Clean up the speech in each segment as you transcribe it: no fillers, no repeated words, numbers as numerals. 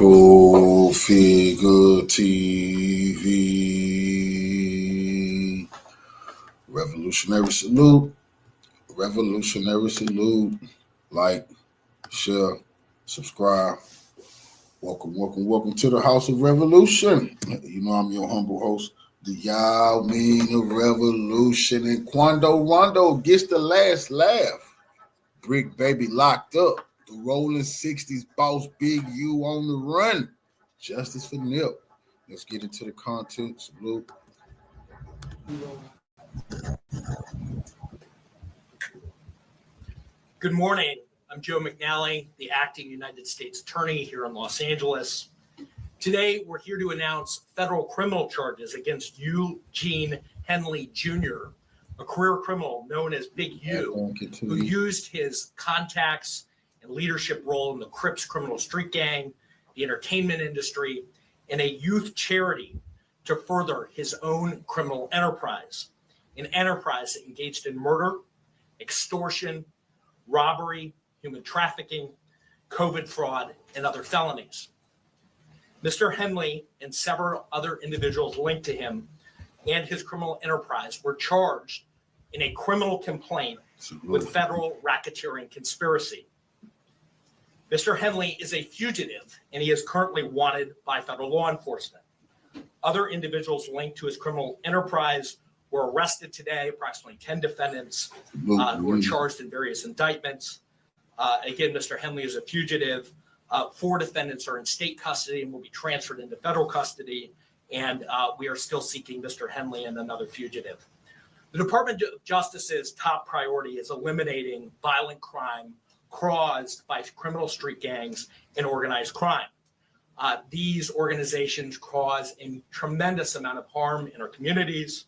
Cool Figure TV. Revolutionary salute. Revolutionary salute. Like, share, subscribe. Welcome to the House of Revolution. You know I'm your humble host, the Yao Mean of Revolution. And Quando Rondo gets the last laugh. Bricc baby locked up. The Rollin 60's boss Big U on the run. Justice for Nip. Let's get into the content. Salute. Good morning. I'm Joe McNally, the acting United States Attorney here in Los Angeles. Today, we're here to announce federal criminal charges against Eugene Henley Jr., a career criminal known as Big U, who used his contacts and leadership role in the Crips criminal street gang, the entertainment industry, and a youth charity to further his own criminal enterprise, an enterprise that engaged in murder, extortion, robbery, human trafficking, COVID fraud, and other felonies. Mr. Henley and several other individuals linked to him and his criminal enterprise were charged in a criminal complaint with federal racketeering conspiracy. Mr. Henley is a fugitive, and he is currently wanted by federal law enforcement. Other individuals linked to his criminal enterprise were arrested today, approximately 10 defendants who were charged in various indictments. Again, Mr. Henley is a fugitive. 4 defendants are in state custody and will be transferred into federal custody. And we are still seeking Mr. Henley and another fugitive. The Department of Justice's top priority is eliminating violent crime caused by criminal street gangs and organized crime. These organizations cause a tremendous amount of harm in our communities.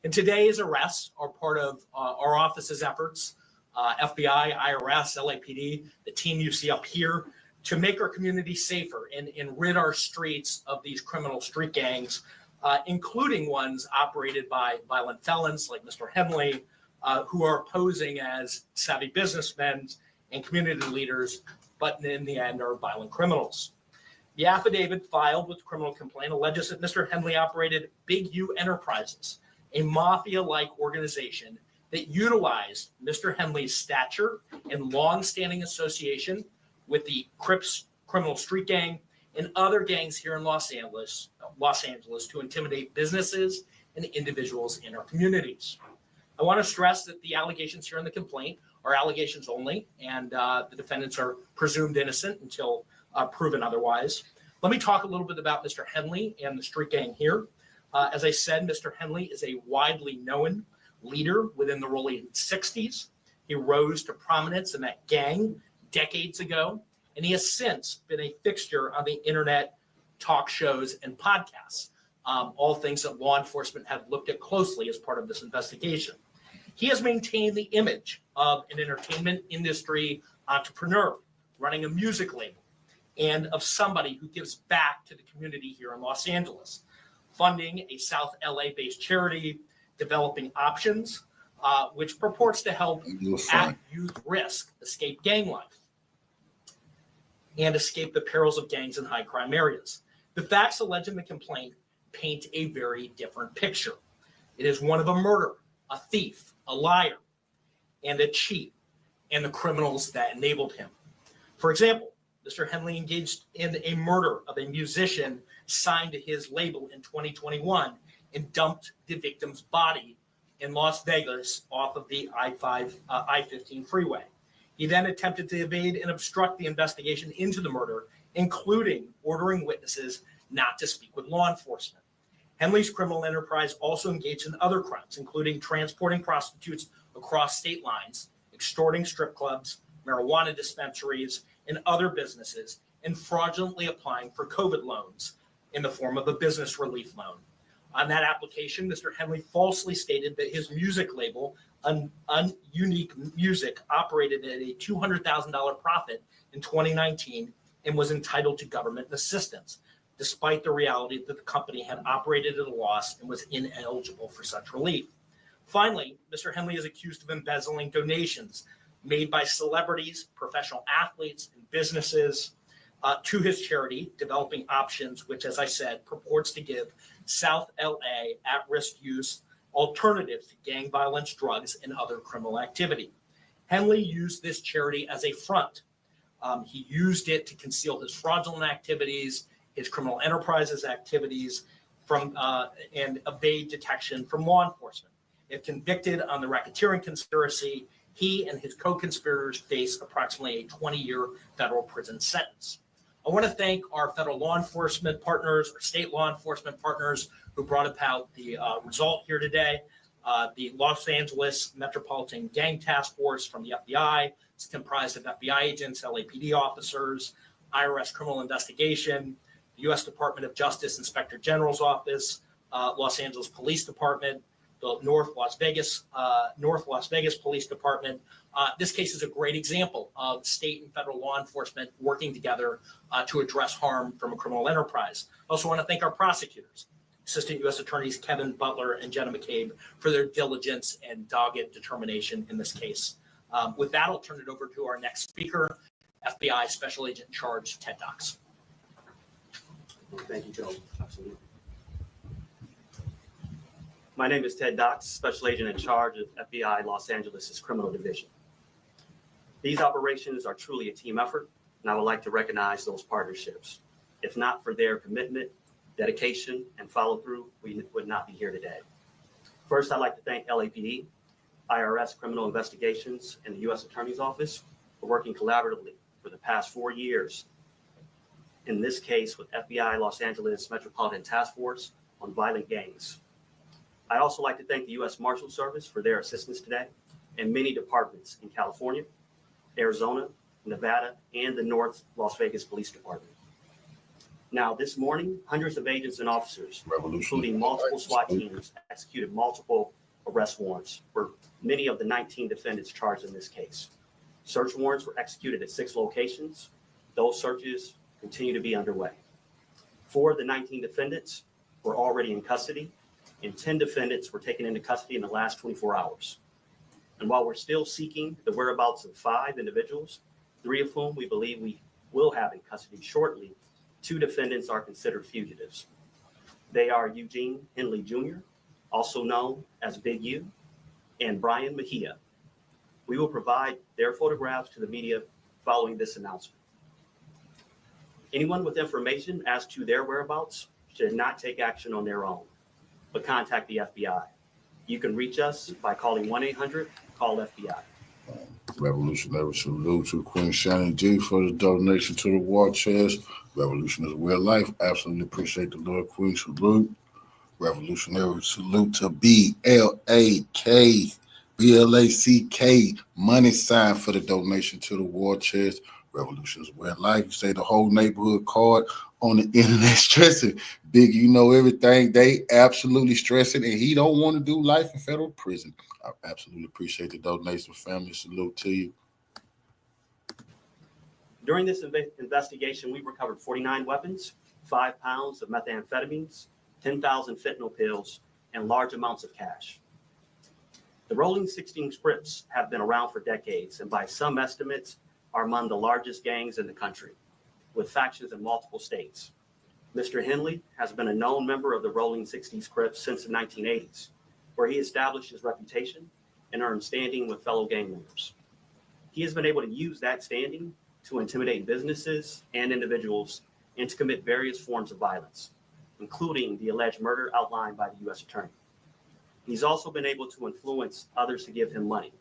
And today's arrests are part of our office's efforts, FBI, IRS, LAPD, the team you see up here, to make our community safer and rid our streets of these criminal street gangs, including ones operated by violent felons like Mr. Henley, who are posing as savvy businessmen and community leaders, but in the end are violent criminals. The affidavit filed with the criminal complaint alleges that Mr. Henley operated Big U Enterprises, a mafia-like organization that utilized Mr. Henley's stature and long-standing association with the Crips criminal street gang and other gangs here in Los Angeles to intimidate businesses and individuals in our communities. I want to stress that the allegations here in the complaint are allegations only, and the defendants are presumed innocent until proven otherwise. Let me talk a little bit about Mr. Henley and the street gang here. As I said, Mr. Henley is a widely known leader within the Rollin 60's. He rose to prominence in that gang decades ago, and he has since been a fixture on the internet, talk shows, and podcasts, all things that law enforcement have looked at closely as part of this investigation. He has maintained the image of an entertainment industry entrepreneur running a music label and of somebody who gives back to the community here in Los Angeles, funding a South LA-based charity, developing options, which purports to help at youth risk escape gang life and escape the perils of gangs in high crime areas. The facts alleged in the complaint paint a very different picture. It is one of a murderer, a thief, a liar, and a cheat, and the criminals that enabled him. For example, Mr. Henley engaged in a murder of a musician signed to his label in 2021 and dumped the victim's body in Las Vegas off of the I-15 freeway. He then attempted to evade and obstruct the investigation into the murder, including ordering witnesses not to speak with law enforcement. Henley's criminal enterprise also engaged in other crimes, including transporting prostitutes across state lines, extorting strip clubs, marijuana dispensaries, and other businesses, and fraudulently applying for COVID loans in the form of a business relief loan. On that application, Mr. Henley falsely stated that his music label, Unique Music, operated at a $200,000 profit in 2019 and was entitled to government assistance, despite the reality that the company had operated at a loss and was ineligible for such relief. Finally, Mr. Henley is accused of embezzling donations made by celebrities, professional athletes, and businesses to his charity, Developing Options, which, as I said, purports to give South LA at-risk youth alternatives to gang violence, drugs, and other criminal activity. Henley used this charity as a front. He used it to conceal his fraudulent activities, his criminal enterprises activities, and evade detection from law enforcement. If convicted on the racketeering conspiracy, he and his co-conspirators face approximately a 20-year federal prison sentence. I want to thank our federal law enforcement partners, our state law enforcement partners who brought about the result here today. The Los Angeles Metropolitan Gang Task Force from the FBI. It's comprised of FBI agents, LAPD officers, IRS Criminal Investigation, the U.S. Department of Justice Inspector General's Office, Los Angeles Police Department, the North Las Vegas Police Department. This case is a great example of state and federal law enforcement working together to address harm from a criminal enterprise. I also want to thank our prosecutors, Assistant U.S. Attorneys Kevin Butler and Jenna McCabe, for their diligence and dogged determination in this case. With that, I'll turn it over to our next speaker, FBI Special Agent in Charge, Ted Dox. Thank you, Joe. Absolutely. My name is Ted Dox, Special Agent in Charge of FBI Los Angeles' Criminal Division. These operations are truly a team effort, and I would like to recognize those partnerships. If not for their commitment, dedication, and follow-through, we would not be here today. First, I'd like to thank LAPD, IRS Criminal Investigations, and the U.S. Attorney's Office for working collaboratively for the past 4 years. In this case, with FBI Los Angeles Metropolitan Task Force on violent gangs. I'd also like to thank the U.S. Marshal Service for their assistance today, and many departments in California, Arizona, Nevada, and the North Las Vegas Police Department. Now, this morning, hundreds of agents and officers, including multiple SWAT teams, executed multiple arrest warrants for many of the 19 defendants charged in this case. Search warrants were executed at 6 locations. Those searches continue to be underway. 4 of the 19 defendants were already in custody, and 10 defendants were taken into custody in the last 24 hours. And while we're still seeking the whereabouts of 5 individuals, 3 of whom we believe we will have in custody shortly, 2 defendants are considered fugitives. They are Eugene Henley Jr., also known as Big U, and Brian Mejia. We will provide their photographs to the media following this announcement. Anyone with information as to their whereabouts should not take action on their own, but contact the FBI. You can reach us by calling 1-800-CALL-FBI. Revolutionary salute to Queen Shannon G for the donation to the war chest. Revolution is real life. Absolutely appreciate the Lord Queen salute. Revolutionary salute to BLACK money sign for the donation to the war chest. Revolution is real life. You say the whole neighborhood card on the internet stressing. Big, you know everything. They absolutely stressing, and he don't want to do life in federal prison. I absolutely appreciate the donation, family. Salute to you. During this investigation, we recovered 49 weapons, 5 pounds of methamphetamines, 10,000 fentanyl pills, and large amounts of cash. The Rolling 16 Crips have been around for decades, and by some estimates, are among the largest gangs in the country, with factions in multiple states. Mr. Henley has been a known member of the Rolling 60's Crips since the 1980s, where he established his reputation and earned standing with fellow gang members. He has been able to use that standing to intimidate businesses and individuals and to commit various forms of violence, including the alleged murder outlined by the U.S. Attorney. He's also been able to influence others to give him money,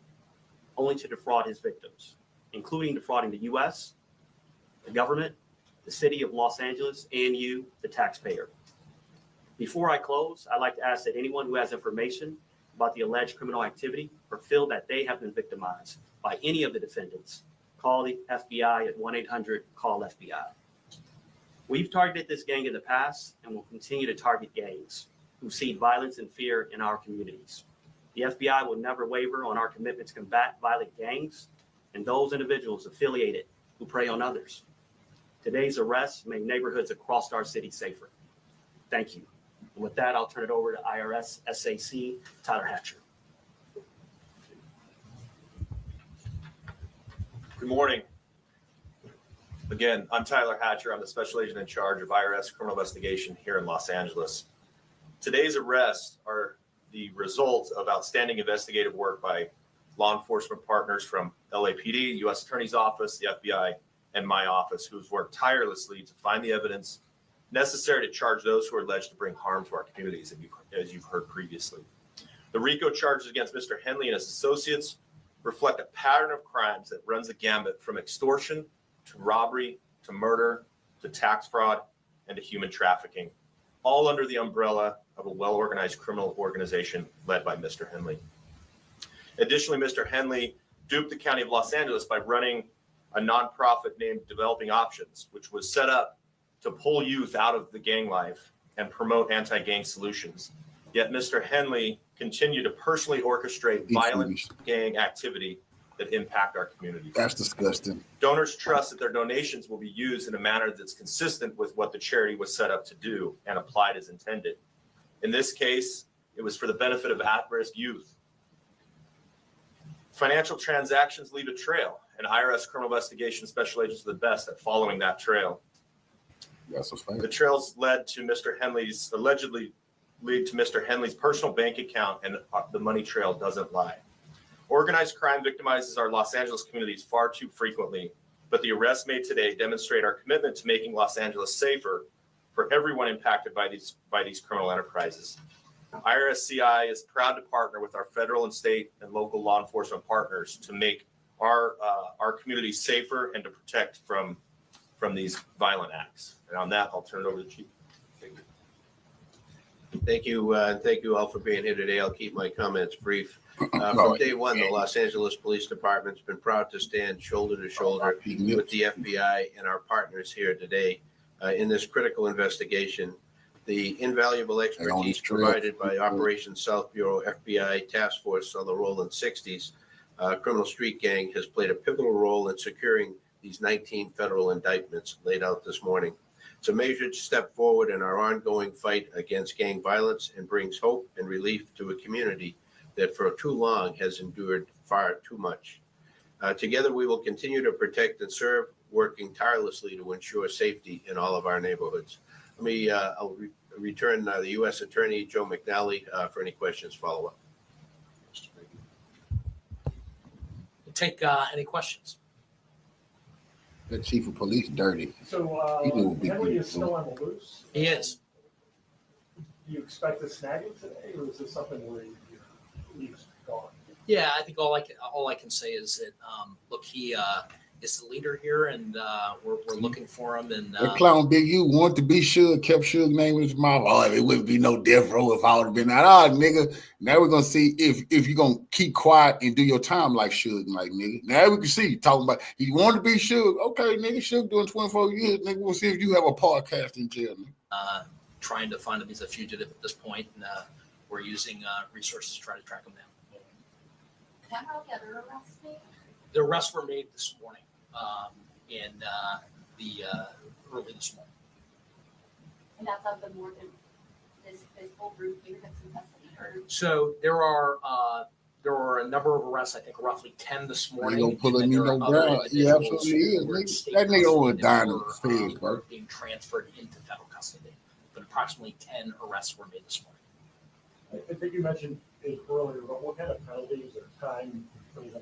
only to defraud his victims, including defrauding the U.S., the government, the city of Los Angeles, and you, the taxpayer. Before I close, I'd like to ask that anyone who has information about the alleged criminal activity or feel that they have been victimized by any of the defendants, call the FBI at 1-800-CALL-FBI. We've targeted this gang in the past and will continue to target gangs who seed violence and fear in our communities. The FBI will never waver on our commitment to combat violent gangs and those individuals affiliated who prey on others. Today's arrests make neighborhoods across our city safer. Thank you. And with that, I'll turn it over to IRS SAC Tyler Hatcher. Good morning. Again, I'm Tyler Hatcher. I'm the special agent in charge of IRS criminal investigation here in Los Angeles. Today's arrests are the result of outstanding investigative work by law enforcement partners from LAPD, U.S. Attorney's Office, the FBI, and my office, who's worked tirelessly to find the evidence necessary to charge those who are alleged to bring harm to our communities, as you've heard previously. The RICO charges against Mr. Henley and his associates reflect a pattern of crimes that runs the gambit from extortion to robbery, to murder, to tax fraud, and to human trafficking, all under the umbrella of a well-organized criminal organization led by Mr. Henley. Additionally, Mr. Henley duped the County of Los Angeles by running a nonprofit named Developing Options, which was set up to pull youth out of the gang life and promote anti-gang solutions. Yet Mr. Henley continued to personally orchestrate violent gang activity that impact our communities. That's disgusting. Donors trust that their donations will be used in a manner that's consistent with what the charity was set up to do and applied as intended. In this case, it was for the benefit of at-risk youth. Financial transactions leave a trail, and IRS criminal investigation special agents are the best at following that trail. That's a fact. The trails led to allegedly lead to Mr. Henley's personal bank account, and the money trail doesn't lie. Organized crime victimizes our Los Angeles communities far too frequently, but the arrests made today demonstrate our commitment to making Los Angeles safer for everyone impacted by these criminal enterprises. IRSCI is proud to partner with our federal and state and local law enforcement partners to make our communities safer and to protect from these violent acts. And on that, I'll turn it over to the Chief. Thank you. Thank you all for being here today. I'll keep my comments brief. From day one, the Los Angeles Police Department's been proud to stand shoulder to shoulder with the FBI and our partners here today in this critical investigation. The invaluable expertise provided by Operation South Bureau FBI Task Force on the Rollin 60's criminal street gang has played a pivotal role in securing these 19 federal indictments laid out this morning. It's a major step forward in our ongoing fight against gang violence and brings hope and relief to a community that for too long has endured far too much. Together, we will continue to protect and serve, working tirelessly to ensure safety in all of our neighborhoods. I'll return the U.S. Attorney, Joe McNally, for any questions follow-up. We'll take any questions. The chief of police dirty. So Henley is still on the loose? He is. Do you expect to snag him today, or is this something where he's gone? Yeah, I think all I can say is that look, he is the leader here, and we're looking for him. And that clown Big U wanted to be Suge, kept Suge's name in his mouth. Oh, it wouldn't be no death row if I would have been out. Oh, nigga. Now we're gonna see if you're gonna keep quiet and do your time like Suge, like nigga. Now we can see you talking about he wanted to be Suge. Okay, nigga, Suge doing 24 years, nigga. We'll see if you have a podcast in jail, nigga. Trying to find him. He's a fugitive at this point, and we're using resources to try to track him down. How many other arrests made? The arrests were made this morning, early this morning. And that's of the more than this whole group here that's in custody, or? So there are a number of arrests. I think roughly 10 this morning. He gonna pull me no ground. He absolutely is, nigga. That nigga over dying in the face, bro. Being transferred into federal custody, but approximately 10 arrests were made this morning. I think you mentioned it earlier, but what kind of penalties or time for these?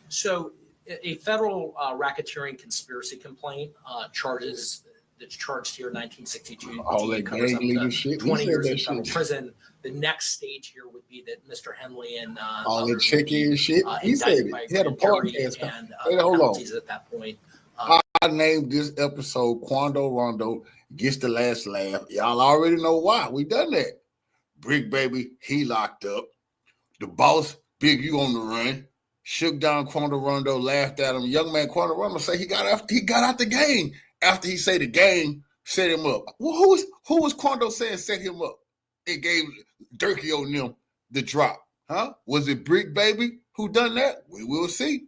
So a federal racketeering conspiracy complaint charges that's charged here 1962 all that covers up gang to shit. 20 years in shit. federal prison. The next stage here would be that Mr. Henley and all that chicken and shit. He said it. He had a podcast. And hey, hold on. at that point. I named this episode Quando, Rondo gets the last laugh. Y'all already know why. We done that. Bricc baby, he locked up. The boss, Big U on the run. Shook down Quando Rondo, laughed at him. Young man Quando Rondo say he got out the game after he said the game set him up. Well, who was Quando saying set him up? It gave Durkee on them the drop. Huh? Was it Bricc baby who done that? We will see.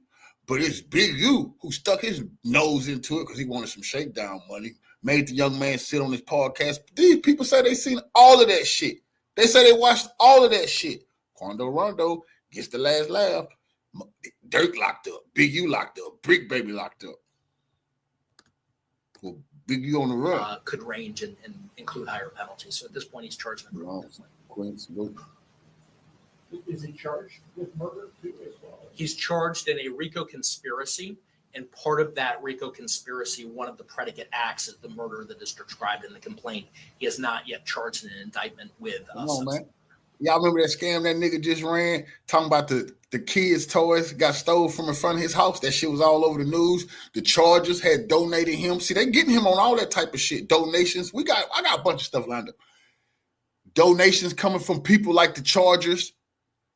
But it's Big U who stuck his nose into it because he wanted some shakedown money. Made the young man sit on his podcast. These people say they seen all of that shit. They say they watched all of that shit. Quando Rondo gets the last laugh. Dirk locked up. Big U locked up. Bricc baby locked up. Well, Big U on the run. could range and include higher penalties. So at this point, he's charged in a criminal complaint. Quince, go. Is he charged with murder too as well? He's charged in a RICO conspiracy, and part of that RICO conspiracy, one of the predicate acts is the murder that is described in the complaint. He has not yet charged in an indictment with. Come on, man. Y'all remember that scam that nigga just ran? Talking about the kids' toys got stole from in front of his house. That shit was all over the news. The Chargers had donated him. See, they getting him on all that type of shit. Donations. I got a bunch of stuff lined up. Donations coming from people like the Chargers.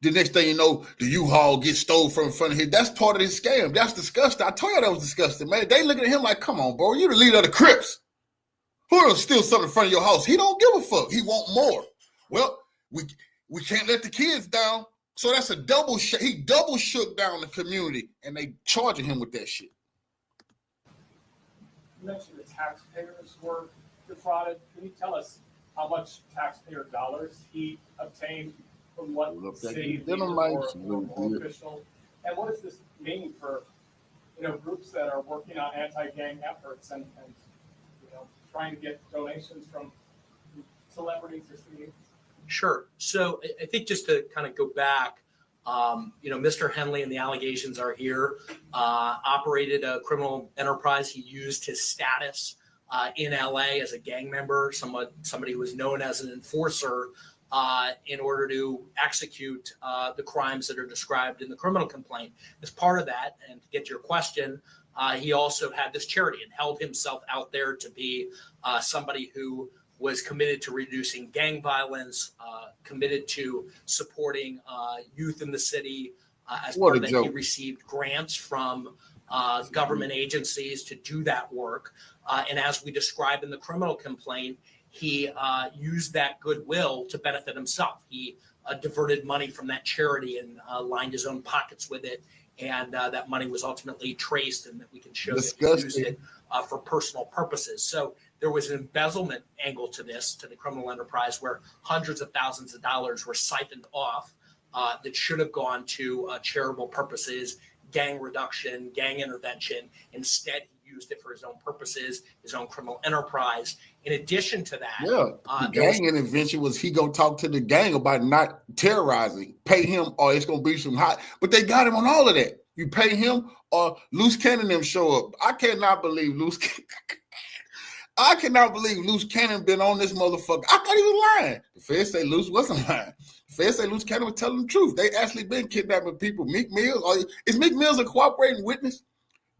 The next thing you know, the U-Haul gets stole from in front of him. That's part of this scam. That's disgusting. I told you that was disgusting, man. They looking at him like, come on, bro. You the leader of the Crips. Who will steal something in front of your house? He don't give a fuck. He want more. Well, we can't let the kids down. So that's a double shot. He double shook down the community, and they charging him with that shit. You mentioned the taxpayers were defrauded. Can you tell us how much taxpayer dollars he obtained from what city leader or official? And what does this mean for groups that are working on anti-gang efforts and trying to get donations from celebrities or celebrities? Sure. So I think just to kind of go back, Mr. Henley and the allegations are here, operated a criminal enterprise. He used his status in LA as a gang member, somebody who was known as an enforcer in order to execute the crimes that are described in the criminal complaint. As part of that, and to get to your question, he also had this charity and held himself out there to be somebody who was committed to reducing gang violence, committed to supporting youth in the city. As part of that, he received grants from government agencies to do that work. And as we describe in the criminal complaint, he used that goodwill to benefit himself. He diverted money from that charity and lined his own pockets with it. And that money was ultimately traced, and that we can show that he used it for personal purposes. So there was an embezzlement angle to this, to the criminal enterprise, where hundreds of thousands of dollars were siphoned off that should have gone to charitable purposes, gang reduction, gang intervention. Instead, he used it for his own purposes, his own criminal enterprise. In addition to that, the gang intervention was he go talk to the gang about not terrorizing, pay him, or it's gonna be some hot. But they got him on all of that. You pay him, or Loose Cannon them show up. I cannot believe Loose Cannon been on this motherfucker. I thought he was lying. The feds say Loose wasn't lying. The feds say Loose Cannon was telling the truth. They actually been kidnapping people. Meek Mills, is Meek Mills a cooperating witness?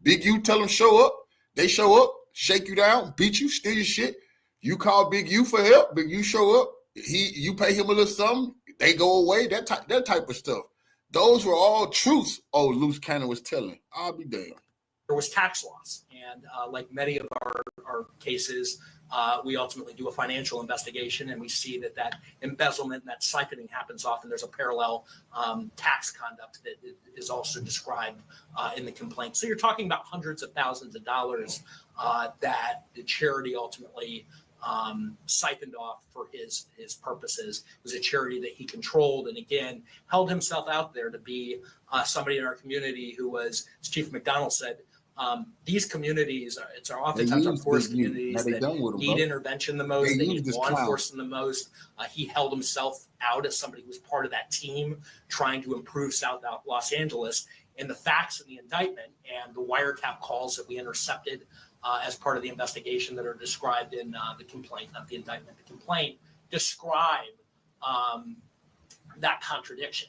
Big U tell them show up. They show up, shake you down, beat you, steal your shit. You call Big U for help. Big U show up. You pay him a little something. They go away. That type of stuff. Those were all truths. Loose Cannon was telling. I'll be damned. There was tax loss, and like many of our cases, we ultimately do a financial investigation, and we see that embezzlement and that siphoning happens often. There's a parallel tax conduct that is also described in the complaint. So you're talking about hundreds of thousands of dollars that the charity ultimately siphoned off for his purposes. It was a charity that he controlled, and again, held himself out there to be somebody in our community who was, as Chief McDonald said, these communities are oftentimes our poorest communities that need intervention the most. They need law enforcement the most. He held himself out as somebody who was part of that team trying to improve South Los Angeles. And the facts in the indictment and the wiretap calls that we intercepted as part of the investigation that are described in the complaint, not the indictment, the complaint, describe that contradiction.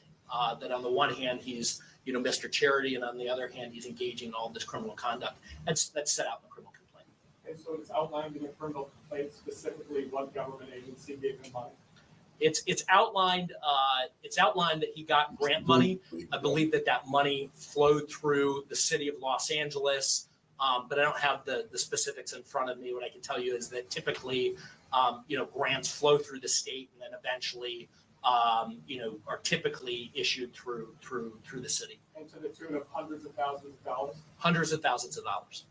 That on the one hand, he's Mr. Charity, and on the other hand, he's engaging in all this criminal conduct. That's set out in the criminal complaint. And so it's outlined in the criminal complaint specifically what government agency gave him money. It's outlined. It's outlined that he got grant money. I believe that money flowed through the city of Los Angeles, but I don't have the specifics in front of me. What I can tell you is that typically, grants flow through the state and then eventually, are typically issued through the city. And to the tune of hundreds of thousands of dollars? Hundreds of thousands of dollars.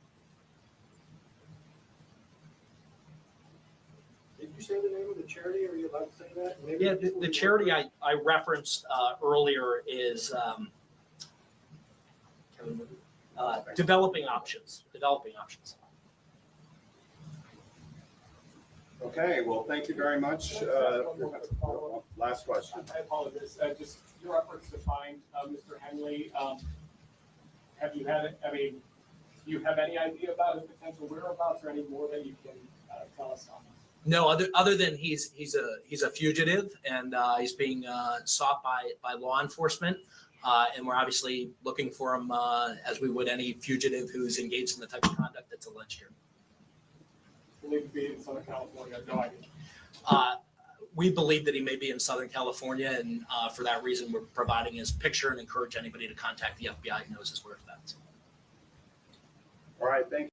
Did you say the name of the charity, or are you allowed to say that? Maybe the charity I referenced earlier is Developing Options. Okay, well, thank you very much. Last question. I apologize. Just your efforts to find Mr. Henley. Have you had, I mean, do you have any idea about his potential whereabouts or any more that you can tell us on? No, other than he's a fugitive and he's being sought by law enforcement, and we're obviously looking for him as we would any fugitive who's engaged in the type of conduct that's alleged here. Believe to be in Southern California. No idea. We believe that he may be in Southern California, and for that reason, we're providing his picture and encourage anybody to contact the FBI who knows his whereabouts. All right, thank you.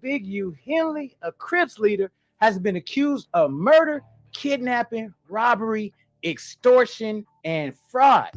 Big U Henley, a Crips leader, has been accused of murder, kidnapping, robbery, extortion, and fraud.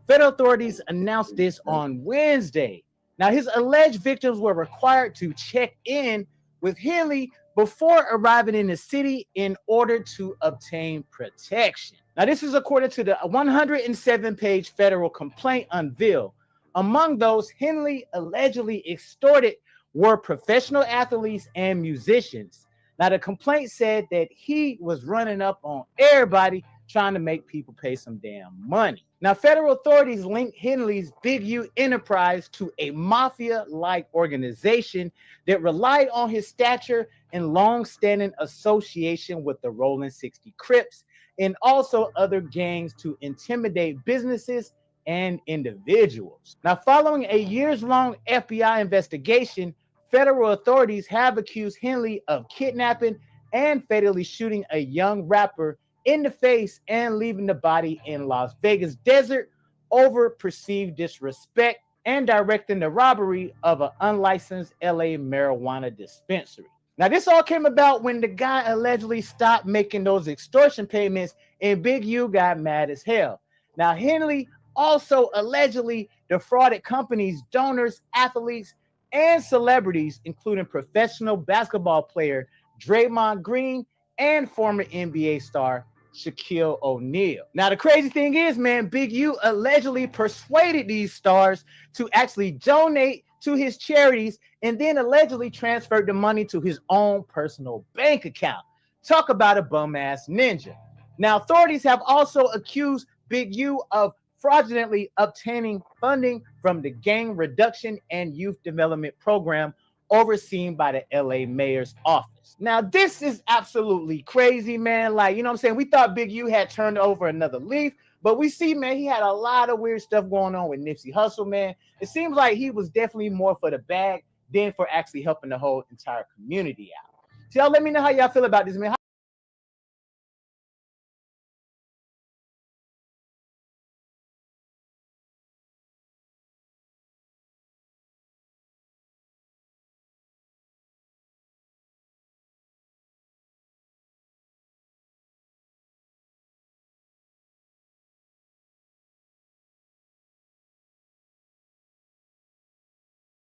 Federal authorities announced this on Wednesday. Now, his alleged victims were required to check in with Henley before arriving in the city in order to obtain protection. Now, this is according to the 107-page federal complaint unveiled. Among those Henley allegedly extorted were professional athletes and musicians. Now, the complaint said that he was running up on everybody trying to make people pay some damn money. Now, federal authorities linked Henley's Big U enterprise to a mafia-like organization that relied on his stature and long-standing association with the Rollin 60 Crips and also other gangs to intimidate businesses and individuals. Now, following a years-long FBI investigation, federal authorities have accused Henley of kidnapping and fatally shooting a young rapper in the face and leaving the body in Las Vegas desert over perceived disrespect and directing the robbery of an unlicensed LA marijuana dispensary. Now, this all came about when the guy allegedly stopped making those extortion payments and Big U got mad as hell. Now, Henley also allegedly defrauded companies, donors, athletes, and celebrities, including professional basketball player Draymond Green and former NBA star Shaquille O'Neal. Now, the crazy thing is, man, Big U allegedly persuaded these stars to actually donate to his charities and then allegedly transferred the money to his own personal bank account. Talk about a bum-ass ninja. Now, authorities have also accused Big U of fraudulently obtaining funding from the Gang Reduction and Youth Development Program overseen by the LA Mayor's office. Now, this is absolutely crazy, man. Like, you know what I'm saying? We thought Big U had turned over another leaf, but we see, man, he had a lot of weird stuff going on with Nipsey Hussle, man. It seems like he was definitely more for the bag than for actually helping the whole entire community out. So y'all let me know how y'all feel about this, man.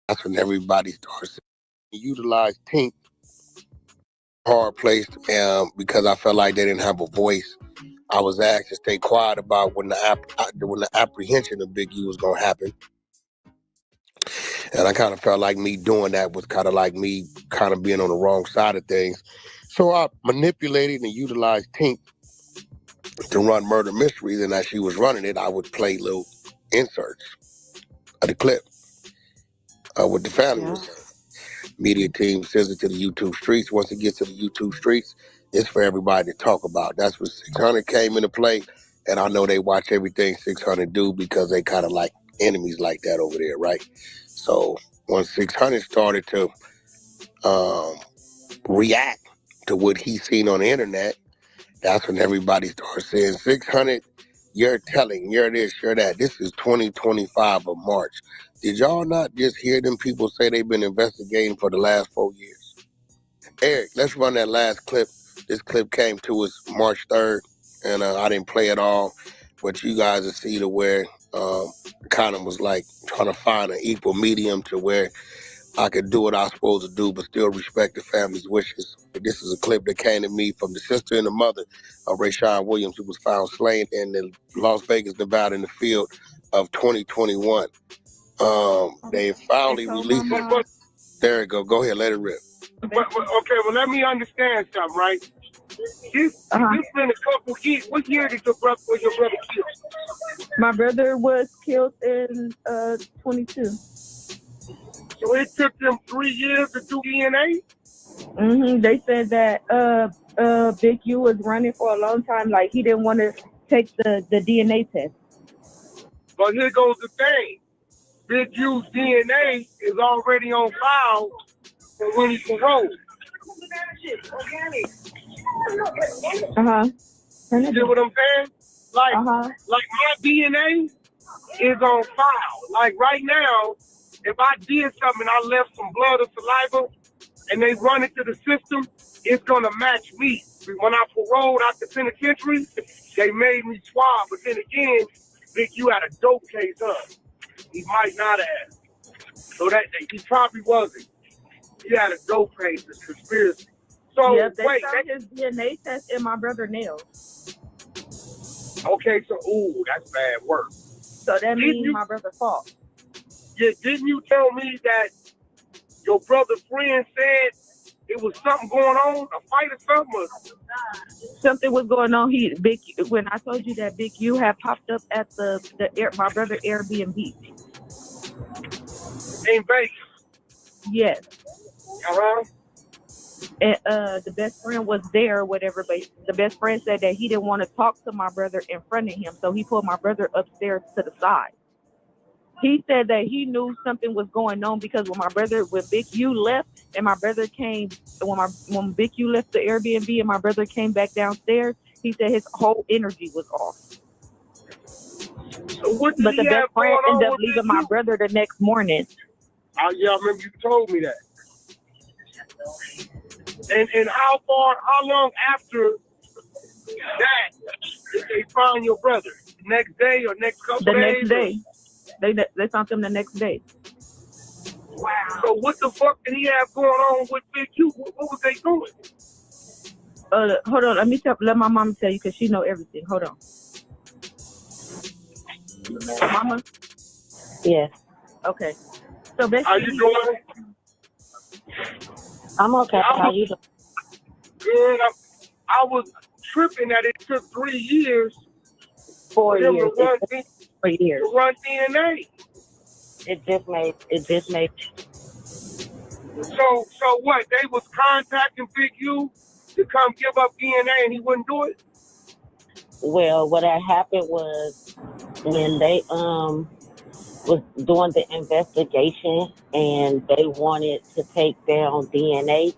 That's when everybody starts to utilize Tink hard placed because I felt like they didn't have a voice. I was asked to stay quiet about when the apprehension of Big U was gonna happen, and I kind of felt like me doing that was kind of like me kind of being on the wrong side of things. So I manipulated and utilized Tink to run murder mysteries, and as she was running it, I would play little inserts of the clip with the family. Media team sends it to the YouTube streets. Once it gets to the YouTube streets, it's for everybody to talk about. That's when 600 came into play, and I know they watch everything 600 do because they kind of like enemies like that over there, right? So once 600 started to react to what he's seen on the internet, that's when everybody started saying, 600, you're telling, you're this, you're that. This is 2025 of March. Did y'all not just hear them people say they've been investigating for the last 4 years? Eric, let's run that last clip. This clip came to us March 3rd, and I didn't play it all, but you guys will see to where Kind of was like trying to find an equal medium to where I could do what I was supposed to do, but still respect the family's wishes. This is a clip that came to me from the sister and the mother of Rayshawn Williams, who was found slain in the Las Vegas, Nevada, in the field of 2021. They finally released it. There you go. Go ahead, let it rip. Okay, well, let me understand something, right? It's been a couple years. What year did your brother killed? My brother was killed in 22. So it took them 3 years to do DNA? They said that Big U was running for a long time. Like, he didn't want to take the DNA test. But here goes the thing. Big U's DNA is already on file for when he paroled. You see what I'm saying? Like my DNA is on file. Like right now, if I did something, I left some blood or saliva, and they run it to the system, it's gonna match me. When I paroled out the penitentiary, they made me swab. But then again, Big U had a dope case, huh? He might not have. So that he probably wasn't. He had a dope case, a conspiracy. So yeah, they wait, found his DNA test in my brother's nails. Okay, so that's bad work. So that means my brother's fault. Yeah, didn't you tell me that your brother's friend said it was something going on, a fight or something? Or? Something was going on. When I told you that Big U had popped up at my brother Airbnb. In Vegas? Yes. And the best friend was there, whatever, but the best friend said that he didn't want to talk to my brother in front of him, so he pulled my brother upstairs to the side. He said that he knew something was going on because when Big U left and my brother came, when Big U left the Airbnb and my brother came back downstairs, he said his whole energy was off. So what did but the he best friend ended up leaving leaving my brother the next morning. Yeah, I remember you told me that. And how long after that did they find your brother? The next day or next couple days? The next day. They found him the next day. Wow. So what the fuck did he have going on with Big U? What was they doing? Hold on. Let my mom tell you because she know everything. Hold on. Mama? Yeah. Okay. So basically, how you doing? I'm okay. How you doing? Good. I was tripping that it took 3 years 4 years. To run DNA. It just made. So what? They was contacting Big U to come give up DNA and he wouldn't do it? Well, what had happened was when they was doing the investigation and they wanted to take down DNA,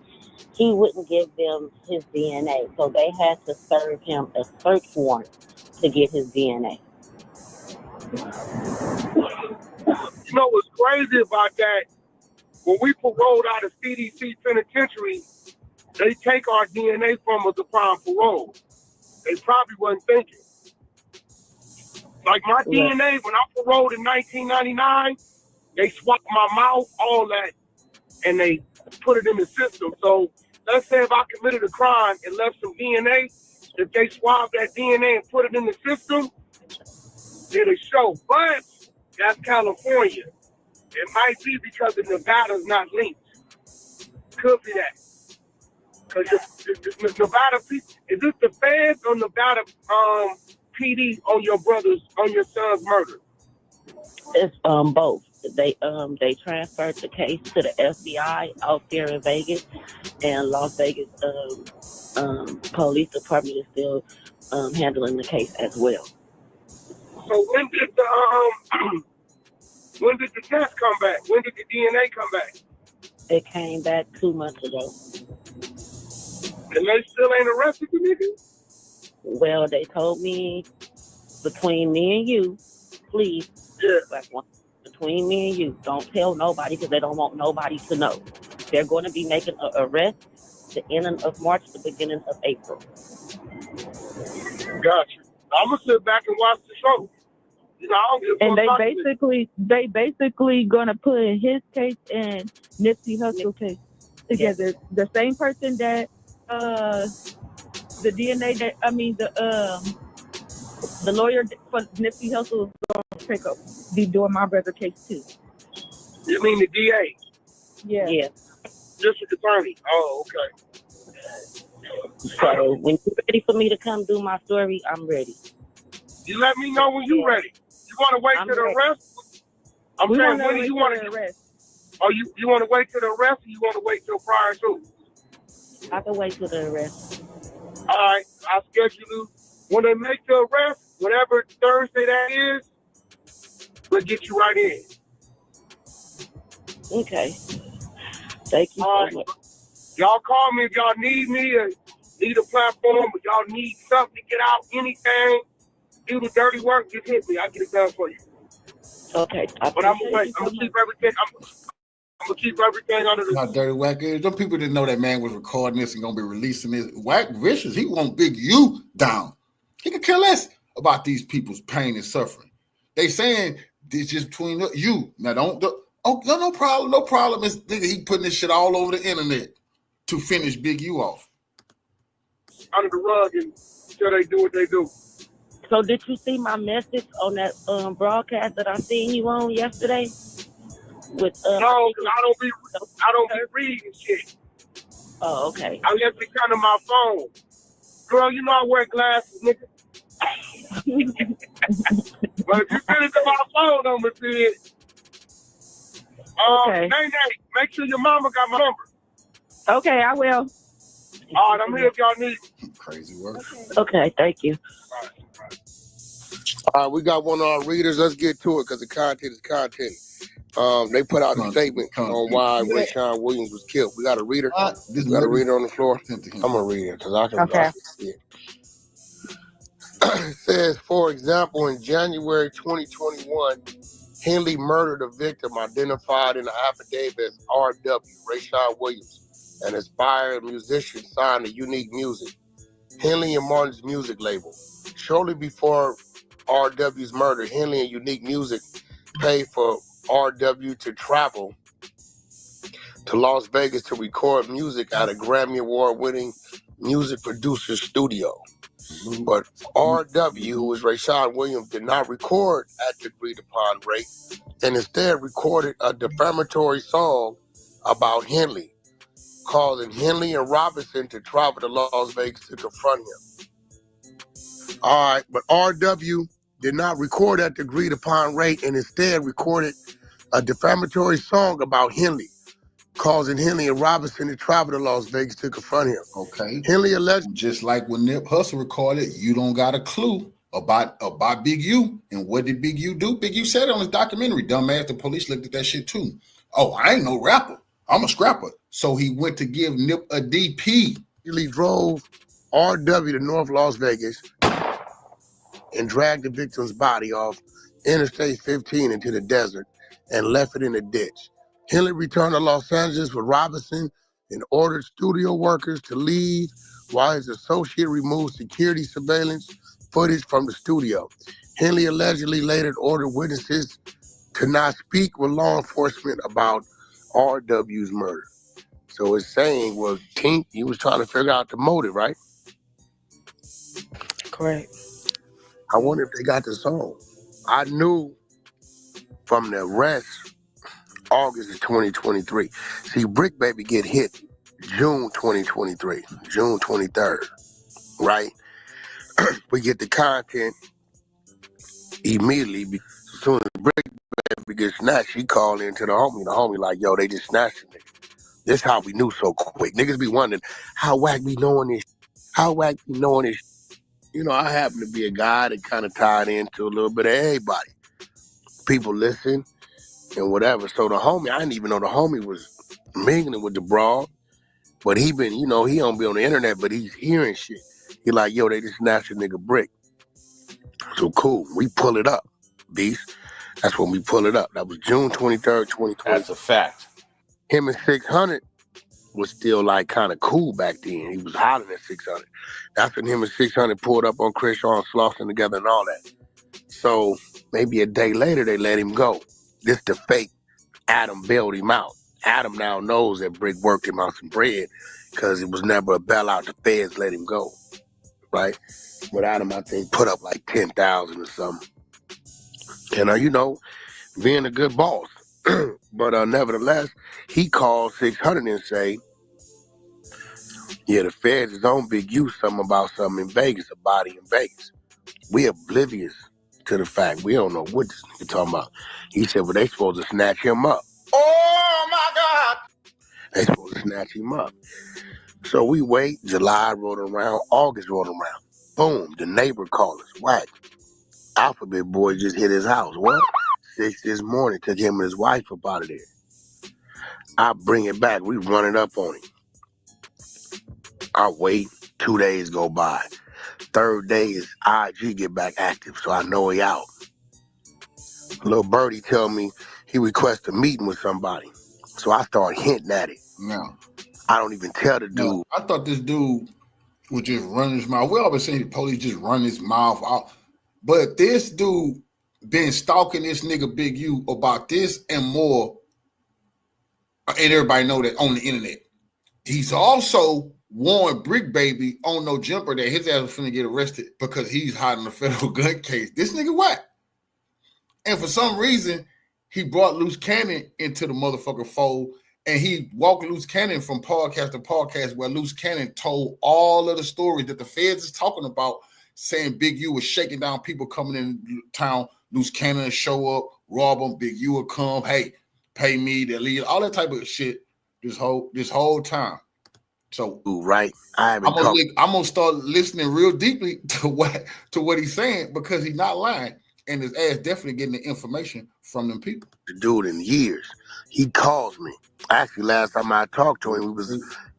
he wouldn't give them his DNA. So they had to serve him a search warrant to get his DNA. You know what's crazy about that? When we paroled out of CDC penitentiary, they take our DNA from us upon parole. They probably wasn't thinking. Like my DNA, when I paroled in 1999, they swapped my mouth, all that, and they put it in the system. So let's say if I committed a crime and left some DNA, if they swab that DNA and put it in the system, it'll show. But that's California. It might be because the Nevada's not linked. Could be that. Because the Nevada, is this the feds or Nevada PD on your son's murder? It's both. They transferred the case to the FBI out there in Vegas, and Las Vegas police department is still handling the case as well. So when did the test come back? When did the DNA come back? It came back 2 months ago. And they still ain't arrested the nigga? Well, they told me between me and you, please, between me and you, don't tell nobody because they don't want nobody to know. They're going to be making an arrest the ending of March, the beginning of April. Gotcha. I'm going to sit back and watch the show. You know, I don't give a And fuck. they basically gonna put his case and Nipsey Hussle case together. The same person that the DNA that the lawyer for Nipsey Hussle is gonna be doing my brother case too. You mean the DA? Yeah. District Attorney. Oh, okay. So when you're ready for me to come do my story, I'm ready. You let me know when you're ready. You want to wait till the arrest? I'm saying, when do you want to arrest? Oh, you want to wait till the arrest, or you want to wait till prior to? I can wait till the arrest. All right, I'll schedule you. When they make the arrest, whatever Thursday that is, we'll get you right in. Okay. Thank you so much. Y'all call me if y'all need me or need a platform, or y'all need something to get out, anything, do the dirty work, just hit me. I'll get it done for you. Okay. But I'm gonna wait. I'm gonna keep everything. I'm gonna keep everything under the. Not dirty whack. Them people didn't know that man was recording this and gonna be releasing this. Whack vicious. He want Big U down. He could care less about these people's pain and suffering. They saying it's just between you. Now no problem. No problem. It's nigga. He putting this shit all over the internet to finish Big U off. Under the rug until they do what they do. So did you see my message on that broadcast that I seen you on yesterday? With no, because I don't be reading shit. Oh, okay. I left it kind of my phone. Girl, you know I wear glasses, nigga. But if you get it to my phone, I'm gonna see it. Okay. Nay, make sure your mama got my number. Okay, I will. All right, I'm here if y'all need. Crazy work. Okay, thank you. All right, we got one of our readers. Let's get to it because the content is content. They put out a statement on why Rayshawn Williams was killed. We got a reader. We got a reader on the floor. I'm gonna read it because I can see it. It says, for example, in January 2021, Henley murdered a victim identified in the affidavit as R.W. Rayshawn Williams, an aspiring musician signed to Unique Music, Henley and Martin's music label. Shortly before R.W.'s murder, Henley and Unique Music paid for R.W. to travel to Las Vegas to record music at a Grammy Award-winning music producer studio. But R.W., who was Rayshawn Williams, did not record at the agreed-upon rate and instead recorded a defamatory song about Henley, causing Henley and Robinson to travel to Las Vegas to confront him. All right, but R.W. did not record at the agreed-upon rate and instead recorded a defamatory song about Henley, causing Henley and Robinson to travel to Las Vegas to confront him. Okay. Henley alleged, just like when Nip Hussle recorded, you don't got a clue about Big U. And what did Big U do? Big U said it on his documentary. Dumbass, the police looked at that shit too. Oh, I ain't no rapper. I'm a scrapper. So he went to give Nip a DP. He drove R.W. to North Las Vegas and dragged the victim's body off Interstate 15 into the desert and left it in a ditch. Henley returned to Los Angeles with Robinson and ordered studio workers to leave while his associate removed security surveillance footage from the studio. Henley allegedly later ordered witnesses to not speak with law enforcement about R.W.'s murder. So it's saying, well, Tink, he was trying to figure out the motive, right? Correct. I wonder if they got the song. I knew from the arrest, August of 2023. See, Bricc Baby get hit June 2023, June 23rd, right? We get the content immediately. As soon as Bricc Baby gets snatched, she called into the homie. The homie like, yo, they just snatched the nigga. This how we knew so quick. Niggas be wondering, how whack be knowing this? How whack be knowing this? You know, I happen to be a guy that kind of tied into a little bit of everybody. People listen and whatever. So the homie, I didn't even know the homie was mingling with the broad. But he been, you know, he don't be on the internet, but he's hearing shit. He like, yo, they just snatched a nigga Bricc. So cool. We pull it up, Beast. That's when we pull it up. That was June 23rd, 2020. That's a fact. Him and 600 was still like kind of cool back then. He was hotter than 600. That's when him and 600 pulled up on Chris Shaw and Slauson together and all that. So Maybe a day later, they let him go. This the fake Adam bailed him out. Adam now knows that Bricc worked him out some bread because it was never a bailout. The feds let him go, right? But Adam, I think, put up like 10,000 or something. And, you know, being a good boss. But nevertheless, he called 600 and say, yeah, the feds is on Big U something about something in Vegas, a body in Vegas. We oblivious to the fact. We don't know what this nigga talking about. He said, well, they supposed to snatch him up. Oh, my God. They supposed to snatch him up. So we wait. July rolled around. August rolled around. Boom. The neighbor called us. Whack. Alphabet boy just hit his house. What? 6 this morning. Took him and his wife up out of there. I bring it back. We run it up on him. I wait. 2 days go by. Third day is IG get back active, so I know he out. Little birdie tell me he requests a meeting with somebody. So I start hinting at it. No. I don't even tell the dude. No, I thought this dude would just run his mouth. We always saying the police just run his mouth out. But this dude been stalking this nigga Big U about this and more. And everybody know that on the internet. He's also warned Bricc Baby on No Jumper that his ass was finna get arrested because he's hiding a federal gun case. This nigga whack. And for some reason, he brought Loose Cannon into the motherfucker fold, and he walked Loose Cannon from podcast to podcast where Loose Cannon told all of the stories that the feds is talking about, saying Big U was shaking down people coming in town. Loose Cannon would show up, rob them. Big U would come, hey, pay me, they leave, all that type of shit this whole time. So right, I'm gonna start listening real deeply to what he's saying because he's not lying, and his ass definitely getting the information from them people. The dude in years, he calls me. Actually, last time I talked to him,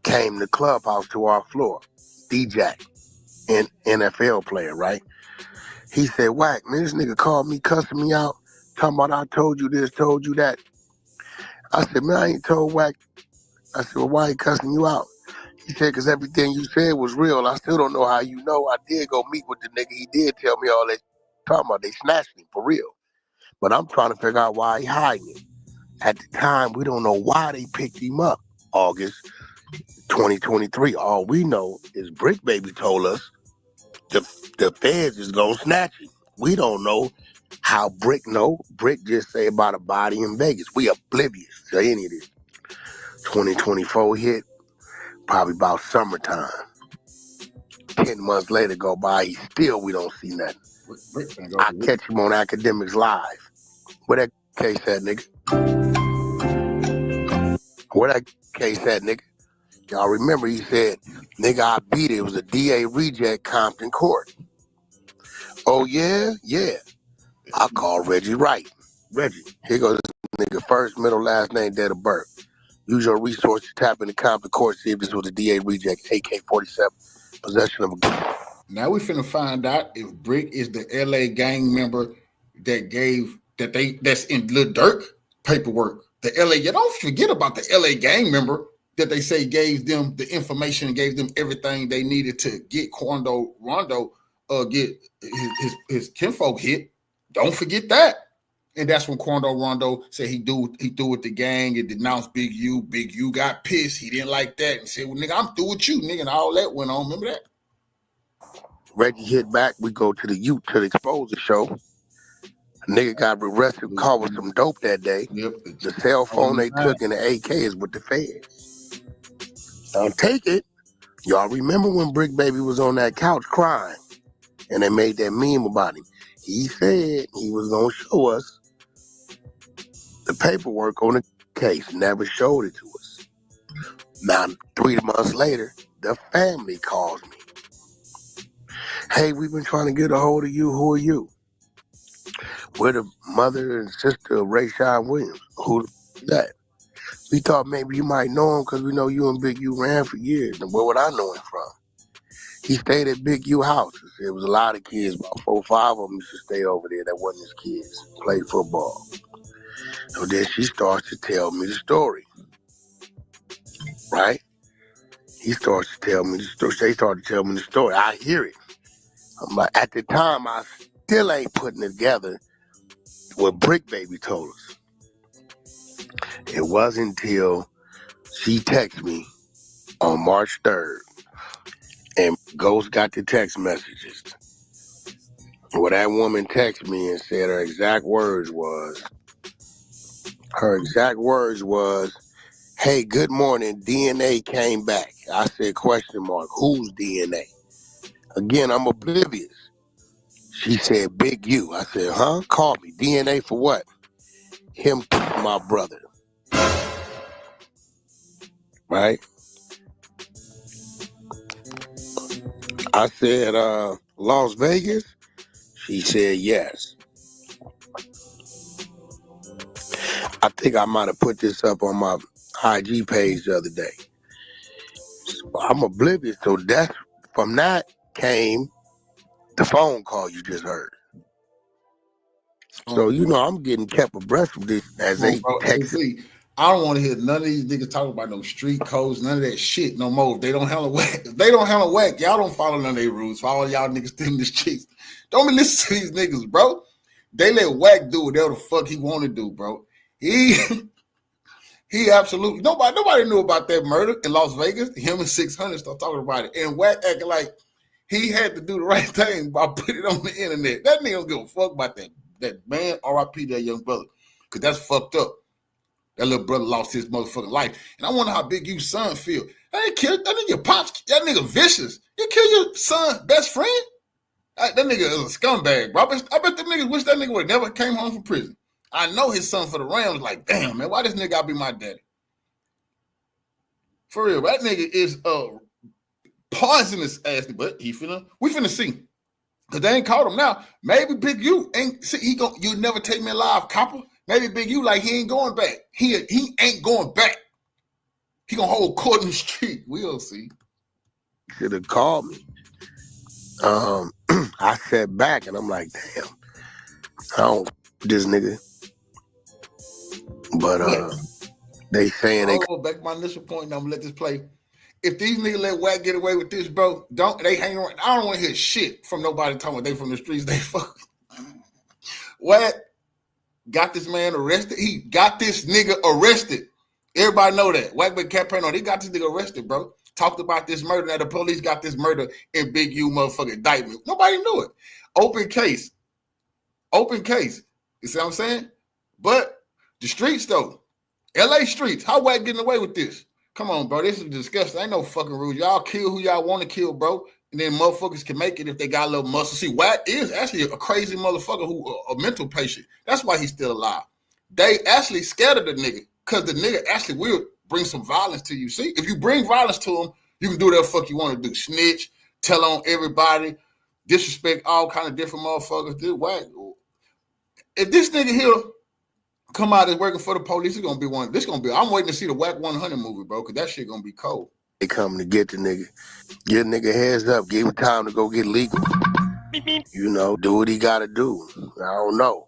came to Clubhouse to our floor. DJ, an NFL player, right? He said, "Whack, man, this nigga called me, cussing me out, talking about I told you this, told you that." I said, "Man, I ain't told Whack." I said, "Well, why he cussing you out?" He said, because everything you said was real. I still don't know how you know. I did go meet with the nigga. He did tell me all that talking about. They snatched him for real. But I'm trying to figure out why he hiding it. At the time, we don't know why they picked him up. August 2023. All we know is Bricc Baby told us the feds is going to snatch him. We don't know how Bricc know. Bricc just say about a body in Vegas. We oblivious to any of this. 2024 hit. Probably about summertime. 10 months later go by, we don't see nothing. I catch him on Academics Live. Where that case at, nigga? Where that case at, nigga? Y'all remember he said, nigga, I beat it. It was a DA reject Compton Court. Oh, yeah? Yeah. I call Reggie Wright. Reggie, here goes this nigga, first, middle, last name, date of birth. Use your resources, tap into Compton Court, see if this was a DA reject, AK-47, possession of a gun. Now we finna find out if Bricc is the LA gang member that's in Lil Durk paperwork. The LA, you don't forget about the LA gang member that they say gave them the information and gave them everything they needed to get Quando Rondo get his kinfolk hit. Don't forget that. And that's when Quando Rondo said he threw with the gang and denounced Big U. Big U got pissed. He didn't like that and said, well, nigga, I'm through with you, nigga. And all that went on. Remember that? Reggie hit back. We go to the exposure show. A nigga got arrested, caught with some dope that day. Yep. The cell phone they took and the AK is with the feds. Don't take it. Y'all remember when Bricc Baby was on that couch crying and they made that meme about him? He said he was going to show us the paperwork on the case. Never showed it to us. Now, 3 months later, the family calls me. Hey, we've been trying to get a hold of you. Who are you? We're the mother and sister of Rayshawn Williams. Who is that? We thought maybe you might know him because we know you and Big U ran for years. And where would I know him from? He stayed at Big U house. There was a lot of kids, about 4 or 5 of them used to stay over there that wasn't his kids, played football. So then she starts to tell me the story. Right? He starts to tell me the story. They started to tell me the story. I hear it. I'm like, at the time, I still ain't putting together what Bricc Baby told us. It wasn't until she texted me on March 3rd and Ghost got the text messages. Well, that woman texted me and said her exact words was, hey, good morning, DNA came back. I said, question mark, whose DNA? Again, I'm oblivious. She said, Big U. I said, huh? Call me. DNA for what? Him, my brother. Right? I said, Las Vegas? She said, yes. I think I might have put this up on my IG page the other day. I'm oblivious. So from that came the phone call you just heard. So, I'm getting kept abreast of this as they text. I don't want to hear none of these niggas talk about no street codes, none of that shit no more. If they don't handle whack, y'all don't follow none of their rules. For all y'all niggas still in the streets, don't be listening to these niggas, bro. They let whack do whatever the fuck he want to do, bro. He absolutely nobody knew about that murder in Las Vegas. Him and 600 start talking about it, and whack acting like he had to do the right thing by putting it on the internet. That nigga don't give a fuck about that man. R.I.P. that young brother, because that's fucked up. That little brother lost his motherfucking life. And I wonder how Big U's son feel. That nigga pops, that nigga vicious. You kill your son's best friend? That nigga is a scumbag, bro. I bet the niggas wish that nigga would never came home from prison. I know his son for the Rams was like, damn, man, why this nigga gotta be my daddy? For real, that nigga is poisonous ass, but we finna see. Cause they ain't caught him now. Maybe Big U ain't see you never take me alive, copper. Maybe Big U like he ain't going back. He ain't going back. He gonna hold court in the street. We'll see. Should have called me. I sat back and I'm like, damn, I don't this nigga. But they saying they go back to my initial point, and I'm gonna let this play. If these niggas let whack get away with this, bro, they hang around. I don't want to hear shit from nobody talking about they from the streets. They fuck. Whack got this man arrested. He got this nigga arrested. Everybody know that. Whack been campaigning on. He got this nigga arrested, bro. Talked about this murder. Now the police got this murder in Big U motherfucking indictment. Nobody knew it. Open case. You see what I'm saying? But the streets though, LA streets. How Whack getting away with this? Come on, bro. This is disgusting. Ain't no fucking rules. Y'all kill who y'all want to kill, bro. And then motherfuckers can make it if they got a little muscle. See, Whack is actually a crazy motherfucker who a mental patient. That's why he's still alive. They actually scared of the nigga because the nigga actually will bring some violence to you. See, if you bring violence to him, you can do whatever the fuck you want to do. Snitch, tell on everybody, disrespect all kind of different motherfuckers. Dude, Whack. If this nigga here come out as working for the police, it's gonna be one. I'm waiting to see the Whack 100 movie, bro, because that shit gonna be cold. They coming to get the nigga. Get a nigga heads up. Give him time to go get legal. Do what he gotta do. I don't know.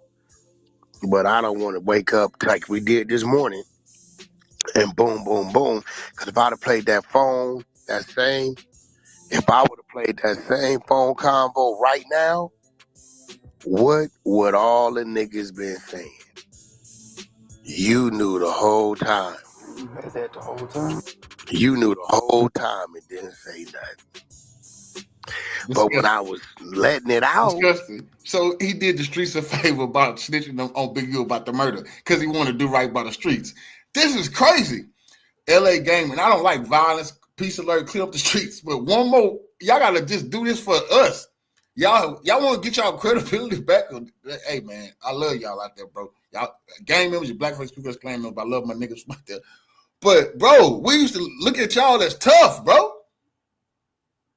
But I don't want to wake up like we did this morning and boom, boom, boom. Because if I'd have played that phone, if I would have played that same phone convo right now, what would all the niggas been saying? You knew the whole time. You heard that the whole time? You knew the whole time and didn't say nothing. But when I was letting it out. Disgusting. So he did the streets a favor about snitching on Big U about the murder because he wanted to do right by the streets. This is crazy. LA gaming. I don't like violence. Peace alert, clear up the streets. But one more, y'all got to just do this for us. Y'all want to get y'all credibility back? Hey, man, I love y'all out there, bro. Y'all gang members, your blackface people clan members. I love my niggas out there. But, bro, we used to look at y'all as tough, bro.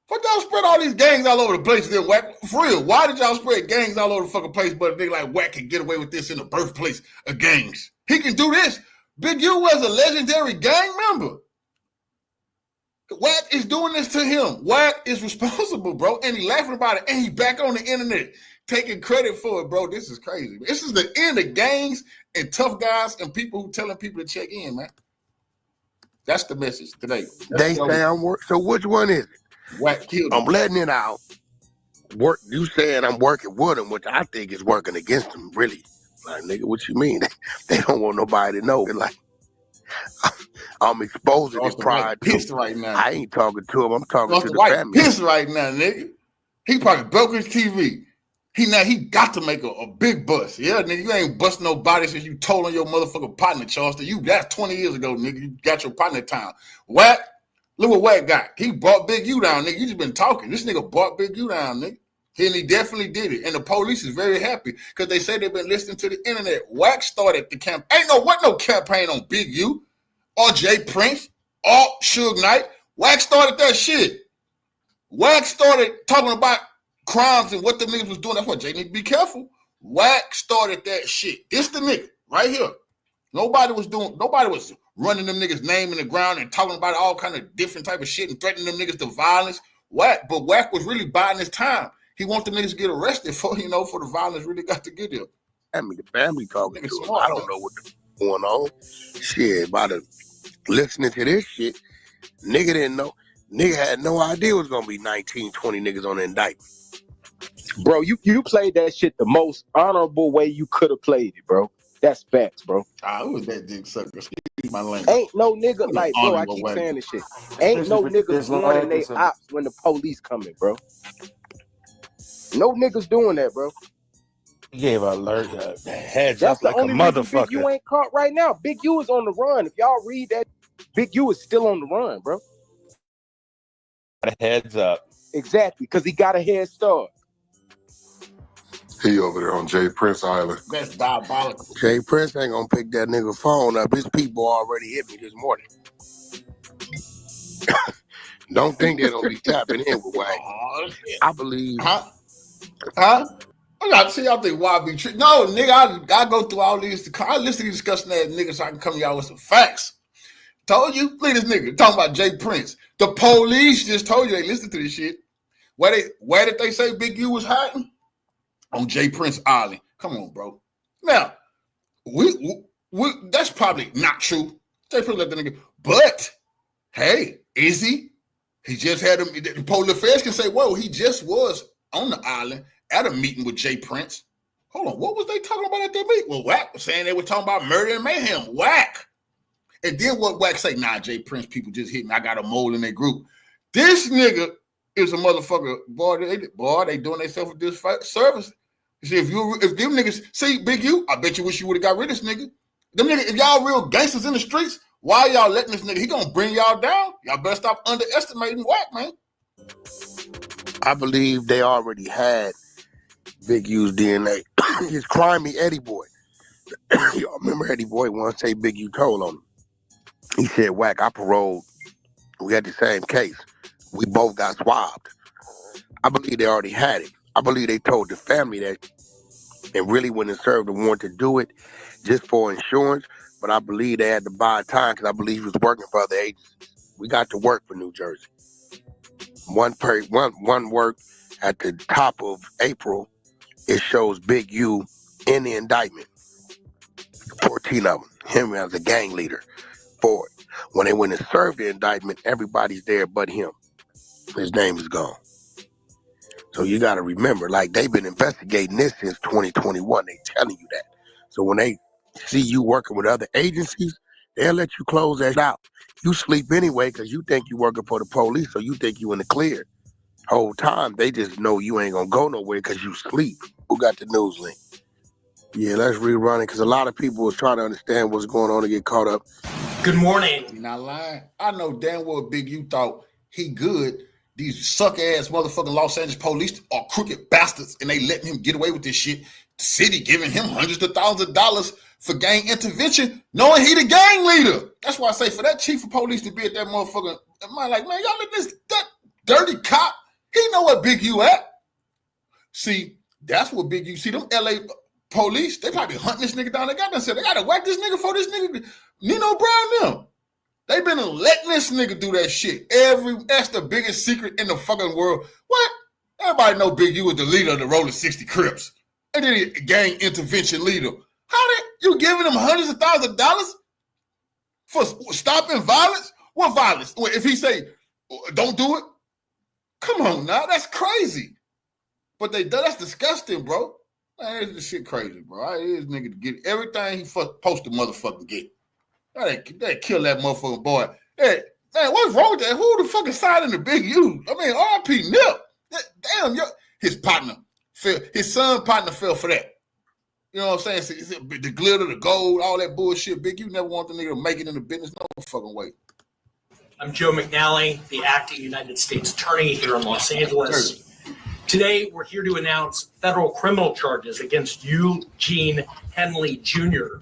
What y'all spread all these gangs all over the place? Then Whack, for real, why did y'all spread gangs all over the fucking place? But a nigga like Whack can get away with this in the birthplace of gangs. He can do this. Big U was a legendary gang member. Whack is doing this to him. Whack is responsible, bro. And he laughing about it. And he back on the internet taking credit for it, bro. This is crazy. This is the end of gangs and tough guys and people who telling people to check in, man. That's the message today. They say I'm working. So which one is it? Whack killed him. I'm letting it out. You saying I'm working with him, which I think is working against him, really. Like, nigga, what you mean? They don't want nobody to know. They're like, I'm exposing it prior to. Pissed right now. I ain't talking to him. I'm talking to the White family. Pissed right now, nigga. He probably broke his TV. He got to make a big bust. Yeah, nigga, you ain't busting nobody since you told on your motherfucking partner, Charleston. That's 20 years ago, nigga. You got your partner time. Wack, look what Wack got. He brought Big U down, nigga. You just been talking. This nigga brought Big U down, nigga. And he definitely did it. And the police is very happy because they say they've been listening to the internet. Wack started the campaign. Ain't no campaign on Big U or Jay Prince or Suge Knight. Wack started that shit. Wack started talking about crimes and what the niggas was doing. That's why Jay need to be careful. Wack started that shit. This the nigga right here. Nobody was running them niggas' name in the ground and talking about all kind of different type of shit and threatening them niggas to violence. Wack was really biding his time. He want the niggas to get arrested for the violence really got to get there. I mean, the family talking to him. I don't know what's going on. Shit, by the listening to this shit, nigga didn't know. Nigga had no idea it was gonna be 19, 20 niggas on the indictment. Bro, you played that shit the most honorable way you could have played it, bro. That's facts, bro. Who was that dick sucker? Excuse my language. Ain't no nigga like, bro, I keep saying this shit. Ain't no niggas warning they ops when the police coming, bro. No niggas doing that, bro. He gave an alert, heads That's up like the a only reason motherfucker. Big U ain't caught right now. Big U is on the run. If y'all read that, Big U is still on the run, bro. Heads up. Exactly, because he got a head start. He over there on Jay Prince Island. That's diabolical. Jay Prince ain't gonna pick that nigga phone up. His people already hit me this morning. Don't think they're gonna be tapping in with Wack. I believe. Huh? I'm not see. I think why be tricked. No, nigga, I go through all these. I listen to these disgusting ass niggas so I can come to y'all with some facts. Told you, look at this nigga talking about Jay Prince. The police just told you they listened to this shit. Where did they say Big U was hiding? On Jay Prince Island. Come on, bro. Now, we that's probably not true. Jay Prince let the nigga. But hey, is he? He just had him. The police affairs can say, whoa, he just was on the island at a meeting with Jay Prince. Hold on, what was they talking about at that meeting? Well, Wack was saying they were talking about murder and mayhem. Wack. And then what Wack say? Nah, Jay Prince people just hit me. I got a mole in their group. This nigga is a motherfucker. Boy, they doing themselves with this service. You see, if them niggas see Big U, I bet you wish you would have got rid of this nigga. Them niggas, if y'all real gangsters in the streets, why y'all letting this nigga? He gonna bring y'all down. Y'all better stop underestimating Wack, man. I believe they already had Big U's DNA. His crimey Eddie Boy. Y'all remember Eddie Boy once say Big U told on him. He said, Wack, I paroled. We had the same case. We both got swabbed. I believe they already had it. I believe they told the family that and really went and served a warrant to do it just for insurance. But I believe they had to buy time because I believe he was working for other agencies. We got to work for New Jersey. One work at the top of April, it shows Big U in the indictment. 14 of them. Him as a gang leader for it. When they went and served the indictment, everybody's there but him. His name is gone. So you got to remember, like, they've been investigating this since 2021. They telling you that. So when they see you working with other agencies, they'll let you close that out. You sleep anyway because you think you working for the police, so you think you in the clear. Whole time, they just know you ain't going to go nowhere because you sleep. Who got the news link? Yeah, let's rerun it because a lot of people was trying to understand what's going on and get caught up. Good morning. You're not lying. I know damn well Big U thought he good. These suck-ass motherfucking Los Angeles police are crooked bastards, and they letting him get away with this shit. The city giving him hundreds of thousands of dollars for gang intervention, knowing he the gang leader. That's why I say for that chief of police to be at that motherfucker, I'm like, man, y'all let that dirty cop, he know what Big U at. See, that's what Big U, see them LA police, they probably hunting this nigga down. They got to whack this nigga for this nigga. Nino Brown them. They been letting this nigga do that shit. That's the biggest secret in the fucking world. What? Everybody know Big U is the leader of the Rollin 60 Crips. And then he gang intervention leader. How did you giving them hundreds of thousands of dollars for stopping violence? What violence? If he say, don't do it? Come on now, that's crazy. But that's disgusting, bro. Man, this shit crazy, bro. This nigga to get everything he supposed to motherfucking get. They kill that motherfucking boy. Hey, man, what's wrong with that? Who the fuck is signing the Big U? I mean, R.P. Nip. Damn, his partner fell. His son partner fell for that. You know what I'm saying? The glitter, the gold, all that bullshit. Big U never want the nigga to make it in the business no fucking way. I'm Joe McNally, the acting United States Attorney here in Los Angeles. Today, we're here to announce federal criminal charges against Eugene Henley Jr.,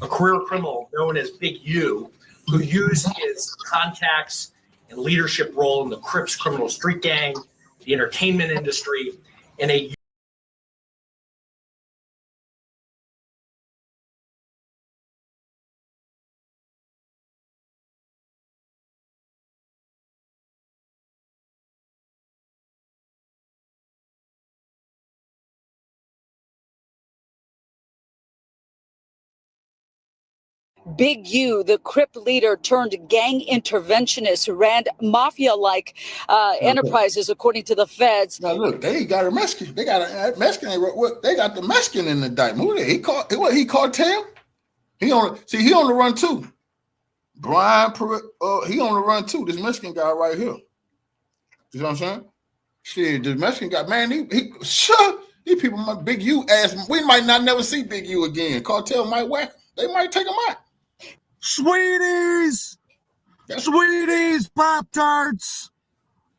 a career criminal known as Big U, who used his contacts and leadership role in the Crips criminal street gang, the entertainment industry, and a Big U, the Crip leader turned gang interventionist who ran mafia-like enterprises, according to the feds. Now look, they got a Mexican. They got a Mexican. They got the Mexican in the indictment. He cartel. He on the run too. Brian, he on the run too. This Mexican guy right here. You know what I'm saying? Shit, the Mexican guy, man, he sure these people might Big U ass. We might not never see Big U again. Cartel might whack him. They might take him out. Sweeties, Pop-Tarts.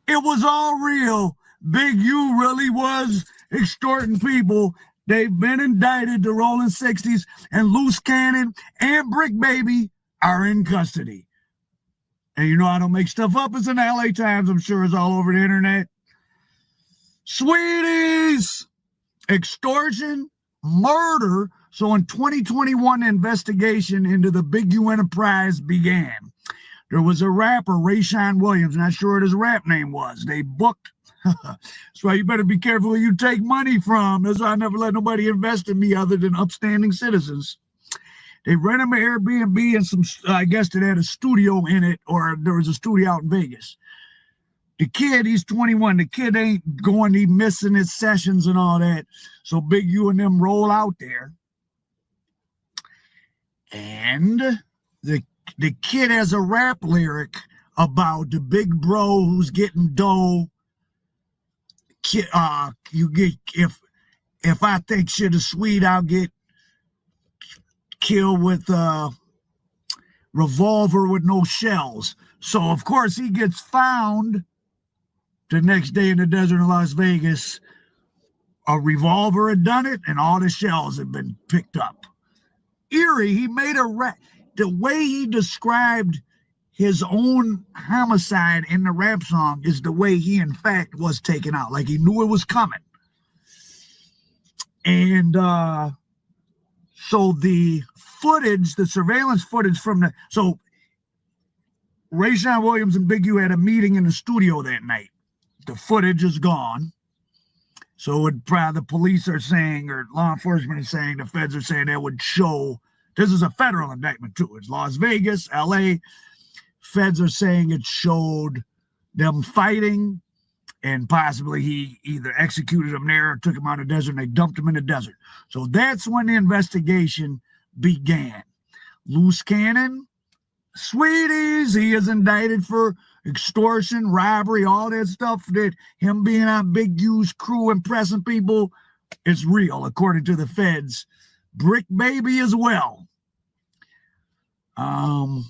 It was all real. Big U really was extorting people. They've been indicted. The Rollin 60's and Loose Cannon and Bricc Baby are in custody. And you know I don't make stuff up. It's in the LA Times. I'm sure it's all over the internet. Sweeties, extortion, murder. So in 2021, investigation into the Big U enterprise began. There was a rapper, Rayshawn Williams, not sure what his rap name was. They booked. That's why you better be careful who you take money from. That's why I never let nobody invest in me other than upstanding citizens. They rent him an Airbnb and some, I guess it had a studio in it, or there was a studio out in Vegas. The kid, he's 21. The kid ain't going, he missing his sessions and all that. So Big U and them roll out there. And the kid has a rap lyric about the big bro who's getting dough. You get if I think shit is sweet, I'll get killed with a revolver with no shells. So of course he gets found the next day in the desert in Las Vegas. A revolver had done it, and all the shells had been picked up. Eerie, he made a rap. The way he described his own homicide in the rap song is the way he, in fact, was taken out. Like he knew it was coming. And so the footage, the surveillance footage from so Rayshawn Williams and Big U had a meeting in the studio that night. The footage is gone. So the police are saying, or law enforcement is saying, the feds are saying that would show, this is a federal indictment too. It's Las Vegas, LA. Feds are saying it showed them fighting and possibly he either executed them there or took him out of the desert and they dumped him in the desert. So that's when the investigation began. Loose Cannon, Sweeties, he is indicted for extortion, robbery, all that stuff that him being on Big U's crew impressing people is real, according to the feds. Bricc Baby as well. Wow,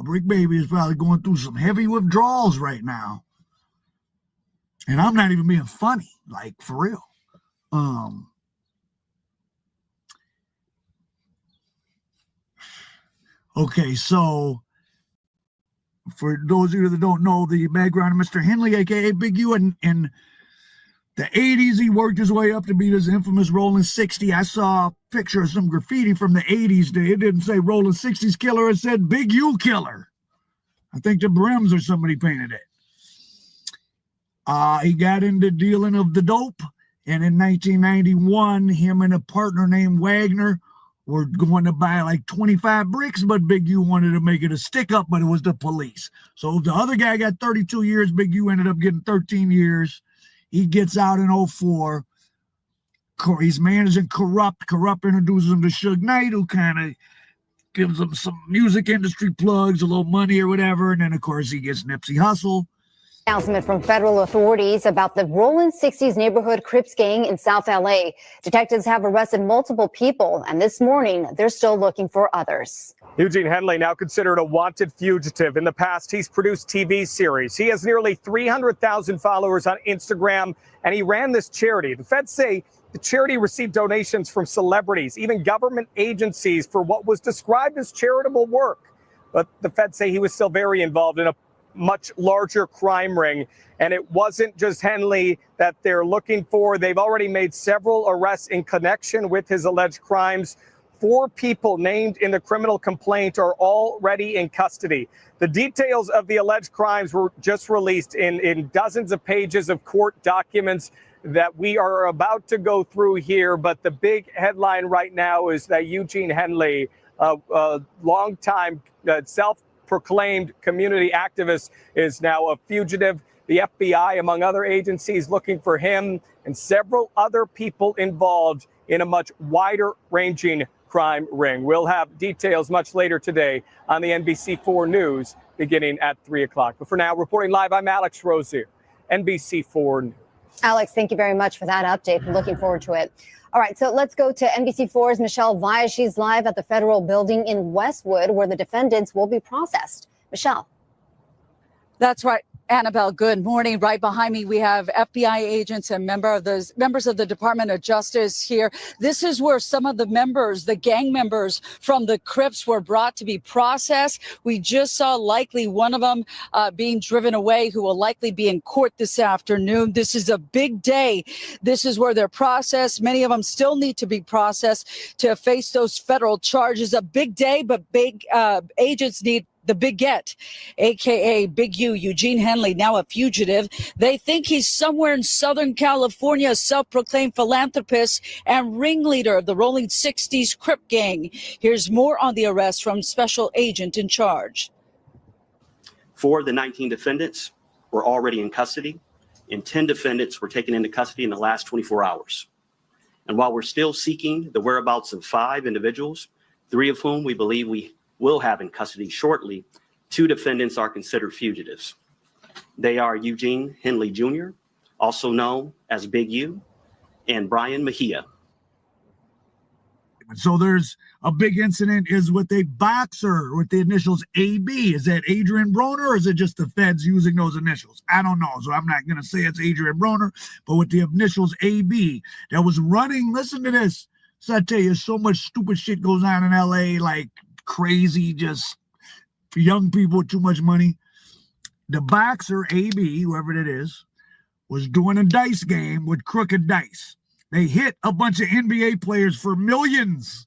Bricc Baby is probably going through some heavy withdrawals right now. And I'm not even being funny, like for real. Okay, so for those of you that don't know the background of Mr. Henley, aka Big U, in the 80s, he worked his way up to be this infamous Rollin 60. I saw a picture of some graffiti from the 80s. It didn't say Rollin 60's killer, it said Big U killer. I think the brims or somebody painted it. He got into dealing of the dope, and in 1991, him and a partner named Wagner were going to buy like 25 bricks, but Big U wanted to make it a stick-up, but it was the police. So the other guy got 32 years. Big U ended up getting 13 years. He gets out in 2004. he's managing Corrupt. Corrupt introduces him to Suge Knight, who kind of gives him some music industry plugs, a little money or whatever. And then, of course, he gets Nipsey Hussle. Announcement from federal authorities about the Rollin 60's neighborhood Crips gang in South LA. Detectives have arrested multiple people, and this morning they're still looking for others. Eugene Henley, now considered a wanted fugitive. In the past, he's produced TV series. He has nearly 300,000 followers on Instagram, and he ran this charity. The feds say the charity received donations from celebrities, even government agencies, for what was described as charitable work. But the feds say he was still very involved in a much larger crime ring. And it wasn't just Henley that they're looking for. They've already made several arrests in connection with his alleged crimes. 4 people named in the criminal complaint are already in custody. The details of the alleged crimes were just released in dozens of pages of court documents that we are about to go through here. But the big headline right now is that Eugene Henley, a longtime self-proclaimed community activist, is now a fugitive. The FBI, among other agencies, looking for him and several other people involved in a much wider-ranging crime ring. We'll have details much later today on the NBC4 News beginning at 3 o'clock. But for now, reporting live, I'm Alex Rozier, NBC4 News. Alex, thank you very much for that update. I'm looking forward to it. All right, so let's go to NBC4's Michelle Via. She's live at the federal building in Westwood, where the defendants will be processed. Michelle. That's right. Annabelle, good morning. Right behind me, we have FBI agents and members of the Department of Justice here. This is where some of the members, the gang members from the Crips, were brought to be processed. We just saw likely one of them being driven away, who will likely be in court this afternoon. This is a big day. This is where they're processed. Many of them still need to be processed to face those federal charges. A big day, but big agents need the big get, a.k.a. Big U, Eugene Henley, now a fugitive. They think he's somewhere in Southern California, a self-proclaimed philanthropist and ringleader of the Rolling 60's Crip gang. Here's more on the arrest from special agent in charge. 4 of the 19 defendants were already in custody, and 10 defendants were taken into custody in the last 24 hours. And while we're still seeking the whereabouts of 5 individuals, 3 of whom we believe we will have in custody shortly, 2 defendants are considered fugitives. They are Eugene Henley Jr., also known as Big U, and Brian Mejia. So there's a big incident is with a boxer with the initials AB. Is that Adrian Broner, or is it just the feds using those initials? I don't know. So I'm not going to say it's Adrian Broner, but with the initials AB that was running. Listen to this. So I tell you, so much stupid shit goes on in LA, like crazy, just young people with too much money. The boxer AB, whoever that is, was doing a dice game with crooked dice. They hit a bunch of NBA players for millions.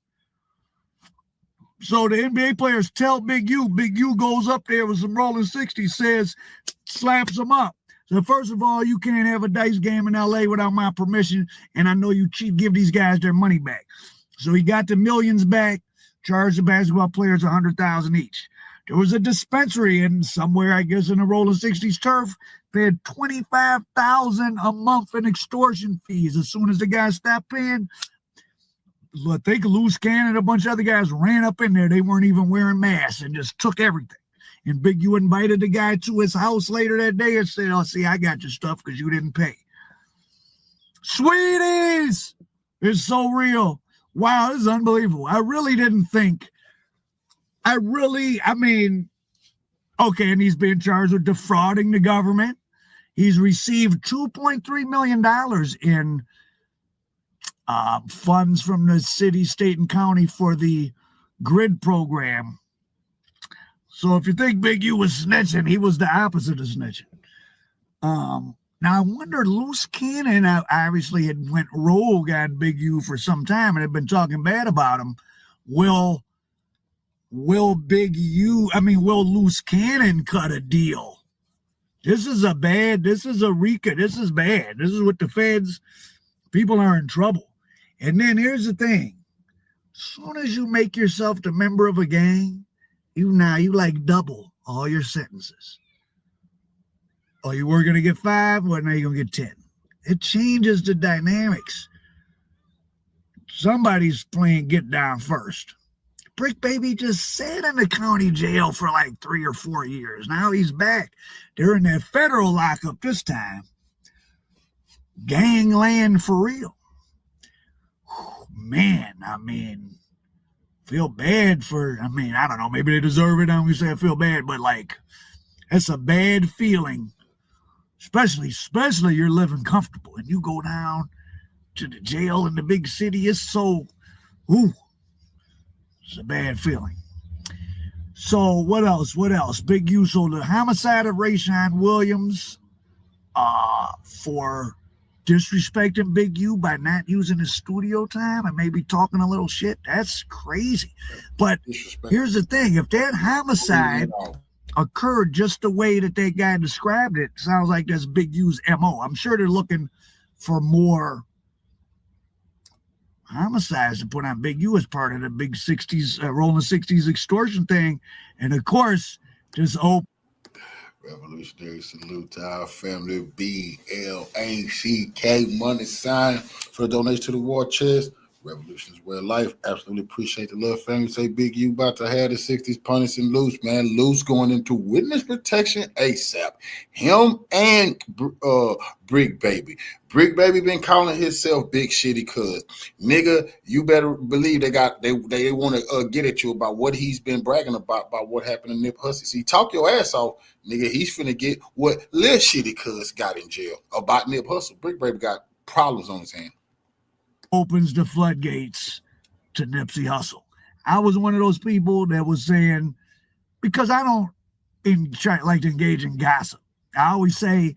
So the NBA players tell Big U. Big U goes up there with some Rolling 60s, says, slaps them up. So first of all, you can't have a dice game in LA without my permission, and I know you cheat, give these guys their money back. So he got the millions back, charged the basketball players $100,000 each. There was a dispensary in somewhere, I guess, in the Rolling 60s turf. They had $25,000 a month in extortion fees. As soon as the guys stopped paying, I think Loose Cannon and a bunch of other guys ran up in there. They weren't even wearing masks and just took everything. And Big U invited the guy to his house later that day and said, "Oh, see, I got your stuff because you didn't pay." Sweeties! It's so real. Wow, this is unbelievable. I really didn't think. I mean, okay, and he's being charged with defrauding the government. He's received $2.3 million in funds from the city, state, and county for the GRID program. So if you think Big U was snitching, he was the opposite of snitching. Now, I wonder, Loose Cannon obviously had went rogue on Big U for some time and had been talking bad about him. Will Loose Cannon cut a deal? This is bad. This is bad. This is what the feds, people are in trouble. And then here's the thing. As soon as you make yourself the member of a gang, you like double all your sentences. Oh, you were going to get 5, well, now you're going to get 10. It changes the dynamics. somebody's playing get down first. Bricc baby just sat in the county jail for like 3 or 4 years. Now he's back. They're in that federal lockup this time. Gangland for real. Man, I mean, feel bad for, I mean, I don't know, maybe they deserve it. I'm going to say I feel bad, but like, that's a bad feeling, especially you're living comfortable and you go down to the jail in the big city. It's so, it's a bad feeling. So what else? Big U. So the homicide of Rayshawn Williams for disrespecting Big U by not using his studio time and maybe talking a little shit. That's crazy. But here's the thing. If that homicide occurred just the way that that guy described it, sounds like that's Big U's MO. I'm sure they're looking for more homicides to put on Big U as part of the big 60s, Rollin 60s extortion thing. And of course, just revolutionary salute to our family. BLACK money sign for the donation to the war chest. Revolution is way of life. Absolutely appreciate the love, family. Say Big U about to have the 60s punishing Loose, man. Loose going into witness protection ASAP. Him and Bricc baby. Bricc baby been calling himself big shitty cuz. Nigga, you better believe they want to get at you about what he's been bragging about what happened to Nip Hussle. See, talk your ass off, nigga. He's finna get what Lil Shitty cuz got in jail about Nip Hussle. Bricc baby got problems on his hands. Opens the floodgates to Nipsey Hussle. I was one of those people that was saying, because I don't like to engage in gossip. I always say,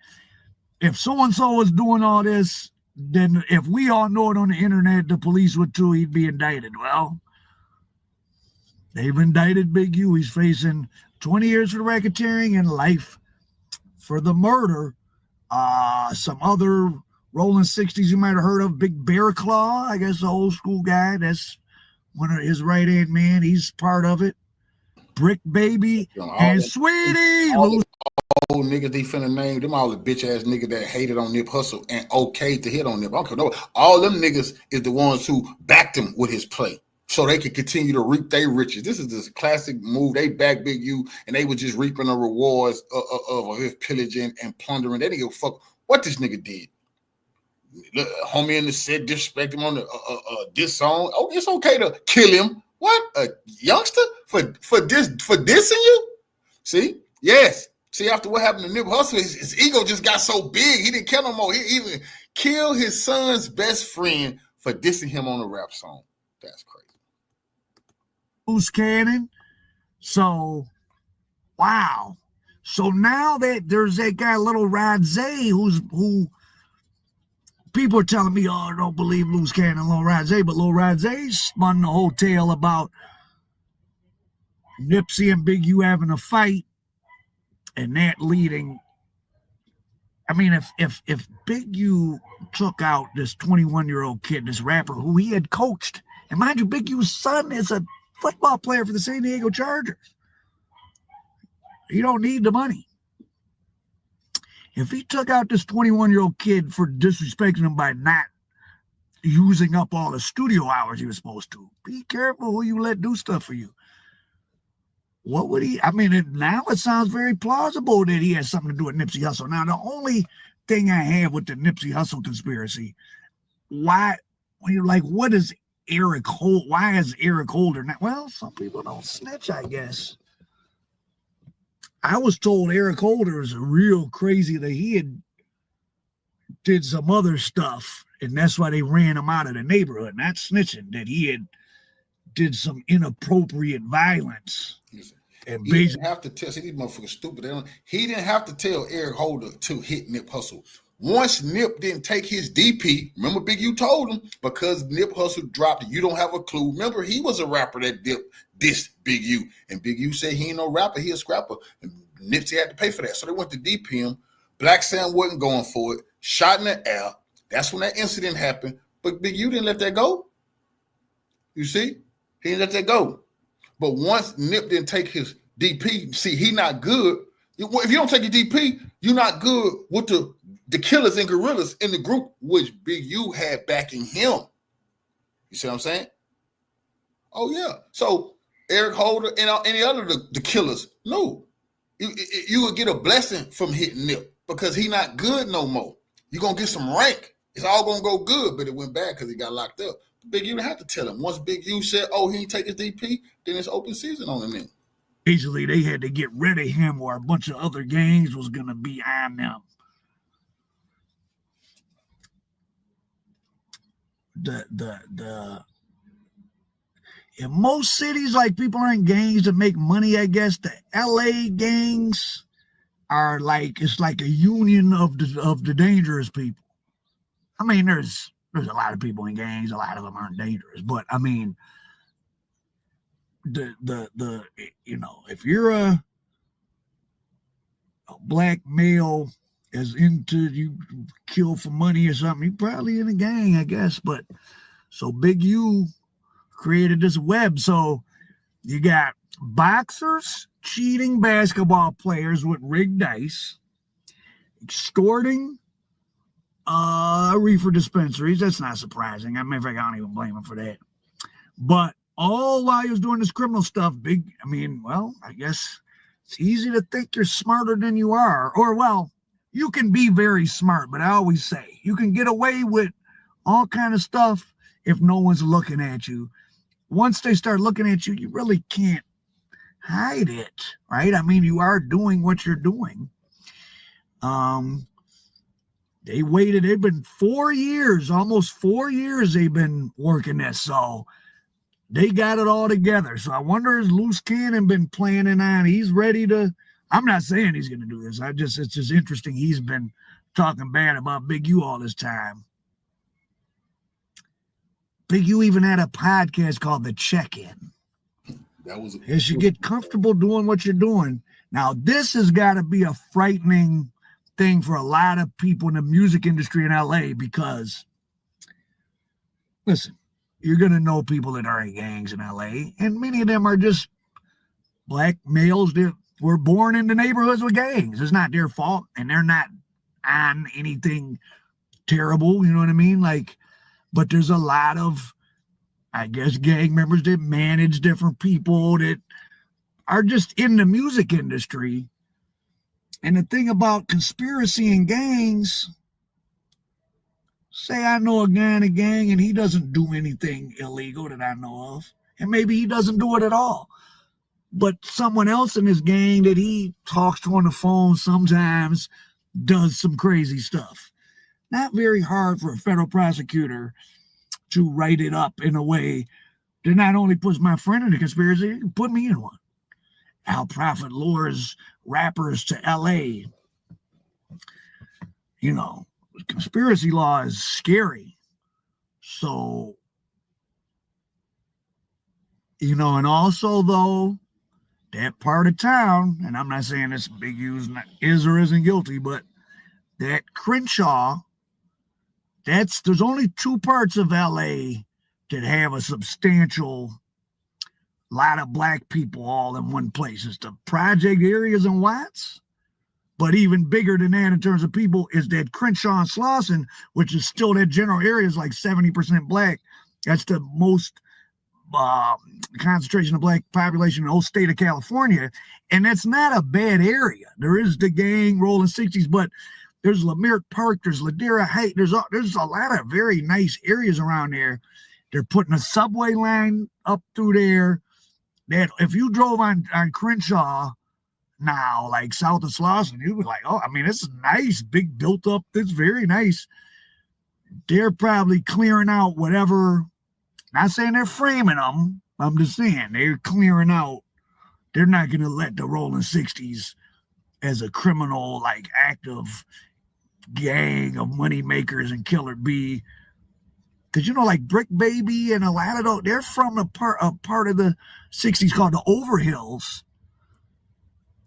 if so-and-so was doing all this, then if we all know it on the internet, the police would too, he'd be indicted. Well, they've indicted Big U. He's facing 20 years for the racketeering and life for the murder. Some other Rollin 60s you might have heard of, Big Bear Claw, I guess the old school guy. That's one of his right-hand man. He's part of it. Bricc baby and Sweetie. All niggas they finna name them all the bitch ass niggas that hated on Nip Hussle and okay to hit on Nip. I don't care. No, all them niggas is the ones who backed him with his play so they could continue to reap their riches. This is this classic move. They backed Big U and they were just reaping the rewards of his pillaging and plundering. They didn't give a fuck what this nigga did. Homie in the set disrespect him on the diss song. Oh, it's okay to kill him. What, a youngster for dissing you? See, yes. See, after what happened to Nip Hussle, his ego just got so big he didn't care no more. He even killed his son's best friend for dissing him on a rap song. That's crazy. Loose cannon. So, wow. So now that there's that guy, Little Rod Zay, who. People are telling me, oh, I don't believe Loose Cannon and Lil Rod Zay, but Lil Rod Zay spun the whole tale about Nipsey and Big U having a fight and that leading. I mean, if Big U took out this 21-year-old kid, this rapper who he had coached, and mind you, Big U's son is a football player for the San Diego Chargers. He don't need the money. If he took out this 21-year-old kid for disrespecting him by not using up all the studio hours he was supposed to, be careful who you let do stuff for you. What would he, I mean, now it sounds very plausible that he has something to do with Nipsey Hussle. Now, the only thing I have with the Nipsey Hussle conspiracy, why, when you're like, what is Eric Holder? Why is Eric Holder not? Well, some people don't snitch, I guess. I was told Eric Holder is real crazy that he had did some other stuff, and that's why they ran him out of the neighborhood. Not snitching, that he had did some inappropriate violence. And he didn't have to tell. See, these motherfuckers stupid. He didn't have to tell Eric Holder to hit Nip Hussle. Once Nip didn't take his DP, remember Big U told him, because Nip Hussle dropped it, you don't have a clue. Remember, he was a rapper that dissed Big U. And Big U said he ain't no rapper, he a scrapper. And Nipsey had to pay for that. So they went to DP him. Black Sam wasn't going for it. Shot in the air. That's when that incident happened. But Big U didn't let that go. You see? He didn't let that go. But once Nip didn't take his DP, see, he not good. If you don't take your DP, you're not good with the killers and gorillas in the group, which Big U had backing him. You see what I'm saying? Oh, yeah. So Eric Holder and any other the killers, no. You would get a blessing from hitting Nip because he not good no more. You're going to get some rank. It's all going to go good, but it went bad because he got locked up. Big U didn't have to tell him. Once Big U said, oh, he ain't take his DP, then it's open season on him then. Basically, they had to get rid of him or a bunch of other gangs was going to be on them. In most cities, like people are in gangs to make money, I guess the LA gangs are like, it's like a union of the dangerous people. I mean, there's a lot of people in gangs, a lot of them aren't dangerous, but I mean, the you know, if you're a black male is into you kill for money or something, you probably in a gang, I guess. But so Big U created this web. So you got boxers cheating basketball players with rigged dice, extorting reefer dispensaries. That's not surprising. I mean, I don't even blame him for that. But all while he was doing this criminal stuff, I guess it's easy to think you're smarter than you are. Or, well, you can be very smart, but I always say you can get away with all kind of stuff if no one's looking at you. Once they start looking at you, you really can't hide it, right? I mean, you are doing what you're doing. They waited, they've been 4 years, almost 4 years they've been working this, so they got it all together. So I wonder, has Loose Cannon been planning on, he's ready to, I'm not saying he's going to do this. It's just interesting. He's been talking bad about Big U all this time. Big U even had a podcast called The Check-In. That was as you get comfortable doing what you're doing. Now, this has got to be a frightening thing for a lot of people in the music industry in LA because, listen, you're going to know people that are in gangs in LA, and many of them are just black males that were born into neighborhoods with gangs. It's not their fault, and they're not on anything terrible, you know what I mean? Like, but there's a lot of, I guess, gang members that manage different people that are just in the music industry. And the thing about conspiracy and gangs, say I know a guy in a gang and he doesn't do anything illegal that I know of, and maybe he doesn't do it at all. But someone else in his gang that he talks to on the phone sometimes does some crazy stuff. Not very hard for a federal prosecutor to write it up in a way that not only puts my friend in a conspiracy, it can put me in one. Al Prophet lures rappers to LA. You know, conspiracy law is scary. So, you know, and also though, that part of town, and I'm not saying this Big U's is or isn't guilty, but that Crenshaw, there's only two parts of LA that have a substantial lot of black people all in one place. It's the project areas in Watts, but even bigger than that in terms of people is that Crenshaw and Slauson, which is still that general area is like 70% black. That's the most concentration of black population in the whole state of California, and that's not a bad area. There is the gang Rollin 60's, but there's Lemert Park, there's Ladera Heights, there's a lot of very nice areas around there. They're putting a subway line up through there. That if you drove on Crenshaw now, like south of Slauson, you'd be like, oh, I mean, it's nice, big built up. It's very nice. They're probably clearing out whatever. Not saying they're framing them. I'm just saying they're clearing out. They're not going to let the Rollin 60's as a criminal, like active gang of money makers and killer be. Because, you know, like Bricc Baby and a lot of those, they're from a part of the 60's called the Overhills.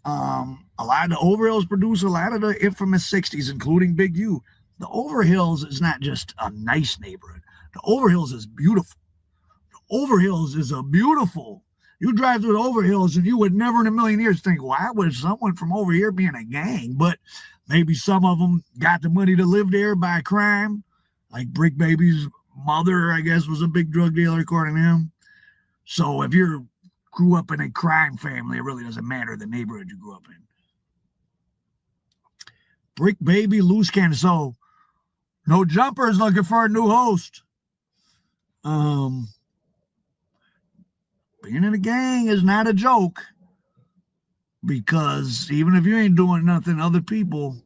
A lot of the Overhills produce a lot of the infamous 60's, including Big U. The Overhills is not just a nice neighborhood. The Overhills is beautiful. The Overhills is a beautiful. You drive through the Overhills and you would never in a million years think, why would someone from over here be in a gang? But maybe some of them got the money to live there by crime, like Bricc Baby's mother, I guess, was a big drug dealer, according to him. So if you grew up in a crime family, it really doesn't matter the neighborhood you grew up in. Bricc baby, loose cannon. So no jumpers looking for a new host. Being in a gang is not a joke, because even if you ain't doing nothing, other people.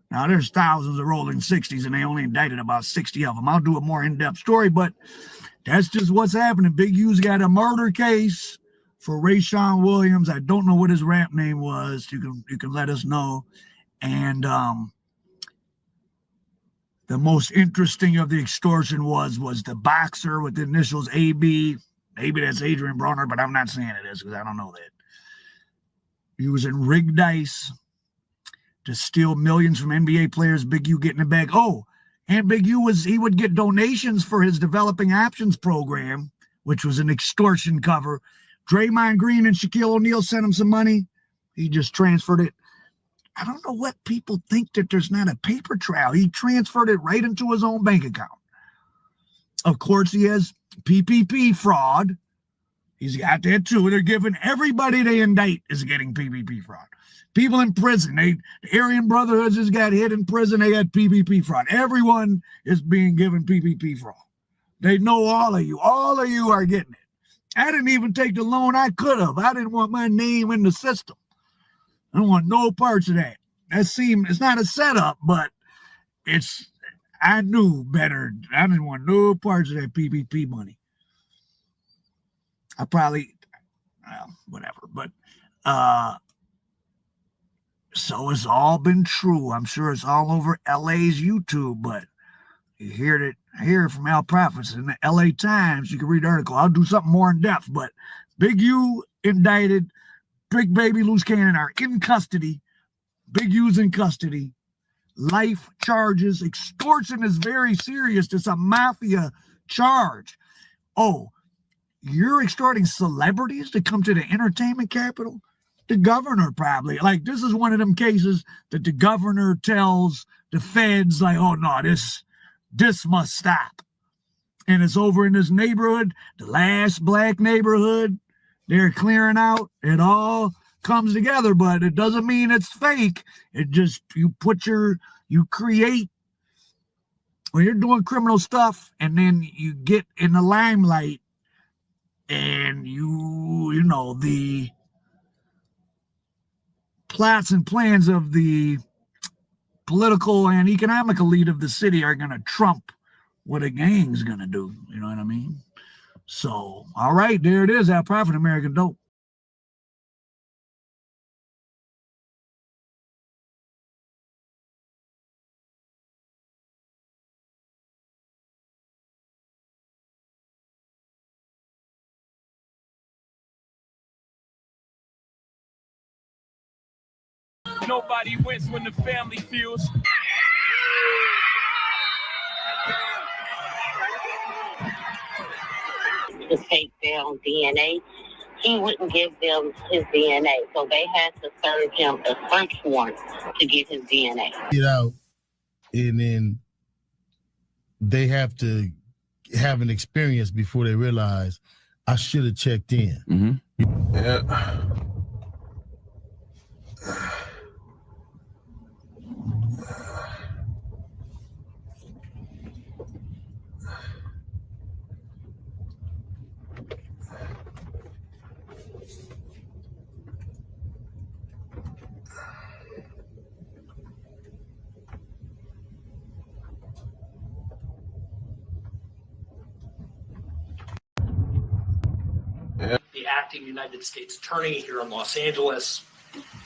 Now, there's thousands of rolling 60s, and they only indicted about 60 of them. I'll do a more in-depth story, but that's just what's happening. Big U's got a murder case for Rayshawn Williams. I don't know what his rap name was. You can let us know. And the most interesting of the extortion was the boxer with the initials AB. Maybe that's Adrian Bronner, but I'm not saying it is because I don't know that. He was in rigged dice to steal millions from NBA players. Big U getting it back. Oh, and Big U he would get donations for his developing options program, which was an extortion cover. Draymond Green and Shaquille O'Neal sent him some money. He just transferred it. I don't know what people think that there's not a paper trail. He transferred it right into his own bank account. Of course, he has PPP fraud. He's got that too. They're giving everybody they indict is getting PPP fraud. People in prison, the Aryan Brotherhoods just got hit in prison. They got PPP fraud. Everyone is being given PPP fraud. They know all of you. All of you are getting it. I didn't even take the loan I could have. I didn't want my name in the system. I don't want no parts of that. It's not a setup, but I knew better. I didn't want no parts of that PPP money. Whatever. But, so it's all been true. I'm sure it's all over LA's YouTube, but you hear it from Al Prophets in the LA Times. You can read the article. I'll do something more in depth, but Big U indicted, Bricc baby, loose cannon are in custody. Big U's in custody. Life charges. Extortion is very serious. It's a mafia charge. Oh, you're extorting celebrities to come to the entertainment capital? The governor probably. Like, this is one of them cases that the governor tells the feds, like, oh, no, this must stop. And it's over in this neighborhood, the last black neighborhood. They're clearing out. It all comes together, but it doesn't mean it's fake. It just, you create, when you're doing criminal stuff and then you get in the limelight and you know, the plots and plans of the political and economic elite of the city are going to trump what a gang's going to do. You know what I mean? So, all right, there it is. Our Prophet, American Dope. Nobody wins when the family feels. To take down DNA, he wouldn't give them his DNA, so they had to serve him a search warrant to get his DNA. Get out, and then they have to have an experience before they realize I should have checked in. Mm-hmm. Yeah. The acting United States Attorney here in Los Angeles.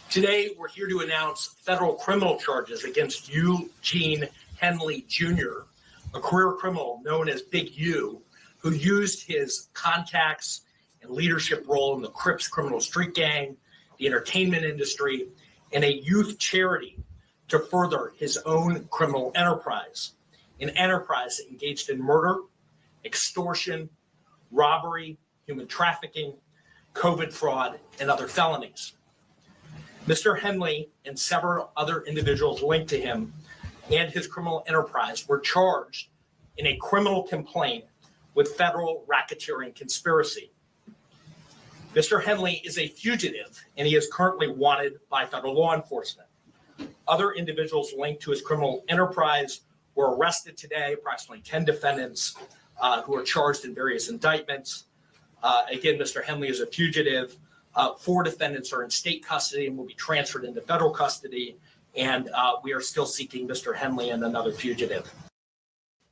Today, we're here to announce federal criminal charges against Eugene Henley Jr., a career criminal known as Big U, who used his contacts and leadership role in the Crips criminal street gang, the entertainment industry, and a youth charity to further his own criminal enterprise, an enterprise engaged in murder, extortion, robbery, human trafficking, COVID fraud, and other felonies. Mr. Henley and several other individuals linked to him and his criminal enterprise were charged in a criminal complaint with federal racketeering conspiracy. Mr. Henley is a fugitive, and he is currently wanted by federal law enforcement. Other individuals linked to his criminal enterprise were arrested today, approximately 10 defendants who are charged in various indictments. Again, Mr. Henley is a fugitive. 4 defendants are in state custody and will be transferred into federal custody. And we are still seeking Mr. Henley and another fugitive.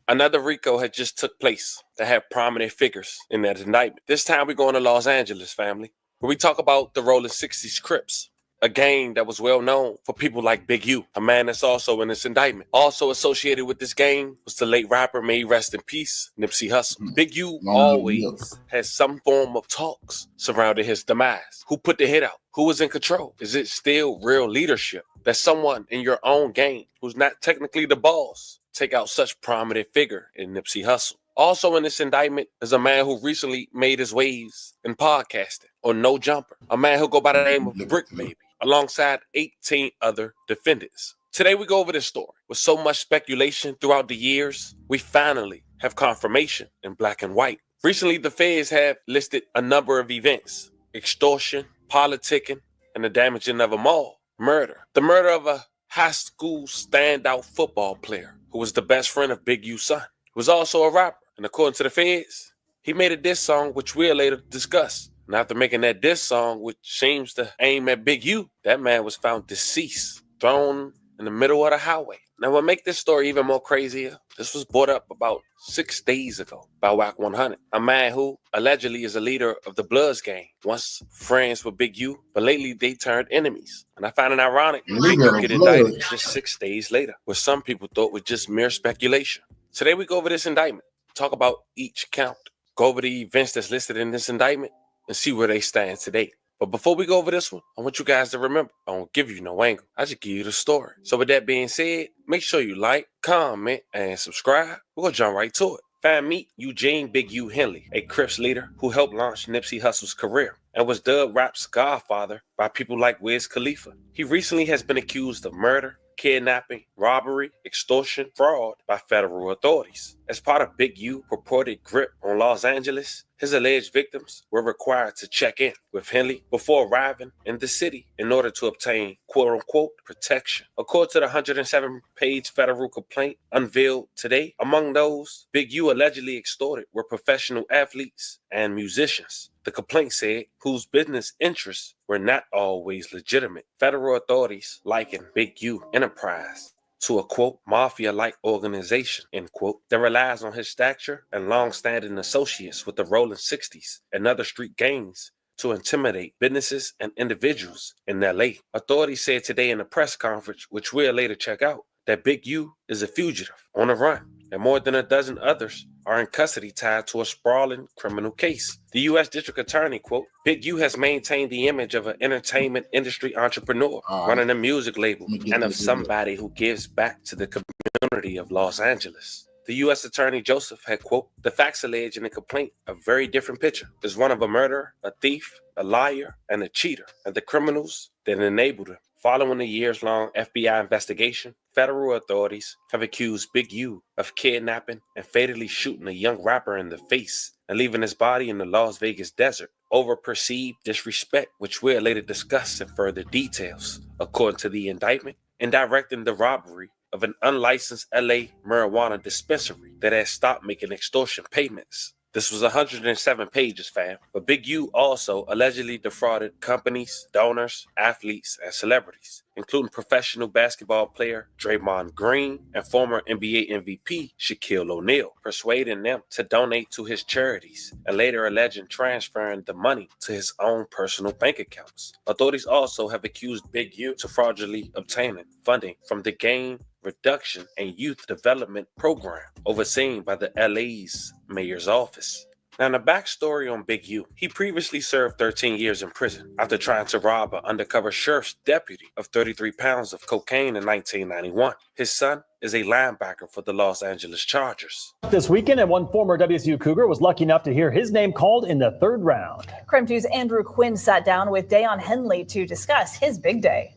Another RICO had just took place that had prominent figures in that indictment. This time we're going to Los Angeles, family, where we talk about the Rollin 60's Crips, a gang that was well known for people like Big U, a man that's also in this indictment. Also associated with this gang was the late rapper, may he rest in peace, Nipsey Hussle. Big U always has some form of talks surrounding his demise. Who put the hit out? Who was in control? Is it still real leadership that someone in your own gang who's not technically the boss take out such prominent figure in Nipsey Hussle? Also in this indictment is a man who recently made his waves in podcasting on No Jumper, a man who go by the name of Bricc, baby, alongside 18 other defendants. Today we go over this story. With so much speculation throughout the years, we finally have confirmation in black and white. Recently, the feds have listed a number of events: extortion, politicking, and the damaging of a mall, murder. The murder of a high school standout football player who was the best friend of Big U's son, who was also a rapper. And according to the feds, he made a diss song, which we'll later discuss. And after making that diss song, which seems to aim at Big U, that man was found deceased, thrown in the middle of the highway. Now, what makes this story even more crazier, this was brought up about 6 days ago by Wack 100, a man who allegedly is a leader of the Bloods gang, once friends with Big U, but lately they turned enemies. And I find it ironic he could get indicted just 6 days later, what some people thought was just mere speculation. Today we go over this indictment, talk about each count, go over the events that's listed in this indictment, and see where they stand today. But before we go over this one, I want you guys to remember, I don't give you no angle. I just give you the story. So with that being said, make sure you like, comment, and subscribe. We're going to jump right to it. Find me, Eugene Big U Henley, a Crips leader who helped launch Nipsey Hussle's career and was dubbed rap's godfather by people like Wiz Khalifa. He recently has been accused of murder, kidnapping, robbery, extortion, fraud by federal authorities. As part of Big U's purported grip on Los Angeles, his alleged victims were required to check in with Henley before arriving in the city in order to obtain quote-unquote protection. According to the 107-page federal complaint unveiled today, among those Big U allegedly extorted were professional athletes and musicians. The complaint said whose business interests were not always legitimate. Federal authorities likened Big U enterprise to a, quote, mafia-like organization, end quote, that relies on his stature and long-standing associates with the Rollin 60's and other street gangs to intimidate businesses and individuals in LA. Authorities said today in a press conference, which we'll later check out, that Big U is a fugitive on the run, and more than a dozen others are in custody tied to a sprawling criminal case. The U.S. District Attorney, quote, Big U has maintained the image of an entertainment industry entrepreneur running a music label and of somebody who gives back to the community of Los Angeles. The U.S. Attorney Joseph had, quote, the facts alleged in the complaint a very different picture. Is one of a murderer, a thief, a liar, and a cheater, and the criminals that enabled him. Following a years-long FBI investigation, federal authorities have accused Big U of kidnapping and fatally shooting a young rapper in the face and leaving his body in the Las Vegas desert over perceived disrespect, which we'll later discuss in further details. According to the indictment, in directing the robbery of an unlicensed LA marijuana dispensary that had stopped making extortion payments. This was 107 pages, fam. But Big U also allegedly defrauded companies, donors, athletes, and celebrities, including professional basketball player Draymond Green and former NBA MVP Shaquille O'Neal, persuading them to donate to his charities and later alleging transferring the money to his own personal bank accounts. Authorities also have accused Big U to fraudulently obtaining funding from the Game Reduction and Youth Development Program, overseen by the LA's mayor's office. Now, the backstory on Big U, he previously served 13 years in prison after trying to rob an undercover sheriff's deputy of 33 pounds of cocaine in 1991. His son is a linebacker for the Los Angeles Chargers. This weekend, and one former WSU Cougar was lucky enough to hear his name called in the third round. Crime 2's Andrew Quinn sat down with Dayon Henley to discuss his big day.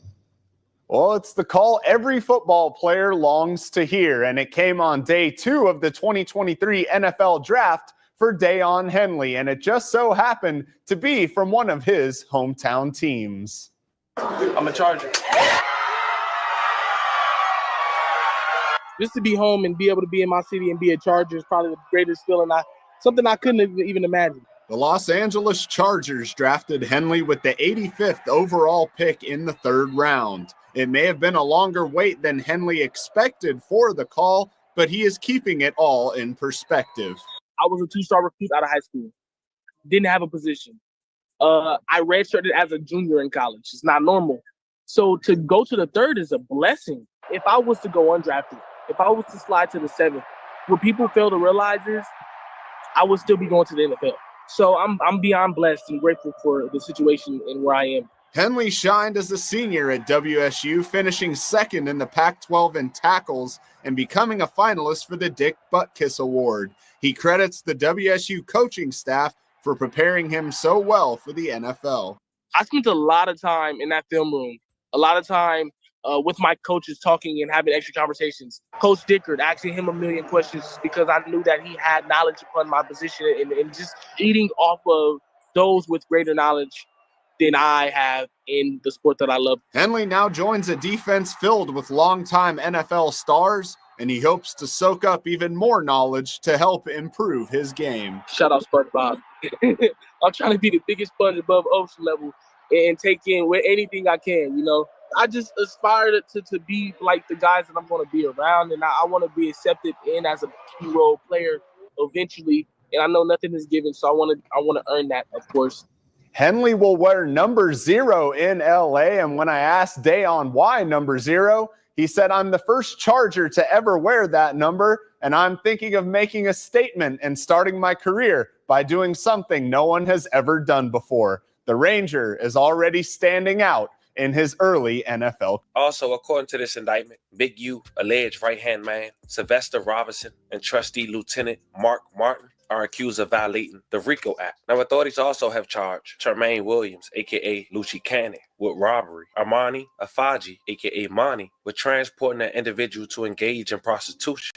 Well, it's the call every football player longs to hear, and it came on day 2 of the 2023 NFL Draft for Deion Henley, and it just so happened to be from one of his hometown teams. I'm a Charger. Just to be home and be able to be in my city and be a Charger is probably the greatest feeling. Something I couldn't even imagine. The Los Angeles Chargers drafted Henley with the 85th overall pick in the 3rd round. It may have been a longer wait than Henley expected for the call, but he is keeping it all in perspective. I was a 2-star recruit out of high school. Didn't have a position. I redshirted as a junior in college. It's not normal. So to go to the 3rd is a blessing. If I was to go undrafted, if I was to slide to the 7th, what people fail to realize is I would still be going to the NFL. So I'm beyond blessed and grateful for the situation and where I am. Henley shined as a senior at WSU, finishing 2nd in the Pac-12 in tackles and becoming a finalist for the Dick Butkus Award. He credits the WSU coaching staff for preparing him so well for the NFL. I spent a lot of time in that film room, a lot of time with my coaches talking and having extra conversations. Coach Dickard, asking him a million questions because I knew that he had knowledge upon my position and just eating off of those with greater knowledge than I have in the sport that I love. Henley now joins a defense filled with longtime NFL stars, and he hopes to soak up even more knowledge to help improve his game. Shout out SpongeBob. I'm trying to be the biggest sponge above ocean level and take in with anything I can, you know. I just aspire to be like the guys that I'm going to be around, and I want to be accepted in as a key role player eventually. And I know nothing is given, so I want to earn that, of course. Henley will wear number 0 in LA, and when I asked Deion why number 0, he said, "I'm the first Charger to ever wear that number, and I'm thinking of making a statement and starting my career by doing something no one has ever done before." The Ranger is already standing out in his early NFL. Also, according to this indictment, Big U, alleged right-hand man, Sylvester Robinson, and trustee Lieutenant Mark Martin are accused of violating the RICO Act. Now, authorities also have charged Tremaine Williams, a.k.a. Lucci Cannon, with robbery, Armani Afaji, a.k.a. Monty, with transporting an individual to engage in prostitution,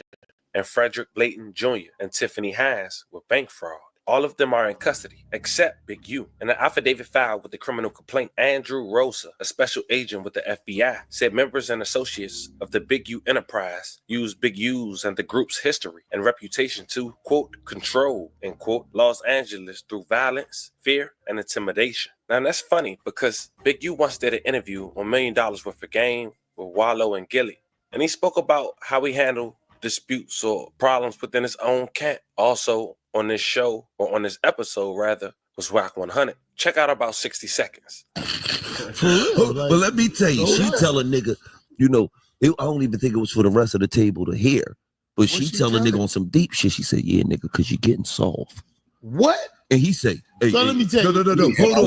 and Frederick Blayton Jr. and Tiffany Hines with bank fraud. All of them are in custody, except Big U. In an affidavit filed with the criminal complaint, Andrew Rosa, a special agent with the FBI, said members and associates of the Big U enterprise used Big U's and the group's history and reputation to, quote, control, end quote, Los Angeles through violence, fear, and intimidation. Now, that's funny because Big U once did an interview on $1 million worth of game with Wallow and Gilly, and he spoke about how he handled disputes or problems within his own camp. Also, on this show, or on this episode rather, was Rock 100. Check out about 60 seconds. But let me tell you, she tell a nigga, you know, I don't even think it was for the rest of the table to hear, but she tell a nigga on some deep shit. She said, "Yeah, nigga, because you're getting soft." What? And he say, "Hey, So let me tell you. no, hold on,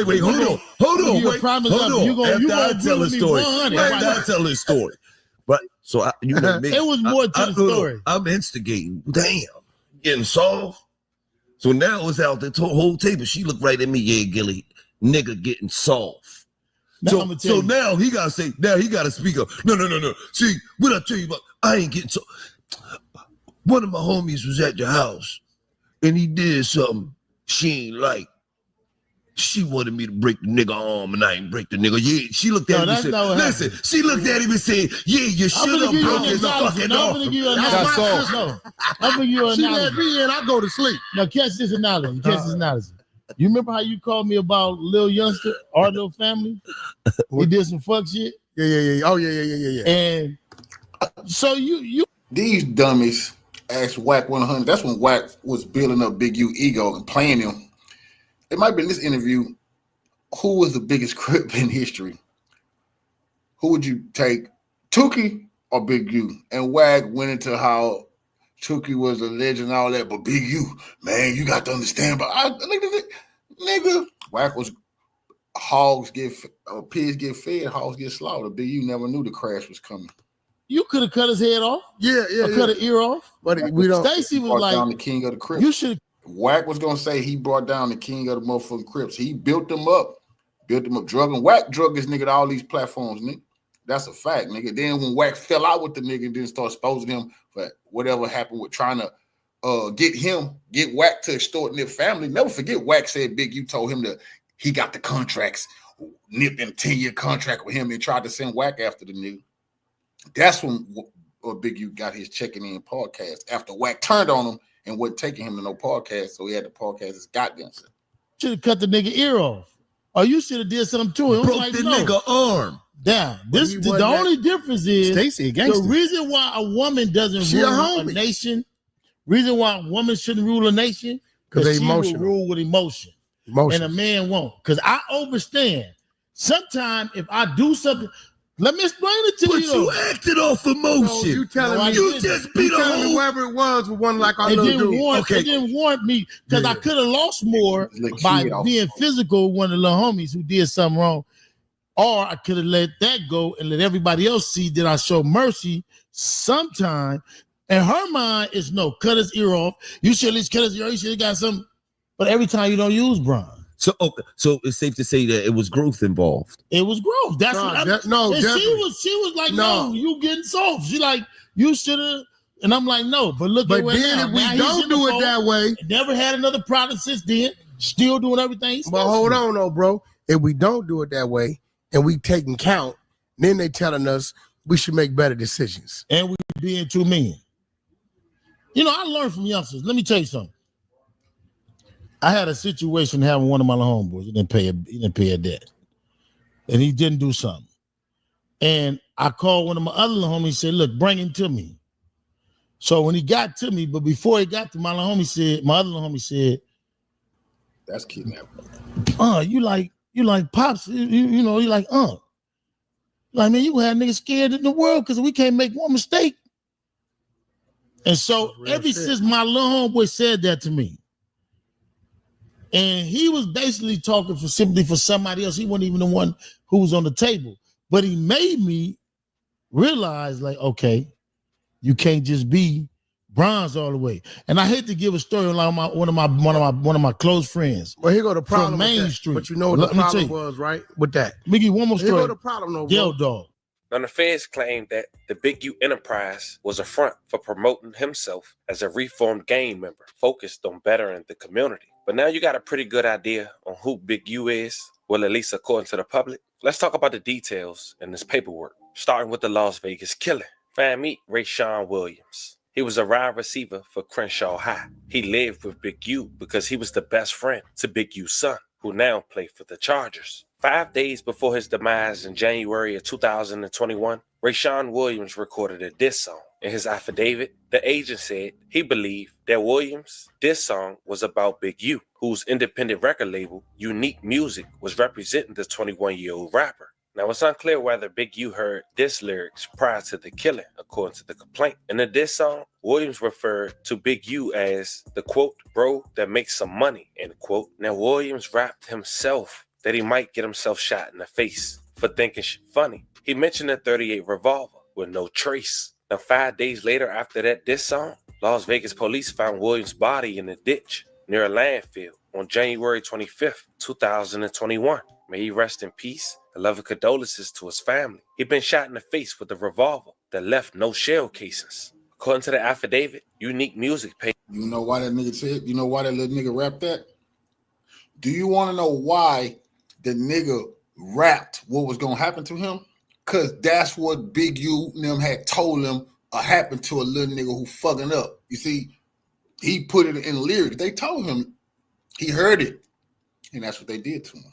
wait, hold on. After I tell a story, But so you know me. It was more to the story. I'm instigating. Damn, getting soft. So now it's out the whole table. She looked right at me. Yeah, Gilly, nigga, getting soft. Now So now he gotta say. Now he gotta speak up. No. See what I tell you about? I ain't getting so. One of my homies was at your house, and he did something she ain't like. She wanted me to break the nigga arm, and I ain't break the nigga. Yeah, she looked at him and said, "Listen." She looked at him and said, "Yeah, you should have broke his fucking arm." I'm gonna give you an analogy. She let me in, I go to sleep. Now catch this analogy. You remember how you called me about Lil Youngster, our little family? We did some fuck shit. Yeah. Oh yeah. And so you these dummies asked Wack 100. That's when Wack was building up Big U ego and playing him. It might be in this interview. Who was the biggest crip in history? Who would you take, Tuki or Big U? And Wack went into how Tuki was a legend and all that, but Big U, man, you got to understand. But nigga, Wack was pigs get fed, hogs get slaughtered. Big U never knew the crash was coming. You could have cut his head off. Yeah. Cut an ear off. But we don't. Stacy was like, down the king of the Crips. You should. Wack was gonna say he brought down the king of the motherfucking Crips. He built them up Built him up, drug this nigga to all these platforms, nigga. That's a fact, nigga. Then when Wack fell out with the nigga and then start exposing him for whatever happened with trying to get Wack to extort Nip family. Never forget Wack said Big U told him that he got the contracts, Nip in a 10-year contract with him and tried to send Wack after the nigga. That's when Big U got his checking in podcast after Wack turned on him and wasn't taking him to no podcast, so he had to podcast his goddamn self. Should have cut the nigga ear off. Or you should have did something to him. Broke the nigga arm. Down. The only difference is Stacey against the reason why a woman doesn't rule a nation, reason why a woman shouldn't rule a nation, because she will rule with emotion. And a man won't. Because I understand. Sometimes if I do something, let me explain it to you. But you acted off emotion. No, you telling me you just beat a whole. Whoever it was with one like our little dude. It didn't warrant me because I could have lost more by being physical with one of the little homies who did something wrong. Or I could have let that go and let everybody else see that I show mercy sometime. And her mind is no, cut his ear off. You should at least cut his ear off. You should have got something. But every time you don't use Bron. So it's safe to say that it was growth involved. It was growth. That's what she was like, no, you getting soft. She like, you should have. And I'm like, no, but look at where now. If we don't do it that way, never had another product since then. Still doing everything. But hold on, though, bro. If we don't do it that way and we taking count, then they telling us we should make better decisions. And we being too mean. You know, I learned from youngsters. Let me tell you something. I had a situation having one of my homeboys. He didn't pay a debt, and he didn't do something. And I called one of my other homies and said, "Look, bring him to me." So when he got to me, but before he got to my other homie said, "That's kidnapping." You like pops? You know, you like Like, man, you had niggas scared in the world because we can't make one mistake. And so since my little homeboy said that to me. And he was basically talking simply for somebody else. He wasn't even the one who was on the table. But he made me realize, like, okay, you can't just be bronze all the way. And I hate to give a story like one of my close friends. Well, here go the problem from Main with that. Street. But you know what the problem was, right? With that. Let me give you one more story. Here go the problem, though, Yo, bro. dog. Now, the feds claimed that the Big U enterprise was a front for promoting himself as a reformed gang member focused on bettering the community. But now you got a pretty good idea on who Big U is, well, at least according to the public. Let's talk about the details in this paperwork, starting with the Las Vegas killing. Fam, meet Rayshawn Williams. He was a wide receiver for Crenshaw High. He lived with Big U because he was the best friend to Big U's son, who now played for the Chargers. 5 days before his demise in January of 2021, Rayshawn Williams recorded a diss song. In his affidavit, the agent said he believed that Williams' diss song was about Big U, whose independent record label, Unique Music, was representing the 21-year-old rapper. Now, it's unclear whether Big U heard diss lyrics prior to the killing, according to the complaint. In the diss song, Williams referred to Big U as the, quote, bro that makes some money, end quote. Now, Williams rapped himself that he might get himself shot in the face for thinking shit funny. He mentioned a .38 revolver with no trace. Now, 5 days later after that diss song, Las Vegas police found Williams' body in a ditch near a landfill on January 25th, 2021. May he rest in peace. The love and condolences to his family. He'd been shot in the face with a revolver that left no shell casings. According to the affidavit, Unique Music paid. You know why that nigga said? You know why that little nigga rapped that? Do you want to know why the nigga rapped what was going to happen to him? Because that's what Big U and them had told him happened to a little nigga who fucking up. You see, he put it in lyrics. They told him, he heard it, and that's what they did to him.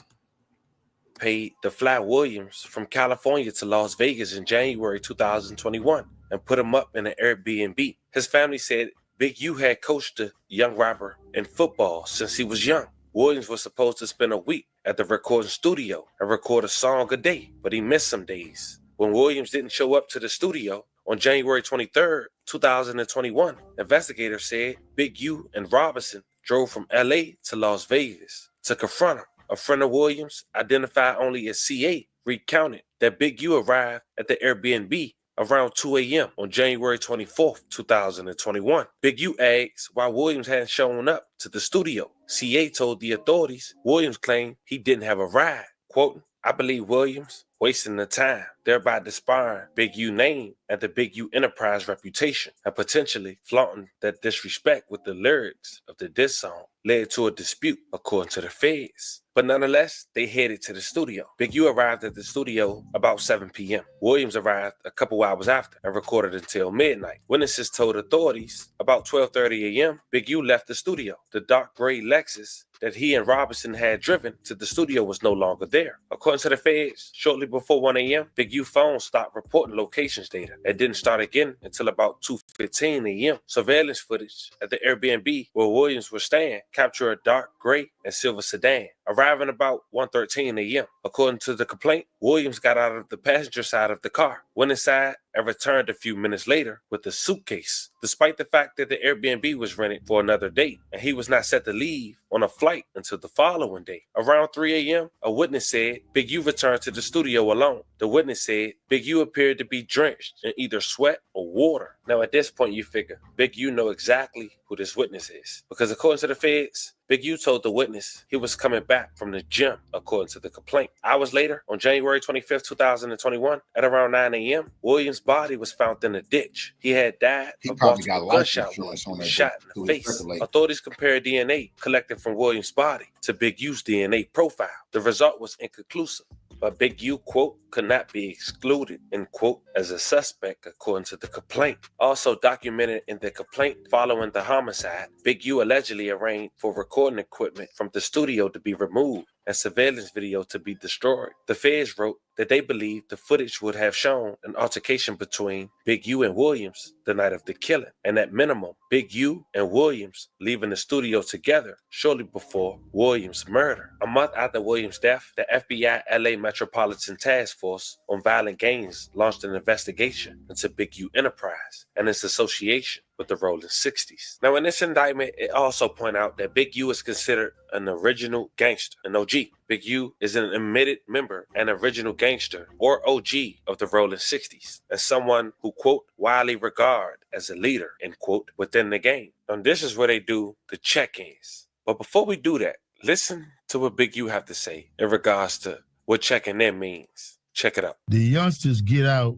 Paid to fly Williams from California to Las Vegas in January 2021 and put him up in an Airbnb. His family said Big U had coached the young rapper in football since he was young. Williams was supposed to spend a week at the recording studio and record a song a day, but he missed some days. When Williams didn't show up to the studio on January 23rd, 2021, investigators said Big U and Robinson drove from LA to Las Vegas to confront him. A friend of Williams, identified only as CA, recounted that Big U arrived at the Airbnb around 2 a.m. on January 24th, 2021. Big U asked why Williams hadn't shown up to the studio. CA told the authorities Williams claimed he didn't have a ride. quoting, I believe Williams wasting the time, thereby disparring Big U name and the Big U enterprise reputation, and potentially flaunting that disrespect with the lyrics of the diss song led to a dispute, according to the feds. But nonetheless, they headed to the studio. Big U arrived at the studio about 7 p.m. Williams arrived a couple hours after and recorded until midnight. Witnesses told authorities about 12:30 a.m., Big U left the studio. The dark gray Lexus that he and Robinson had driven to the studio was no longer there. According to the feds, shortly before 1 a.m., Big U phone stopped reporting locations data. It didn't start again until about 2:15 a.m. Surveillance footage at the Airbnb where Williams was staying captured a dark gray and silver sedan, arriving about 1:13 a.m. According to the complaint, Williams got out of the passenger side of the car, went inside, and returned a few minutes later with a suitcase, despite the fact that the Airbnb was rented for another date, and he was not set to leave on a flight until the following day. Around 3 a.m., a witness said Big U returned to the studio alone. The witness said Big U appeared to be drenched in either sweat or water. Now, at this point, you figure Big U know exactly who this witness is, because according to the feds, Big U told the witness he was coming back from the gym, according to the complaint. Hours later, on January 25th, 2021, at around 9 a.m., Williams' body was found in a ditch. He had died of multiple gunshot wounds, shot in the face. Authorities compared DNA collected from Williams' body to Big U's DNA profile. The result was inconclusive, but Big U, quote, could not be excluded, end quote, as a suspect, according to the complaint. Also documented in the complaint following the homicide, Big U allegedly arranged for recording equipment from the studio to be removed and surveillance video to be destroyed. The feds wrote that they believed the footage would have shown an altercation between Big U and Williams the night of the killing, and at minimum, Big U and Williams leaving the studio together shortly before Williams' murder. A month after Williams' death, the FBI LA Metropolitan Task Force on Violent Gangs launched an investigation into Big U Enterprise and its association with the Rollin 60's. Now, in this indictment, it also pointed out that Big U is considered an original gangster, an OG. Big U is an admitted member and original gangster, or OG, of the Rollin 60's, and someone who, quote, widely regarded as a leader, end quote, within the game. And this is where they do the check-ins. But before we do that, listen to what Big U have to say in regards to what checking in means. Check it out. The youngsters get out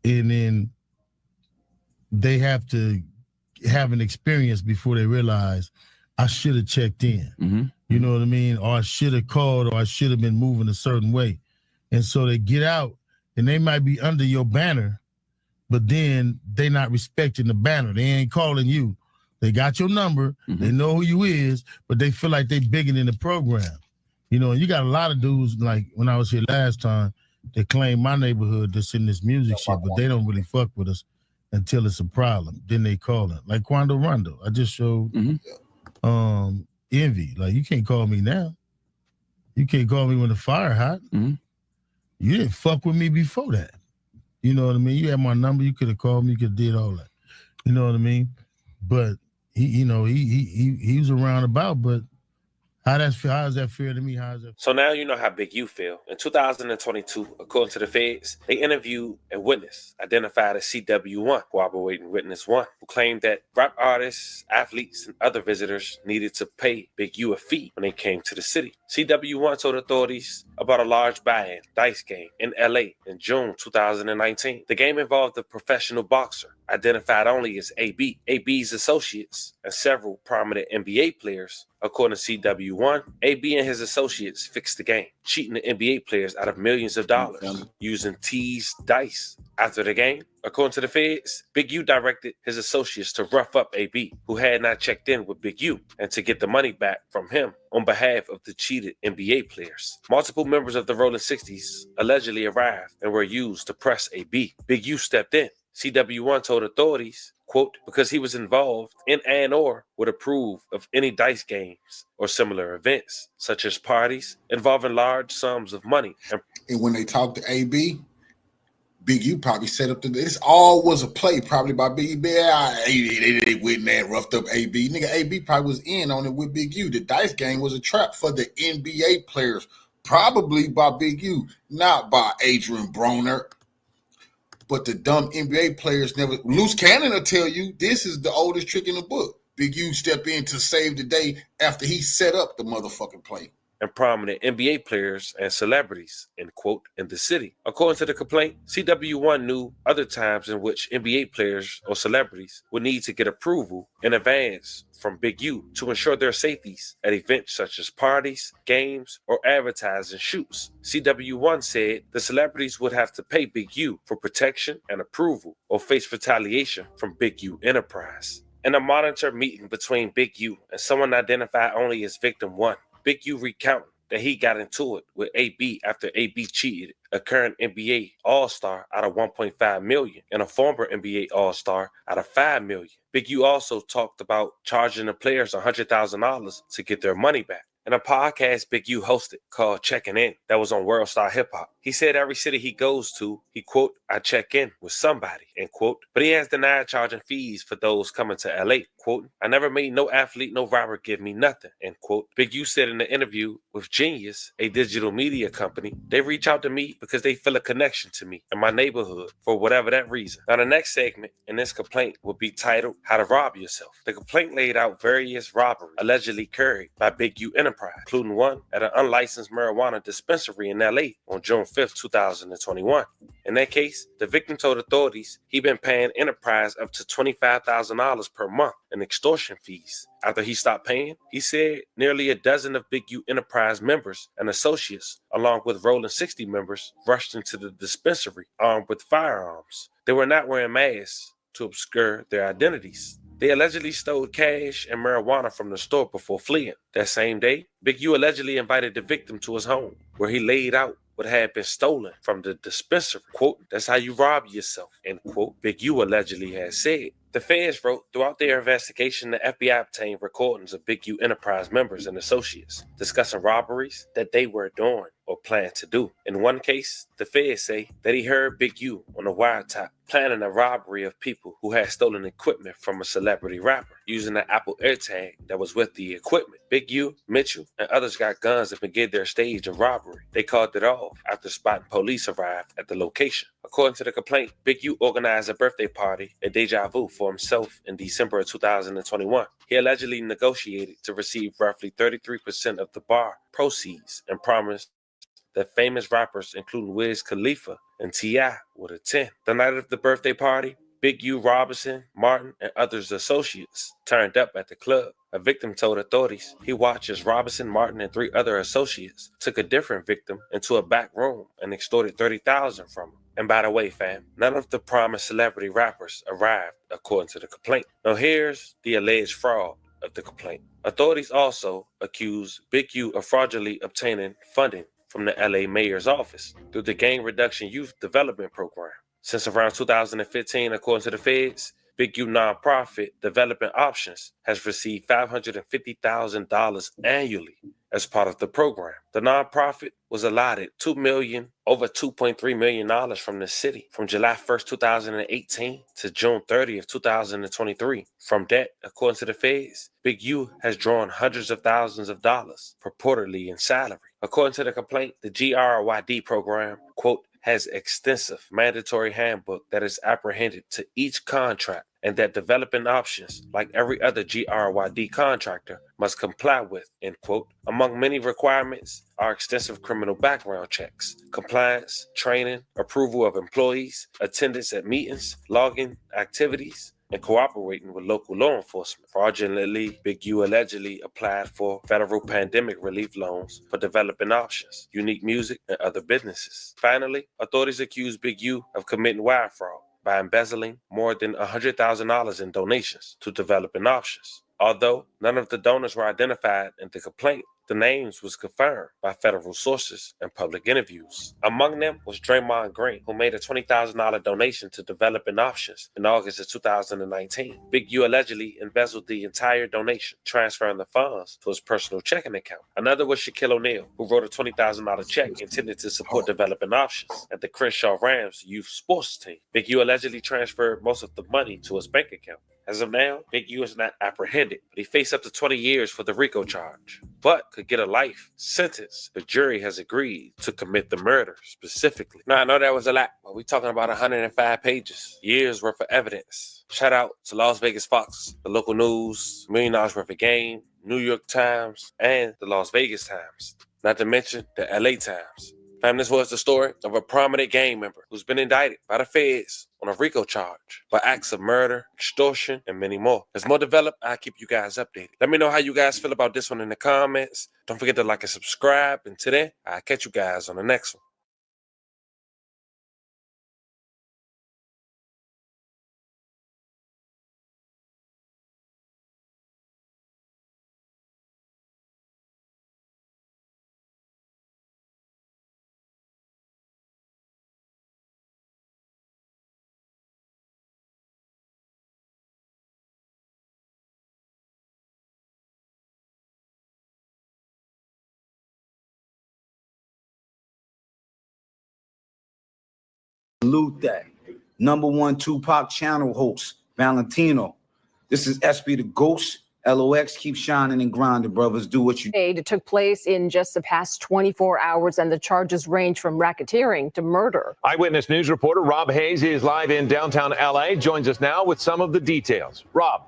and then they have to have an experience before they realize I should have checked in. Mm-hmm. You know what I mean? Or I should have called, or I should have been moving a certain way. And so they get out and they might be under your banner, but then they not respecting the banner. They ain't calling you. They got your number. Mm-hmm. They know who you is, but they feel like they bigger than the program. You know, and you got a lot of dudes, like when I was here last time, they claim my neighborhood that's in this music shit, but they don't really fuck with us until it's a problem. Then they call it. Like Quando Rondo. I just showed Envy. Like, you can't call me now. You can't call me when the fire hot. Mm-hmm. You didn't fuck with me before that. You know what I mean? You had my number. You could have called me. You could have did all that. You know what I mean? But he was around about, but how is that fair to me? How is that? So now you know how Big U feel. In 2022, according to the feds, they interviewed a witness identified as CW1, cooperating witness 1, who claimed that rap artists, athletes, and other visitors needed to pay Big U a fee when they came to the city. CW1 told authorities about a large buy-in dice game in LA in June 2019. The game involved a professional boxer identified only as AB, AB's associates, and several prominent NBA players. According to CW1, AB and his associates fixed the game, cheating the NBA players out of millions of dollars using teased dice. After the game, according to the feds, Big U directed his associates to rough up AB, who had not checked in with Big U, and to get the money back from him on behalf of the cheated NBA players. Multiple members of the Rollin 60's allegedly arrived and were used to press AB. Big U stepped in. CW1 told authorities, quote, because he was involved in and/or would approve of any dice games or similar events, such as parties involving large sums of money. And when they talked to AB, Big U probably set up this all was a play, probably by Big U. They went in there and roughed up AB. Nigga, AB probably was in on it with Big U. The dice game was a trap for the NBA players, probably by Big U, not by Adrian Broner. But the dumb NBA players never. Loose Cannon will tell you this is the oldest trick in the book. Big U stepped in to save the day after he set up the motherfucking play. and prominent NBA players and celebrities, end quote, in the city. According to the complaint, CW1 knew other times in which NBA players or celebrities would need to get approval in advance from Big U to ensure their safeties at events such as parties, games, or advertising shoots. CW1 said the celebrities would have to pay Big U for protection and approval or face retaliation from Big U Enterprise. In a monitored meeting between Big U and someone identified only as Victim 1, Big U recounted that he got into it with AB after AB cheated a current NBA All-Star out of $1.5 million and a former NBA All-Star out of $5 million. Big U also talked about charging the players $100,000 to get their money back. In a podcast Big U hosted called Checking In that was on World Star Hip Hop, he said every city he goes to, he quote, I check in with somebody, end quote. But he has denied charging fees for those coming to LA, quote, I never made no athlete, no robber give me nothing, end quote. Big U said in the interview with Genius, a digital media company, they reach out to me because they feel a connection to me and my neighborhood for whatever that reason. Now the next segment in this complaint will be titled How to Rob Yourself. The complaint laid out various robberies allegedly carried by Big U Enterprise, including one at an unlicensed marijuana dispensary in LA on June 5th, 2021. In that case, the victim told authorities he'd been paying Enterprise up to $25,000 per month in extortion fees. After he stopped paying, he said nearly a dozen of Big U Enterprise members and associates, along with Rollin 60 members, rushed into the dispensary armed with firearms. They were not wearing masks to obscure their identities. They allegedly stole cash and marijuana from the store before fleeing. That same day, Big U allegedly invited the victim to his home, where he laid out what had been stolen from the dispensary. Quote, that's how you rob yourself, end quote, Big U allegedly had said. The feds wrote throughout their investigation, the FBI obtained recordings of Big U Enterprise members and associates discussing robberies that they were doing or planned to do. In one case, the feds say that he heard Big U on a wiretap planning a robbery of people who had stolen equipment from a celebrity rapper using the Apple AirTag that was with the equipment. Big U, Mitchell, and others got guns and began their stage of robbery. They called it off after spotting police arrived at the location. According to the complaint, Big U organized a birthday party at Deja Vu for himself in December of 2021. He allegedly negotiated to receive roughly 33% of the bar proceeds and promised that famous rappers, including Wiz Khalifa and T.I., would attend. The night of the birthday party, Big U, Robinson, Martin, and others associates turned up at the club. A victim told authorities he watched as Robinson, Martin, and 3 other associates took a different victim into a back room and extorted $30,000 from him. And by the way, fam, none of the promised celebrity rappers arrived, according to the complaint. Now here's the alleged fraud of the complaint. Authorities also accused Big U of fraudulently obtaining funding from the LA mayor's office through the Gang Reduction Youth Development Program. Since around 2015, according to the feds, Big U nonprofit Development Options has received $550,000 annually as part of the program. The nonprofit was allotted over $2.3 million from the city from July 1st, 2018 to June 30th, 2023. From that, according to the feds, Big U has drawn hundreds of thousands of dollars, purportedly in salary. According to the complaint, the GRYD program, quote, has extensive mandatory handbook that is apprehended to each contract and that Developing Options, like every other GRYD contractor, must comply with, end quote. Among many requirements are extensive criminal background checks, compliance, training, approval of employees, attendance at meetings, logging activities, and cooperating with local law enforcement. Fraudulently, Big U allegedly applied for federal pandemic relief loans for Developing Options, Unique Music, and other businesses. Finally, authorities accused Big U of committing wire fraud by embezzling more than $100,000 in donations to Developing Options. Although none of the donors were identified in the complaint, the names was confirmed by federal sources and public interviews. Among them was Draymond Green, who made a $20,000 donation to Developing Options in August of 2019. Big U allegedly embezzled the entire donation, transferring the funds to his personal checking account. Another was Shaquille O'Neal, who wrote a $20,000 check intended to support Developing Options at the Crenshaw Rams youth sports team. Big U allegedly transferred most of the money to his bank account. As of now, Big U is not apprehended, but he faced up to 20 years for the RICO charge, but could get a life sentence. The jury has agreed to commit the murder specifically. Now, I know that was a lot, but we're talking about 105 pages, years worth of evidence. Shout out to Las Vegas Fox, the local news, $1 million worth of game, New York Times, and the Las Vegas Times. not to mention the LA Times. Fam, this was the story of a prominent gang member who's been indicted by the feds on a RICO charge for acts of murder, extortion, and many more. As more develop, I'll keep you guys updated. Let me know how you guys feel about this one in the comments. Don't forget to like and subscribe. And today, I'll catch you guys on the next one. Salute that. #1 Tupac channel host, Valentino. This is SB the Ghost. LOX, keep shining and grinding, brothers. Do what you do. It took place in just the past 24 hours, and the charges range from racketeering to murder. Eyewitness News reporter Rob Hayes is live in downtown LA. Joins us now with some of the details. Rob.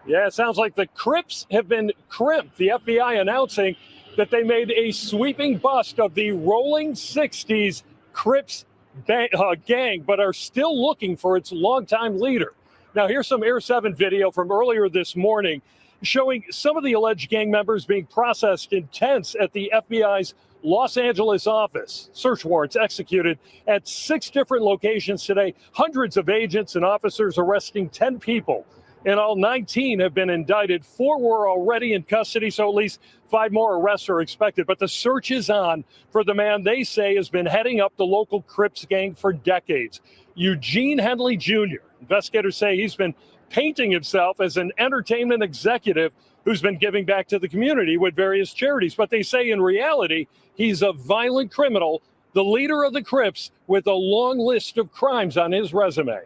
Yeah, it sounds like the Crips have been crimped. The FBI announcing that they made a sweeping bust of the Rolling 60's Crips gang, but are still looking for its longtime leader. Now, here's some Air 7 video from earlier this morning showing some of the alleged gang members being processed in tents at the FBI's Los Angeles office. Search warrants executed at 6 different locations today. Hundreds of agents and officers arresting 10 people. In all, 19 have been indicted. 4 were already in custody, so at least 5 more arrests are expected. But the search is on for the man they say has been heading up the local Crips gang for decades, Eugene Henley Jr. Investigators say he's been painting himself as an entertainment executive who's been giving back to the community with various charities. But they say in reality, he's a violent criminal, the leader of the Crips with a long list of crimes on his resume.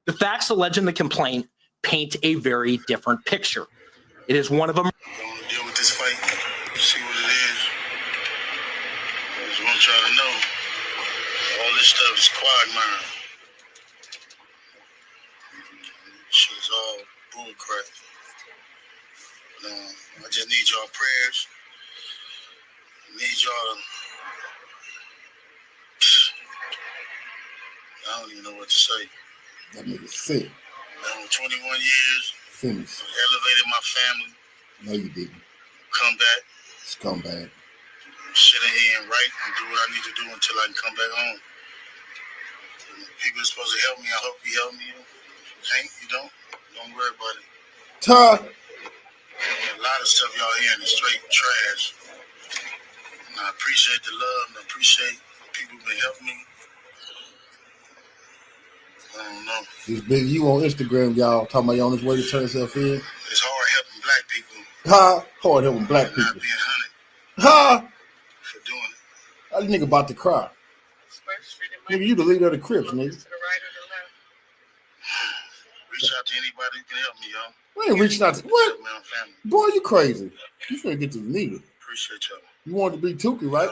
The facts alleged in the complaint paint a very different picture. It is one of them. Deal with this fight, see what it is. I just want y'all to know, all this stuff is quagmire. Shit's all bull crap. I just need y'all prayers. I need y'all to, I don't even know what to say. That nigga sick. 21 years. Finished. Elevated my family. No, you didn't. Come back. Scumbag. Sit in here and write and do what I need to do until I can come back home. People are supposed to help me. I hope you help me. Hank, you don't worry about it. Todd. A lot of stuff y'all hearing is straight trash. And I appreciate the love and I appreciate the people who've been helping me. I don't know. This big you on Instagram, y'all, talking about you on his way to turn himself in. It's hard helping black people. Ha! Hard helping black people. Not being hunted. Ha! For doing it. That nigga about to cry. Nigga, you the leader of the Crips, nigga. Reach out to anybody who can help me, y'all. We ain't reaching out to what? Boy, you crazy. You finna get to the nigga. Appreciate y'all. You wanted to be Tukey, right?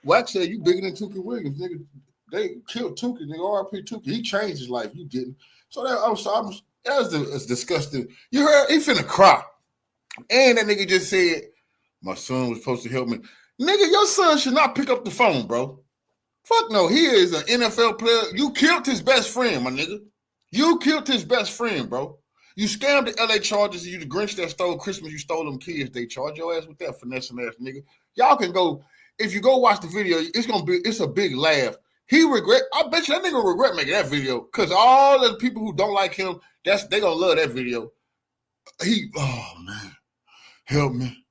Wax said you bigger than Tukey Williams, nigga. They killed Tukey, nigga. R.I.P. Tukey. He changed his life. You didn't. So that's disgusting. You heard? He finna cry. And that nigga just said, my son was supposed to help me. Nigga, your son should not pick up the phone, bro. Fuck no. He is an NFL player. You killed his best friend, my nigga. You killed his best friend, bro. You scammed the LA Chargers. You the Grinch that stole Christmas. You stole them kids. They charge your ass with that finessing ass nigga. Y'all can go. If you go watch the video, it's a big laugh. He regret. I bet you that nigga regret making that video because all the people who don't like him, they gonna love that video. Oh man, help me,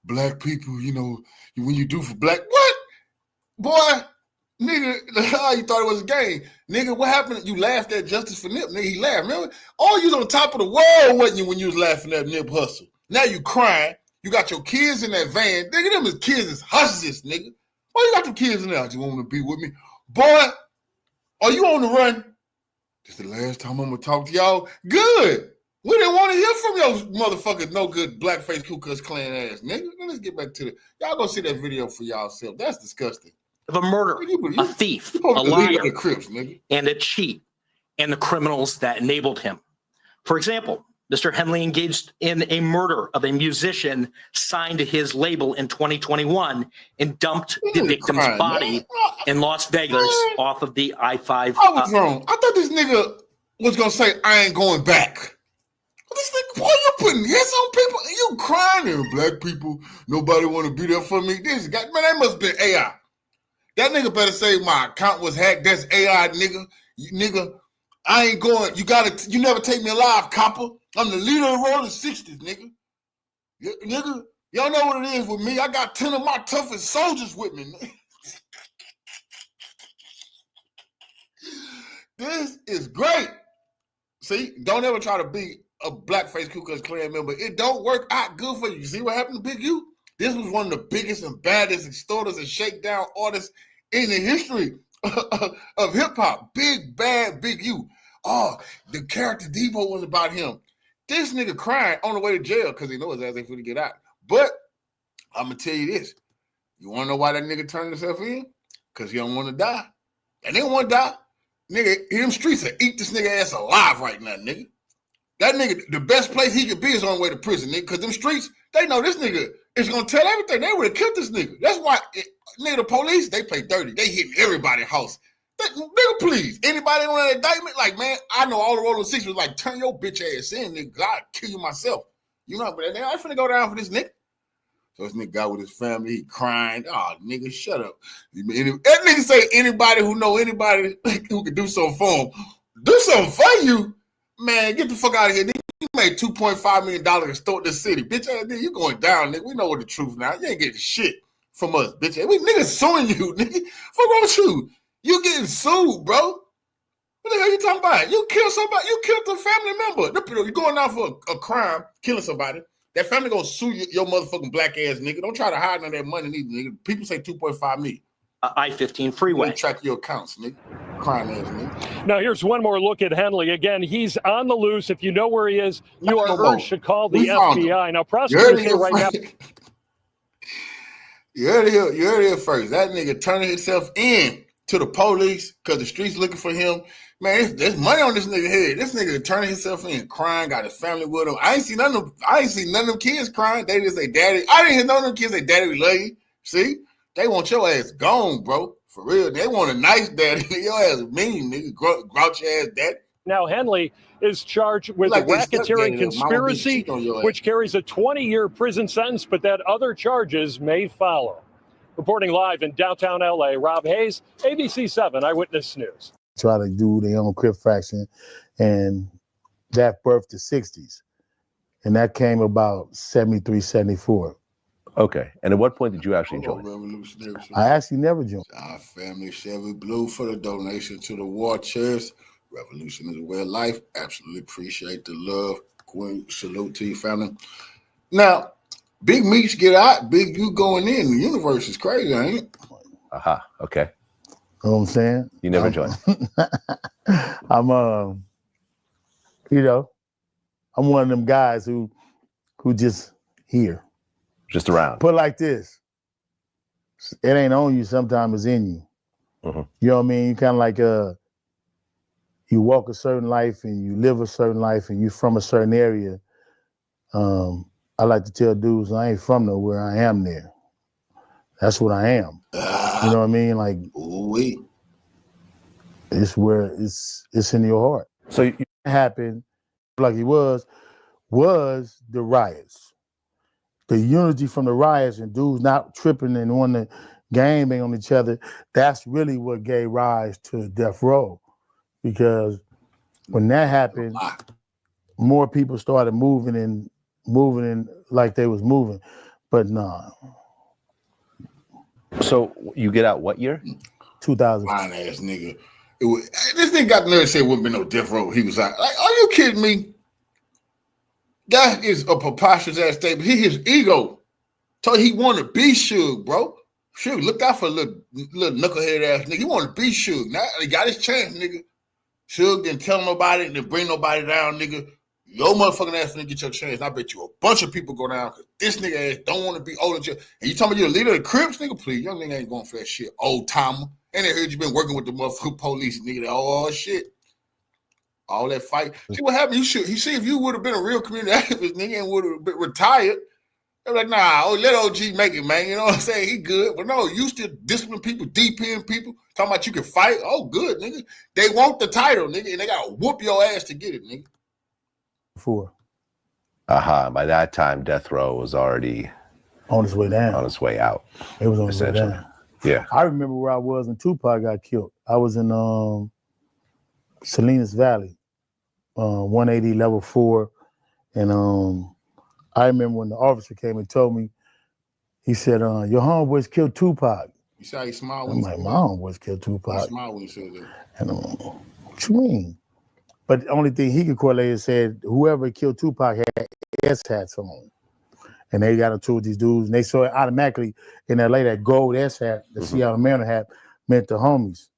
black people. You know when you do for black what, boy, nigga. You thought it was a game, nigga. What happened? You laughed at Justice for Nip, nigga. He laughed. Remember? Oh, you was on top of the world, wasn't you, when you was laughing at Nip Hussle? Now you crying. You got your kids in that van. Nigga, them is kids is hustlers, nigga. Why you got them kids in there? You want to be with me? Boy, are you on the run? This is the last time I'm going to talk to y'all. Good. We didn't want to hear from your motherfuckers, no good blackface Ku Klux Klan ass, nigga. Let's get back to y'all go see that video for y'allself. That's disgusting. Of a murderer, a thief, a liar, Crips, nigga. and a cheat, and the criminals that enabled him. For example, Mr. Henley engaged in a murder of a musician signed to his label in 2021 and dumped the victim's body in Las Vegas off of the I-5. I was wrong. I thought this nigga was going to say, I ain't going back. This nigga, boy, you putting hits on people and you crying and black people, nobody want to be there for me. This guy, man, that must have been AI. That nigga better say my account was hacked. That's AI, nigga. Nigga, I ain't going. You never take me alive, copper. I'm the leader of the Rollin 60's, nigga. Nigga, y'all know what it is with me. I got 10 of my toughest soldiers with me. Nigga. This is great. See, don't ever try to be a blackface Ku Klux Klan member. It don't work out good for you. You see what happened to Big U? This was one of the biggest and baddest extorters and shakedown artists in the history of hip-hop. Big, bad Big U. Oh, the character Debo was about him. This nigga crying on the way to jail because he knows his ass ain't finna get out. But I'm going to tell you this. You want to know why that nigga turned himself in? Because he don't want to die. And they don't want to die. Nigga, them streets will eat this nigga ass alive right now, nigga. That nigga, the best place he could be is on the way to prison, nigga, because them streets, they know this nigga is going to tell everything. They would have killed this nigga. That's why, nigga, the police, they play dirty. They hitting everybody's house. Nigga, please, anybody on that indictment, like, man, I know all the Rollin 60's was like, turn your bitch ass in, nigga. I'll kill you myself. You know, but I ain't finna go down for this nigga. So this nigga got with his family, he crying. Oh, nigga, shut up. That nigga say anybody who know anybody who can do something for him, do something for you. Man, get the fuck out of here, nigga. You made $2.5 million and stole this city. Bitch, nigga, you going down, nigga. We know what the truth now. You ain't getting shit from us, bitch. We niggas suing you, nigga. Fuck wrong with you? You getting sued, bro. What the hell you talking about? You killed somebody. You killed a family member. You're going out for a crime, killing somebody. That family gonna sue your motherfucking black ass nigga. Don't try to hide none of that money neither, nigga. People say 2.5 million. I-15 freeway. Track your accounts, nigga. Crime ass nigga. Now here's one more look at Henley. Again, he's on the loose. If you know where he is, you are urged to call the FBI. Now prosecutors say right now. You heard it here first. That nigga turning himself in to the police because the streets looking for him. Man, there's money on this nigga head. This nigga turning himself in, crying, got his family with him. I ain't seen none of them kids crying. They just say, daddy. I didn't hear none of them kids say, daddy, we love you. See? They want your ass gone, bro. For real. They want a nice daddy. Your ass mean, nigga. Grouchy ass daddy. Now, Henley is charged with racketeering conspiracy, which carries a 20-year prison sentence, but that other charges may follow. Reporting live in downtown L.A., Rob Hayes, ABC 7 Eyewitness News. Try to do their own Crip fraction, and that birthed the 60's. And that came about 73, 74. Okay. And at what point did you actually join? I actually never joined. Our family Chevy Blue for the donation to the war chest. Revolution is a way of life. Absolutely appreciate the love. Queen, salute to your family. Now, Big Meats get out, Big U going in. The universe is crazy, ain't it? Aha. Okay. You know what I'm saying? You never joined. I'm I'm one of them guys who just here. Just around. Put it like this. It ain't on you, sometimes it's in you. Mm-hmm. You know what I mean? You kind of like you walk a certain life and you live a certain life and you from a certain area. I like to tell dudes I ain't from nowhere, I am there. That's what I am. You know what I mean? Like, it's where it's in your heart. So you happened like it was the riots. The unity from the riots and dudes not tripping and wanting to gang bang on each other, that's really what gave rise to death row. Because when that happened, more people started moving in like they was moving. But nah. So you get out what year? 2000. Fine ass nigga. This nigga got the nerve to say it wouldn't be no death row. He was out. Like, are you kidding me? That is a preposterous ass statement. His ego told he wanted to be Suge, bro. Suge, look out for a little knucklehead ass nigga. He wanted to be Suge. Now he got his chance, nigga. Suge didn't tell nobody, didn't bring nobody down, nigga. Your motherfucking ass nigga get your chance. I bet you a bunch of people go down because this nigga ass don't want to be older. And you talking about you're a leader of the Crips, nigga? Please, young nigga ain't going for that shit. Old timer. And they heard you been working with the motherfucking police, nigga. Oh, shit. All that fight. See what happened? You see if you would have been a real community activist, nigga, and would have been retired. They're like, nah, let OG make it, man. You know what I'm saying? He good. But no, you still discipline people, DPing people, talking about you can fight. Oh, good, nigga. They want the title, nigga, and they got to whoop your ass to get it, nigga. By that time, death row was already on its way down. On its way out. It was on its way down. Yeah. I remember where I was when Tupac got killed. I was in Salinas Valley, 180 level 4. And I remember when the officer came and told me, he said, your homeboys killed Tupac. You see how he smiled I'm like, my homeboys killed Tupac. He smiled when you said that. And what you mean? But the only thing he could correlate is said whoever killed Tupac had S hats on. And they got into with these dudes, and they saw it automatically in LA that gold S hat, the Seattle Mariner hat, meant the homies.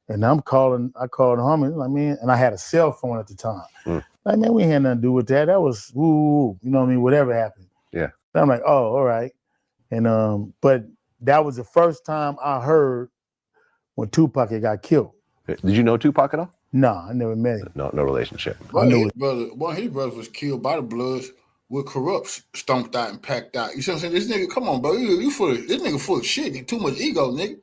And I called the homies, like, man, and I had a cell phone at the time. Like, man, we had nothing to do with that. That was woo, you know what I mean? Whatever happened. Yeah. And I'm like, oh, all right. And but that was the first time I heard when Tupac had got killed. Did you know Tupac at all? No, I never met him. No relationship. Well, his brother was killed by the Bloods with corrupts stomped out and packed out. You see what I'm saying? This nigga, come on, bro. This nigga full of shit. He too much ego, nigga.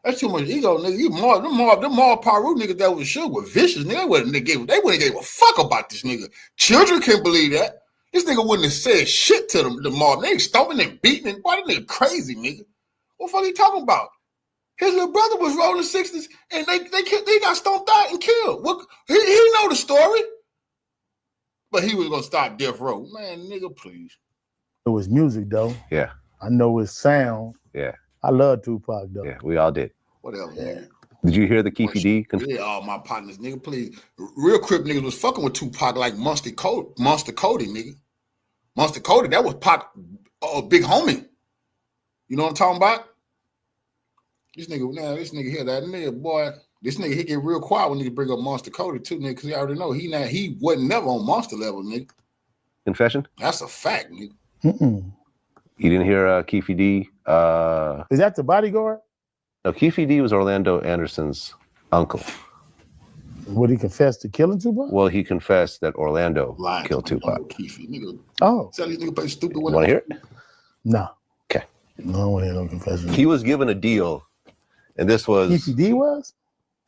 That's too much ego, nigga. Them Marv Paru niggas that was Suge were vicious, nigga. They wouldn't have gave a fuck about this nigga. Children can't believe that. This nigga wouldn't have said shit to them, the Marv. They stomping and beating and boy, that nigga crazy, nigga. What the fuck he talking about? His little brother was rolling 60s and they got stomped out and killed. He know the story. But he was gonna stop death row. Man, nigga, please. It was music though. Yeah. I know his sound. Yeah. I love Tupac though. Yeah, we all did. Whatever, man. Did you hear the Keefy D? Yeah, all my partners, nigga, please. Real Crip niggas was fucking with Tupac like Monster Cody, nigga. Monster Cody, that was Pac, big homie. You know what I'm talking about? This nigga here, that nigga, boy. This nigga, he get real quiet when he bring up Monster Cody too, nigga, because he already know he wasn't never on monster level, nigga. Confession? That's a fact, nigga. You didn't hear Keefy D? Is that the bodyguard? No, Keefy D was Orlando Anderson's uncle. Would he confess to killing Tupac? Well, he confessed that Orlando killed Tupac. Keefy, nigga. Oh. Tell these niggas play stupid. You want to hear it? No. Okay. No, I don't want to hear no confession. He was given a deal, and this was... Keefy D was?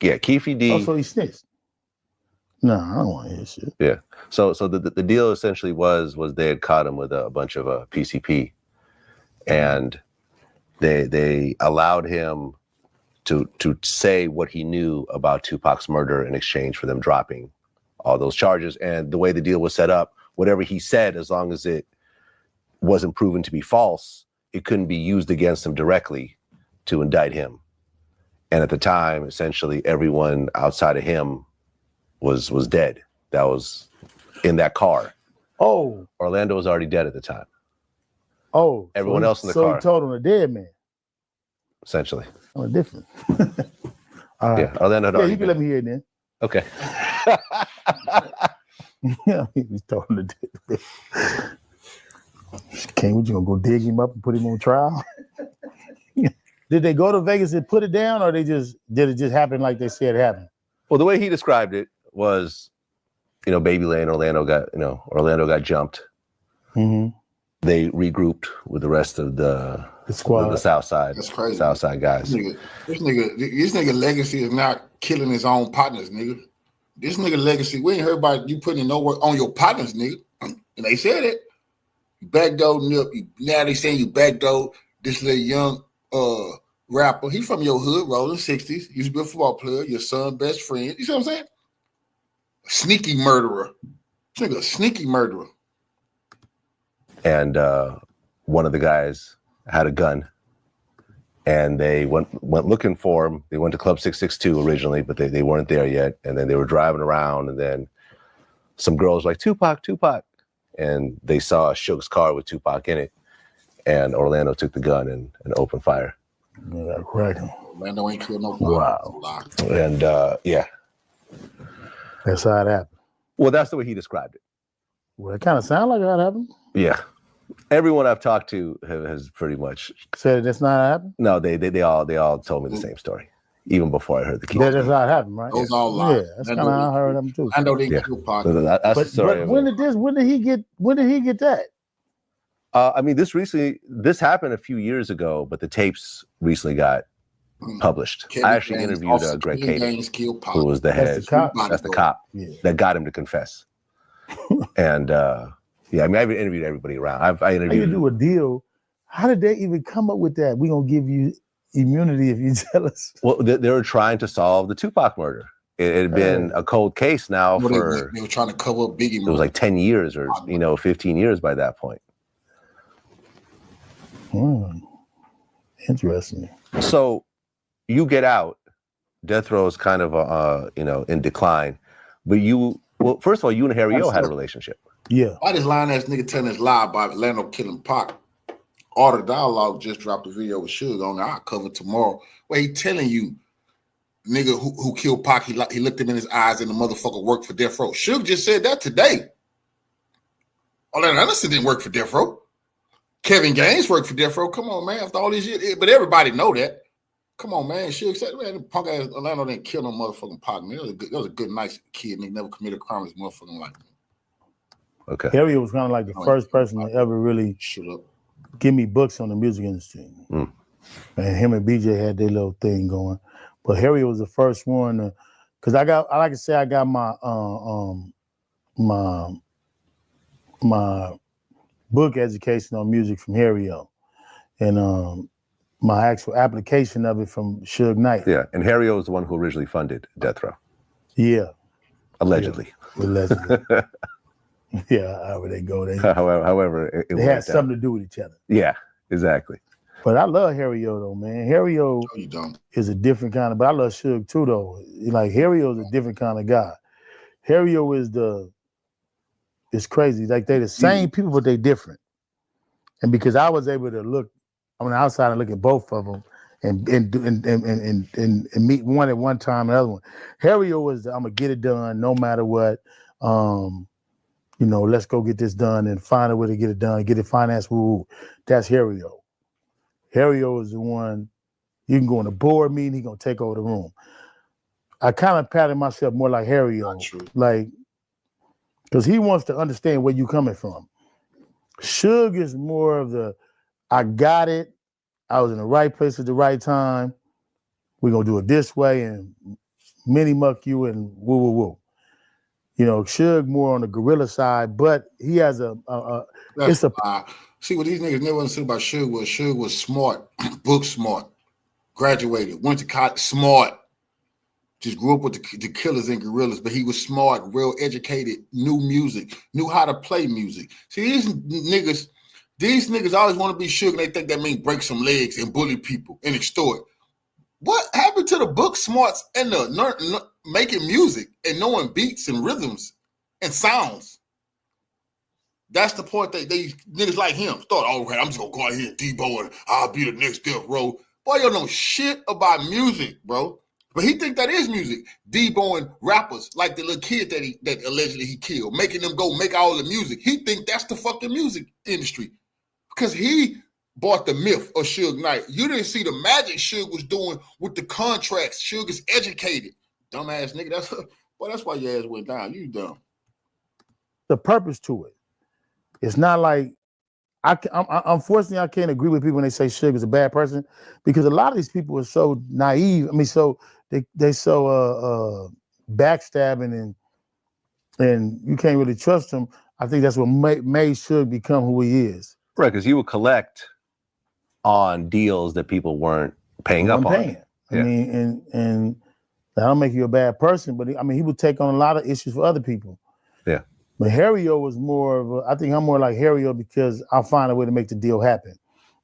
Yeah, Keefy D. Oh, so he snitched. No, I don't want to hear shit. Yeah. So the deal essentially was they had caught him with a bunch of PCP, and they allowed him to say what he knew about Tupac's murder in exchange for them dropping all those charges. And the way the deal was set up, whatever he said, as long as it wasn't proven to be false, it couldn't be used against him directly to indict him. And at the time, essentially, everyone outside of him was dead. That was in that car. Oh. Orlando was already dead at the time. Oh. Everyone else in the car. car. So he told him a dead man. Essentially. Oh, different. All right. Yeah, Orlando had yeah, already you can let me hear it then. Okay. Yeah, he's told him a dead man. King, what you gonna go dig him up and put him on trial? Did they go to Vegas and put it down, or did it just happen like they said it happened? Well, the way he described it was, Baby Lane, Orlando got jumped. Mm-hmm. They regrouped with the rest of the squad, the South Side. That's crazy. South Side guys. This nigga legacy is not killing his own partners, nigga. This nigga legacy, we ain't heard about you putting no work on your partners, nigga. And they said it. You backdoor Nip. Now they saying you backdoor this little young rapper. He from your hood, rolling 60s. Used to be a football player. Your son, best friend. You see what I'm saying? Sneaky murderer. This nigga a sneaky murderer. And one of the guys had a gun, and they went looking for him. They went to Club 662 originally, but they weren't there yet. And then they were driving around, and then some girls were like, Tupac. And they saw Suge's car with Tupac in it. And Orlando took the gun and opened fire. Yeah, correct. Orlando ain't killed no wow. And yeah. That's how it happened. Well, that's the way he described it. Well, it kind of sounds like how it happened. Yeah. Everyone I've talked to has pretty much said that's not happened. No, they all told me the same story. even before I heard the key. That's how it happened, right? Those all lies. Yeah, that's kind of how I heard them too. I know they Yeah. kill Pac. That's the story. But when did he get that? I mean, this happened a few years ago, but the tapes recently got published. Kevin I actually Gaines, interviewed Officer Greg Kevin Kading, Gaines killed Pac. who was the head. That's the cop? That's the cop that got him to confess. And yeah, I mean, I've interviewed everybody around. I How you interviewed. do a deal? How did they even come up with that? We're gonna give you immunity if you tell us. Well, they were trying to solve the Tupac murder. It had been a cold case now for. They were trying to cover up Biggie. It was like 10 years or 15 years by that point. Interesting. So you get out. Death Row is kind of in decline. But first of all, you and Harry O had a relationship. Yeah. Why this lying ass nigga telling this lie about Atlanta killing Pac? All the Dialogue just dropped a video with Suge on it. I'll cover tomorrow. Where he telling you, nigga who killed Pac, he looked him in his eyes and the motherfucker worked for Death Row. Suge just said that today. Orlando Anderson didn't work for Death Row. Kevin Gaines worked for Death Row. Come on, man. After all these years, but everybody know that. Come on, man. Suge said, man, the punk ass Orlando didn't kill no motherfucking Pac, man. That was a good, nice kid, and he never committed a crime as motherfucking like him. Okay. Harry was kind of like the first person to ever really give me books on the music industry. Mm. And him and BJ had their little thing going. But Harry was the first one to, because I got my my book education on music from Harry O. And my actual application of it from Suge Knight. Yeah, and Harry O was the one who originally funded Death Row. Yeah. Allegedly. Yeah, allegedly. Yeah, however they go. However, it they had something to do with each other. Yeah, exactly. But I love Harry O though, man. Harry O is a different kind of, but I love Suge too though. Like Harry O is a different kind of guy. Harry O it's crazy. Like they the same people, but they different. And because I was able to look on the outside and look at both of them and meet one at one time, and the other one. Harry O was I'm gonna get it done no matter what. Let's go get this done and find a way to get it done, get it financed. Woo. That's Harry O. Harry O is the one, you can go in a board meeting, he's gonna take over the room. I kind of patted myself more like Harry O. Like, because he wants to understand where you coming from. Suge is more of the, I got it, I was in the right place at the right time, we're gonna do it this way and mini muck you and woo woo woo. Suge more on the guerrilla side, but he has see what these niggas never understood about Suge was smart, book smart, graduated, went to college, smart, just grew up with the killers and gorillas, but he was smart, real educated, knew music, knew how to play music. See, these niggas always want to be Suge and they think that means break some legs and bully people and extort. What happened to the book smarts and the making music and knowing beats and rhythms and sounds? That's the point that they niggas like him thought, okay, I'm just gonna go out here and Debo and I'll be the next Death Row. Boy, you don't know shit about music, bro. But he think that is music. Deboing rappers like the little kid that allegedly he killed, making them go make all the music. He think that's the fucking music industry because he bought the myth of Suge Knight. You didn't see the magic Suge was doing with the contracts. Suge is educated. Dumbass nigga. That's why your ass went down. You dumb. The purpose to it. It's not like, unfortunately, I can't agree with people when they say Suge is a bad person because a lot of these people are so naive. I mean, so they so backstabbing and you can't really trust them. I think that's what made Suge become who he is. Right, because he would collect on deals that people weren't paying up on. I mean, and that don't make you a bad person, but he would take on a lot of issues for other people. Yeah. But Harry O was more of I think I'm more like Harry O because I'll find a way to make the deal happen.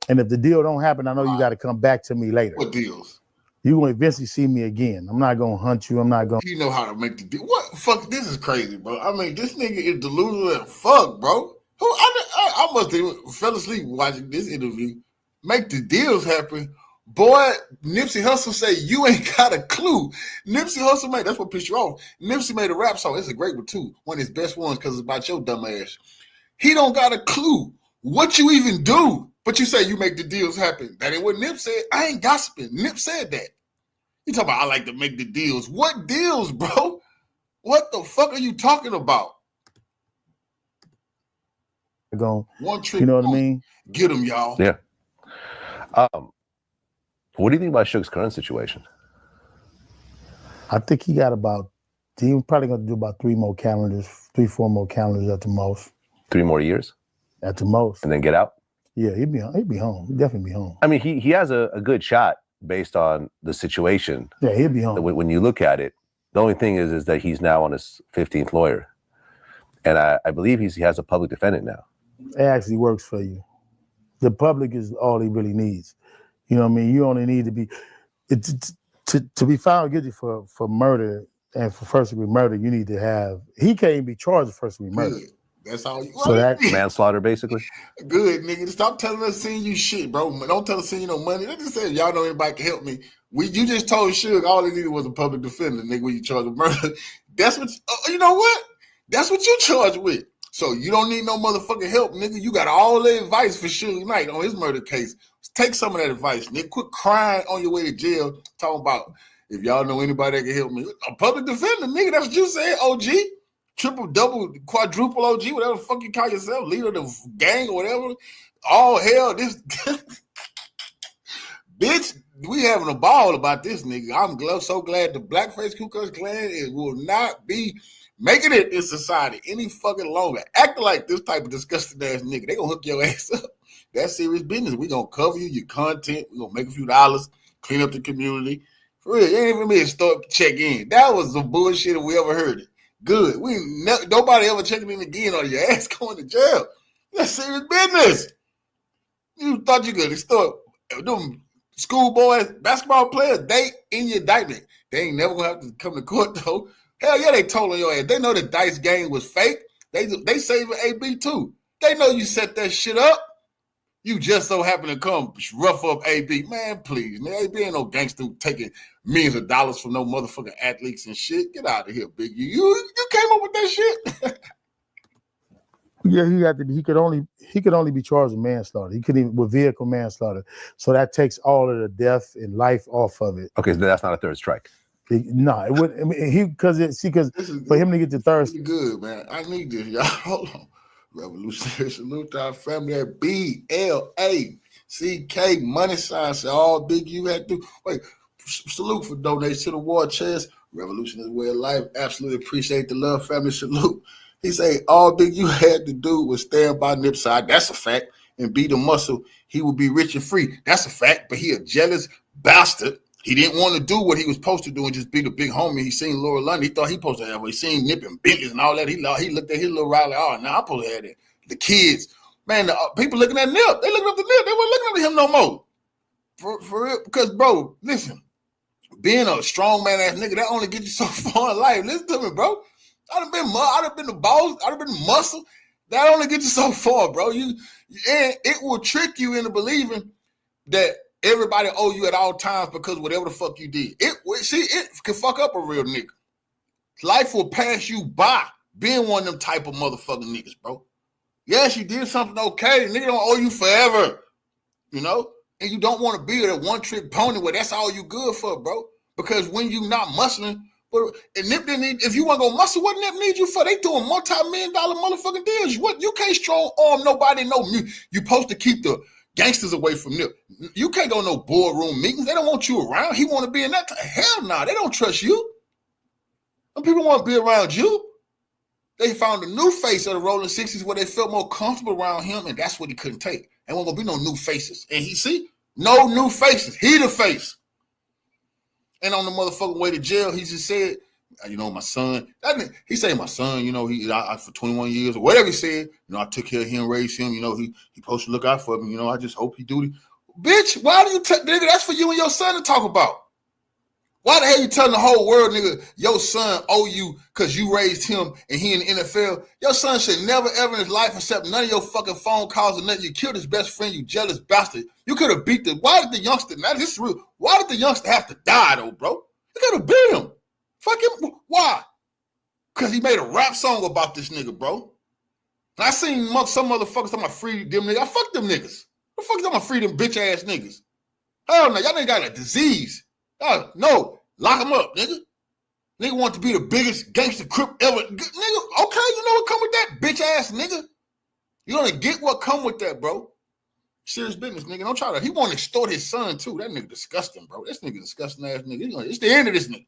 And if the deal don't happen, I know you got to come back to me later. What deals? You're going to eventually see me again. I'm not going to hunt you. I'm not going to. You know how to make the deal. What? Fuck, this is crazy, bro. I mean, this nigga is delusional as fuck, bro. I must have fell asleep watching this interview. Make the deals happen. Boy, Nipsey Hussle say you ain't got a clue. Nipsey Hussle made, that's what pissed you off. Nipsey made a rap song. It's a great one too. One of his best ones because it's about your dumb ass. He don't got a clue what you even do. But you say you make the deals happen. That ain't what Nip said. I ain't gossiping. Nip said that. You talking about I like to make the deals. What deals, bro? What the fuck are you talking about? One trick. You know what I mean? Get him, y'all. Yeah. What do you think about Suge's current situation? I think he got he's probably going to do about 3 more calendars, 3-4 more calendars at the most. 3 more years? At the most. And then get out? Yeah, he'd be home. He'd definitely be home. I mean, he has a good shot based on the situation. Yeah, he'd be home. When you look at it, the only thing is that he's now on his 15th lawyer. And I believe he has a public defendant now. It actually works for you. The public is all he really needs. You know what I mean? You only need to be to be found guilty for murder and for first-degree murder. You need to have. He can't even be charged with first-degree murder. Good. That's all you. So that manslaughter, basically. Good, nigga. Stop telling us send you shit, bro. Don't tell us send you no money. They just said y'all know anybody can help me. You just told Suge all he needed was a public defender, nigga. When you charge with murder, that's what you know. What? That's what you charged with. So you don't need no motherfucking help, nigga. You got all the advice for Suge Knight on his murder case. Take some of that advice, nigga. Quit crying on your way to jail. Talking about if y'all know anybody that can help me. A public defender, nigga. That's what you said, OG. Triple, double, quadruple OG, whatever the fuck you call yourself, leader of the gang or whatever. All hell, this bitch. We having a ball about this nigga. I'm so glad the Blackface Ku Klux Klan will not be making it in society any fucking longer. Acting like this type of disgusting ass nigga. They gonna hook your ass up. That's serious business. We gonna cover you, your content. We gonna make a few dollars, clean up the community. For real, it ain't even me to start check in. That was some bullshit if we ever heard it. Good. Nobody ever checking in again on your ass going to jail. That's serious business. You thought you could start them schoolboys, basketball players, they in your indictment. They ain't never gonna have to come to court though. Hell yeah, they told on your ass. They know the dice game was fake. They saving AB too. They know you set that shit up. You just so happen to come rough up AB. Man, please. Man, AB ain't no gangster taking millions of dollars from no motherfucking athletes and shit. Get out of here, Big. You came up with that shit? Yeah, he could only be charged with manslaughter. He couldn't even with vehicle manslaughter. So that takes all of the death and life off of it. Okay, so that's not a third strike. No, it wouldn't. I mean, because for him to get the third. Good, man. I need this, y'all. Hold on. Revolutionary salute to our family at BLACK money sign. Say all Big you had to wait. Salute for donating to the war chest. Revolution is way of life. Absolutely appreciate the love, family. Salute. He say all Big you had to do was stand by Nipsey. That's a fact. And be the muscle. He would be rich and free. That's a fact. But he a jealous bastard. He didn't want to do what he was supposed to do and just be the big homie. He seen Laura London. He thought he supposed to have. He seen Nip and Bentleys and all that. He looked at his little ride like, oh, now I'm supposed to have that. The kids, man, the people looking at Nip. They looking up to Nip. They weren't looking at him no more. For real, because bro, listen, being a strong man ass nigga that only gets you so far in life. Listen to me, bro. I'd have been the boss. I'd have been the muscle. That only gets you so far, bro. And it will trick you into believing that everybody owe you at all times because whatever the fuck you did. It can fuck up a real nigga. Life will pass you by being one of them type of motherfucking niggas, bro. Yes, you did something okay. The nigga don't owe you forever, you know? And you don't want to be a one-trick pony where that's all you good for, bro. Because when you not muscling, and Nip didn't need, if you want to go muscle, what Nip need you for? They doing multi-million-dollar motherfucking deals. What you can't strong arm nobody, no you supposed to keep the gangsters away from Nip. You can't go no boardroom meetings. They don't want you around. He want to be in that. Hell no, they don't trust you. Some people want to be around you. They found a new face of the Rolling 60s where they felt more comfortable around him, and that's what he couldn't take. And wasn't gonna be no new faces. And no new faces. He the face. And on the motherfucking way to jail, he just said, you know, my son. He said, my son, you know, I for 21 years or whatever he said, you know, I took care of him, raised him, you know, he supposed to look out for me, you know, I just hope he do it. Bitch, why do you nigga, that's for you and your son to talk about. Why the hell you telling the whole world, nigga, your son owe you because you raised him and he in the NFL? Your son should never ever in his life accept none of your fucking phone calls or nothing. You killed his best friend, you jealous bastard. You could have beat why did the youngster, now this is real, why did the youngster have to die though, bro? You could have beat him. Fuck him. Why? Because he made a rap song about this nigga, bro. And I seen some motherfuckers talking about free them niggas. I fuck them niggas. The fuck talking about free them bitch ass niggas? Hell no, y'all ain't got a disease. No, Lock him up, nigga. Nigga want to be the biggest gangster crip ever. Nigga, okay, you know what come with that, bitch ass nigga? You gonna get what come with that, bro. Serious business, nigga. Don't try to. He want to extort his son too. That nigga disgusting, bro. This nigga disgusting ass nigga. It's the end of this nigga.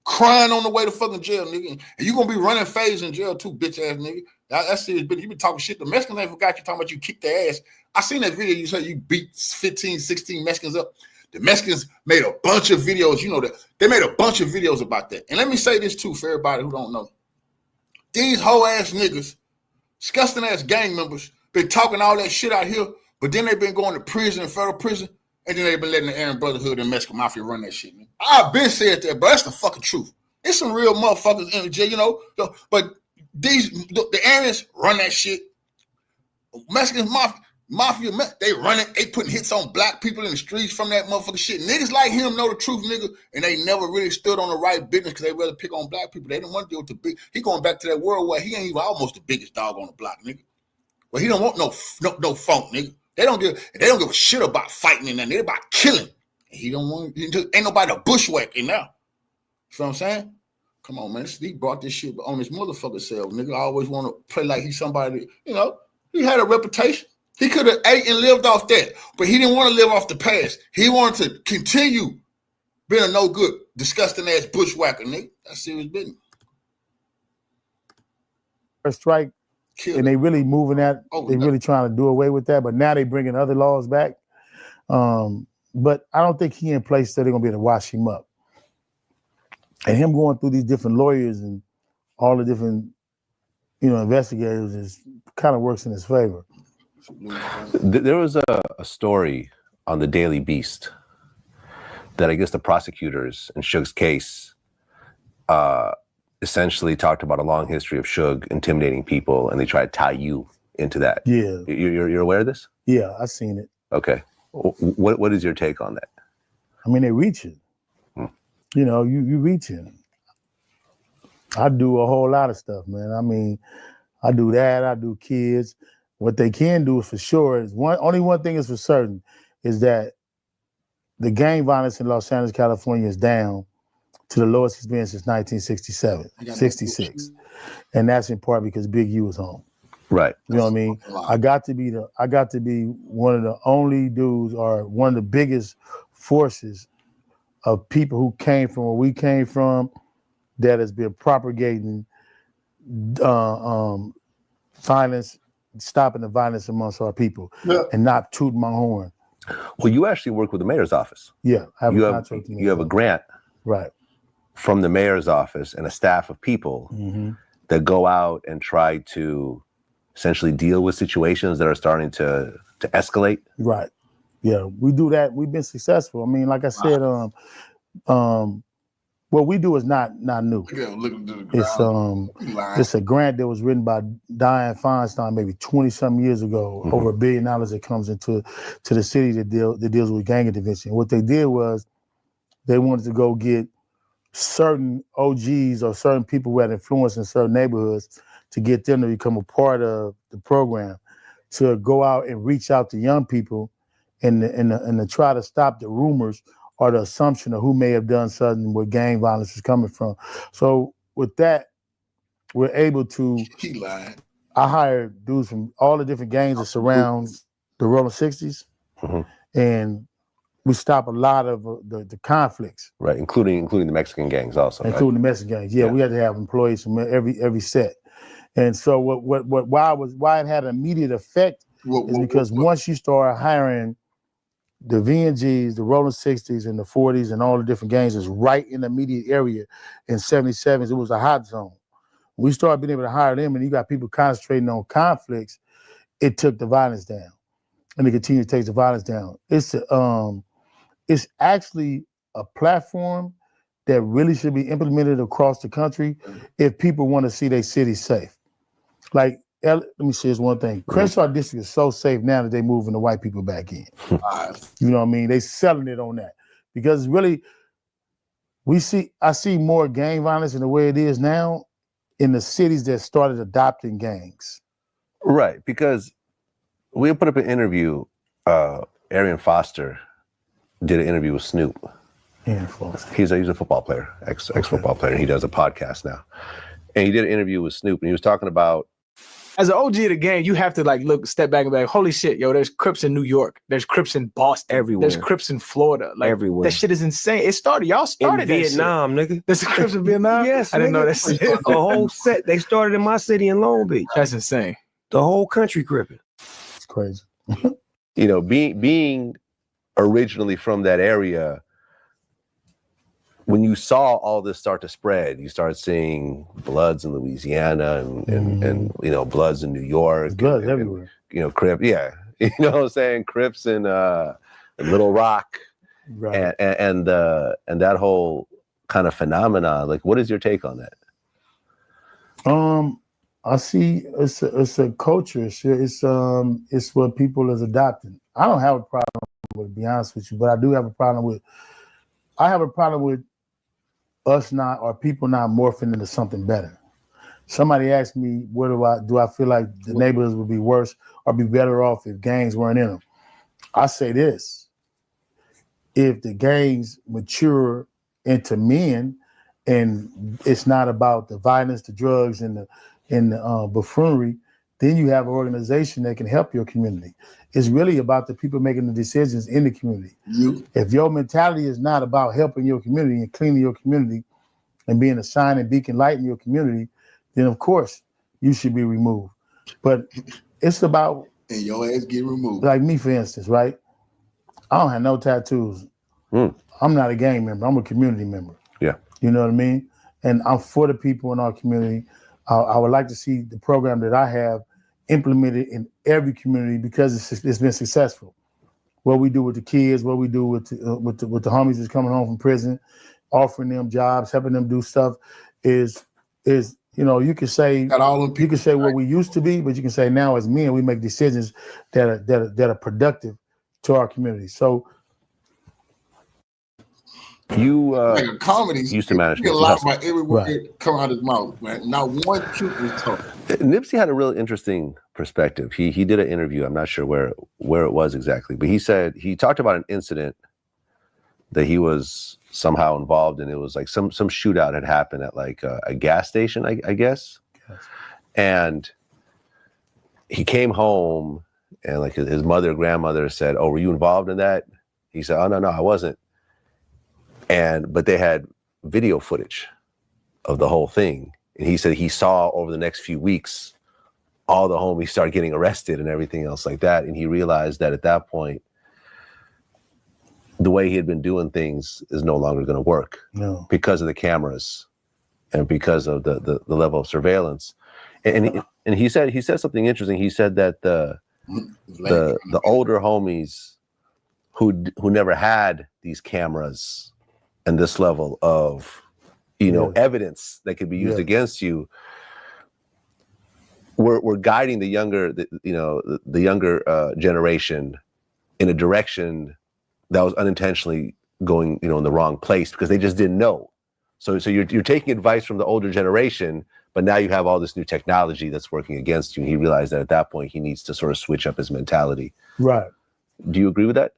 Crying on the way to fucking jail, nigga. And you gonna be running phase in jail too, bitch ass nigga. That's serious business. You been talking shit. The Mexicans ain't forgot you talking about you kicked their ass. I seen that video. You said you beat 15, 16 Mexicans up. The Mexicans made a bunch of videos. You know that. They made a bunch of videos about that. And let me say this too for everybody who don't know. These whole ass niggas, disgusting ass gang members, been talking all that shit out here. But then they've been going to prison, federal prison, and then they've been letting the Aryan Brotherhood and Mexican Mafia run that shit, man. I've been said that, but that's the fucking truth. There's some real motherfuckers in jail, you know. But the Aryans run that shit. Mexicans, Mafia, they run it. They putting hits on black people in the streets from that motherfucking shit. Niggas like him know the truth, nigga, and they never really stood on the right business because they rather pick on black people. They didn't want to deal with the big. He going back to that world where he ain't even almost the biggest dog on the block, nigga. Well, he don't want no funk, nigga. They don't give a shit about fighting and nothing. They're about killing. He don't want. Ain't nobody bushwhacking now. You know what I'm saying? Come on, man. He brought this shit on his motherfucker self, nigga. I always want to play like he's somebody. You know, he had a reputation. He could have ate and lived off that, but he didn't want to live off the past. He wanted to continue being a no good, disgusting ass bushwhacker, nigga. That's serious business. First strike. And they really moving that. They really trying to do away with that. But now they bringing other laws back. But I don't think he in place that they're gonna be able to wash him up. And him going through these different lawyers and all the different, investigators is kind of works in his favor. There was a story on the Daily Beast that I guess the prosecutors in Suge's case essentially talked about a long history of Suge intimidating people, and they tried to tie you into that. Yeah. You're aware of this? Yeah, I've seen it. Okay. What is your take on that? I mean, they reaching. You know, you reaching. I do a whole lot of stuff, man. I mean, I do that. I do kids. What they can do is for sure is only one thing is for certain is that the gang violence in Los Angeles, California is down to the lowest it's been since 1967, 66. And that's in part because Big U was home. Right. You know what I mean? I got to be one of the only dudes or one of the biggest forces of people who came from where we came from that has been propagating violence, stopping the violence amongst our people and not tooting my horn. Well, you actually work with the mayor's office. Yeah. You have a grant. Right. From the mayor's office and a staff of people that go out and try to essentially deal with situations that are starting to escalate. Right. Yeah, we do that. We've been successful. I mean, like I said, what we do is not new. It's a grant that was written by Dianne Feinstein maybe 20-something years ago, over $1 billion that comes into the city that deals with gang intervention. What they did was they wanted to go get certain OGs or certain people who had influence in certain neighborhoods to get them to become a part of the program, to go out and reach out to young people and to try to stop the rumors or the assumption of who may have done something where gang violence is coming from. So with that, we're able to. He lied. I hired dudes from all the different gangs that surround the Rollin 60's, and we stop a lot of the conflicts. Right, including the Mexican gangs also. Including the Mexican gangs. Yeah, we had to have employees from every set. And so why it had an immediate effect is because once you start hiring the VNGs, the Rollin 60's, and the 40's, and all the different gangs is right in the immediate area. In 77s, it was a hot zone. We started being able to hire them, and you got people concentrating on conflicts. It took the violence down, and it continues to take the violence down. It's actually a platform that really should be implemented across the country if people want to see their city safe. Like, let me say this one thing. Crenshaw District is so safe now that they're moving the white people back in. You know what I mean? They selling it on that. Because really, I see more gang violence in the way it is now in the cities that started adopting gangs. Right, because we put up an interview, Arian Foster did an interview with Snoop. He's a football player, ex football player. And he does a podcast now. And he did an interview with Snoop, and he was talking about. As an OG of the game, you have to like step back and be like, holy shit, yo, there's Crips in New York. There's Crips in Boston. Everywhere. There's Crips in Florida. Like, everywhere. That shit is insane. Y'all started in that Vietnam, shit. nigga. There's Crips in Vietnam? Yes, I didn't know that nigga. shit. A whole set. They started in my city in Long Beach. That's insane. The whole country cripping. It's crazy. You know, being originally from that area, when you saw all this start to spread, you started seeing Bloods in Louisiana and you know, Bloods in New York. Bloods everywhere. You know, Crip, yeah. You know what I'm saying? Crips in Little Rock. Right. And that whole kind of phenomenon. Like, what is your take on that? I see it's a culture. It's what people is adopting. I don't have a problem with it, to be honest with you, but I do have a problem with us not, or people not morphing into something better. Somebody asked me, do I feel like the neighborhoods would be worse or be better off if gangs weren't in them? I say this: if the gangs mature into men, and it's not about the violence, the drugs, and the buffoonery, then you have an organization that can help your community. It's really about the people making the decisions in the community. If your mentality is not about helping your community and cleaning your community and being a sign and beacon light in your community, then of course you should be removed. But it's about, and your ass get removed. Like me, for instance, right? I don't have no tattoos. I'm not a gang member. I'm a community member. Yeah. You know what I mean? And I'm for the people in our community. I would like to see the program that I have implemented in every community because it's been successful. What we do with the kids, what we do with the homies that's coming home from prison, offering them jobs, helping them do stuff is you know, you can say what we used to be, but you can say now as men we make decisions that are productive to our community. So you like comedies used to manage a Nipsey lot Hussle. by every word that come out his mouth, man. Not one truth is told. Nipsey had a real interesting perspective. He did an interview. I'm not sure where it was exactly, but he talked about an incident that he was somehow involved in. It was like some shootout had happened at like a gas station, I guess. Yes. And he came home and like his mother, grandmother said, "Oh, were you involved in that?" He said, "Oh, no, I wasn't." But they had video footage of the whole thing. And he said he saw over the next few weeks, all the homies started getting arrested and everything else like that. And he realized that at that point, the way he had been doing things is no longer going to work because of the cameras and because of the level of surveillance. And he said something interesting. He said that the older homies who never had these cameras and this level of, you know, evidence that could be used against you, we're guiding the younger generation in a direction that was unintentionally going, you know, in the wrong place because they just didn't know. So you're taking advice from the older generation, but now you have all this new technology that's working against you. And he realized that at that point he needs to sort of switch up his mentality. Right. Do you agree with that?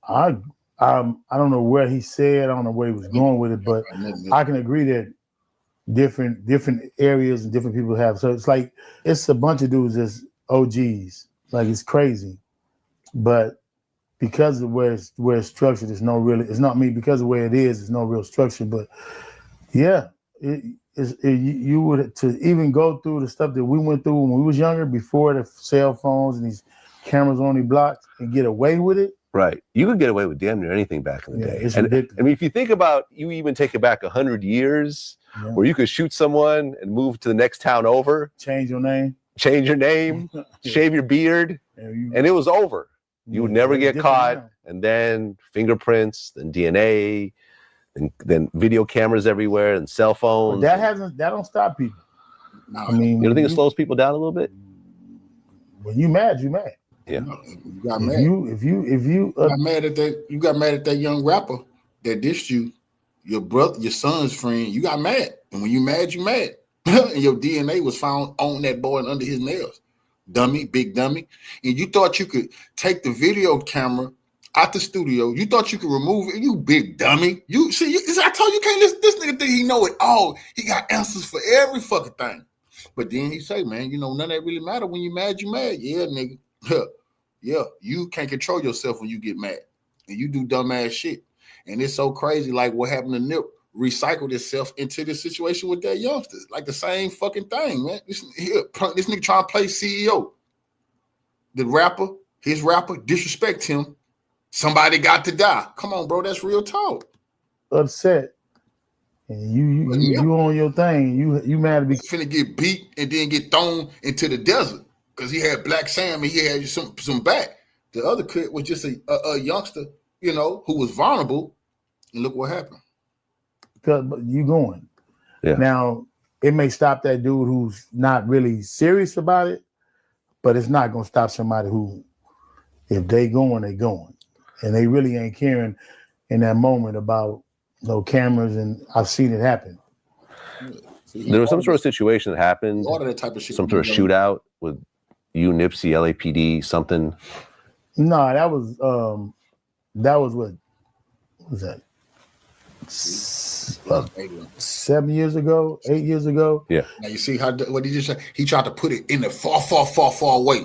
I don't know where he said, I don't know where he was going with it, but I can agree that different areas and different people have. So it's like, it's a bunch of dudes that's OGs. Like, it's crazy. But because of where it's structured, it's not me, because of where it is, there's no real structure. But yeah, you would, to even go through the stuff that we went through when we was younger, before the cell phones and these cameras on the blocks, and get away with it. Right. You could get away with damn near anything back in the day. It's and ridiculous. I mean, if you think about, you even take it back 100 years where you could shoot someone and move to the next town over. Change your name, shave your beard, and it was over. You would never get caught. Now. And then fingerprints, then DNA, then video cameras everywhere, and cell phones. But that don't stop people. I mean, you don't think it slows people down a little bit? When you mad, you mad. Yeah. You got mad. If you got mad at that, you got mad at that young rapper that dissed you, your brother, your son's friend. You got mad, and when you mad, you mad. And your DNA was found on that boy and under his nails. Dummy, big dummy. And you thought you could take the video camera out the studio. You thought you could remove it, you big dummy. You see, I told you can't listen. This nigga think he know it all. He got answers for every fucking thing. But then he say, man, you know, none of that really matter. When you mad, you mad. Yeah, nigga. Yeah, you can't control yourself when you get mad. And you do dumbass shit. And it's so crazy, like what happened to Nip recycled itself into this situation with that youngster. Like the same fucking thing, man. This nigga trying to play CEO. The rapper, his rapper, disrespect him. Somebody got to die. Come on, bro. That's real talk. Upset. And you on your thing. You mad to be finna get beat and then get thrown into the desert because he had Black Sam and he had some back. The other kid was just a youngster, you know, who was vulnerable. And look what happened. Because you going. Yeah. Now, it may stop that dude who's not really serious about it, but it's not gonna stop somebody who, if they going, they going. And they really ain't caring in that moment about no cameras, and I've seen it happen. There was some sort of situation that happened, all of that type of shit. some sort of shootout with you, Nipsey, LAPD, something. No, that was what was that? 7 years ago, 8 years ago. Yeah. Now you see what he just said? He tried to put it in the far away.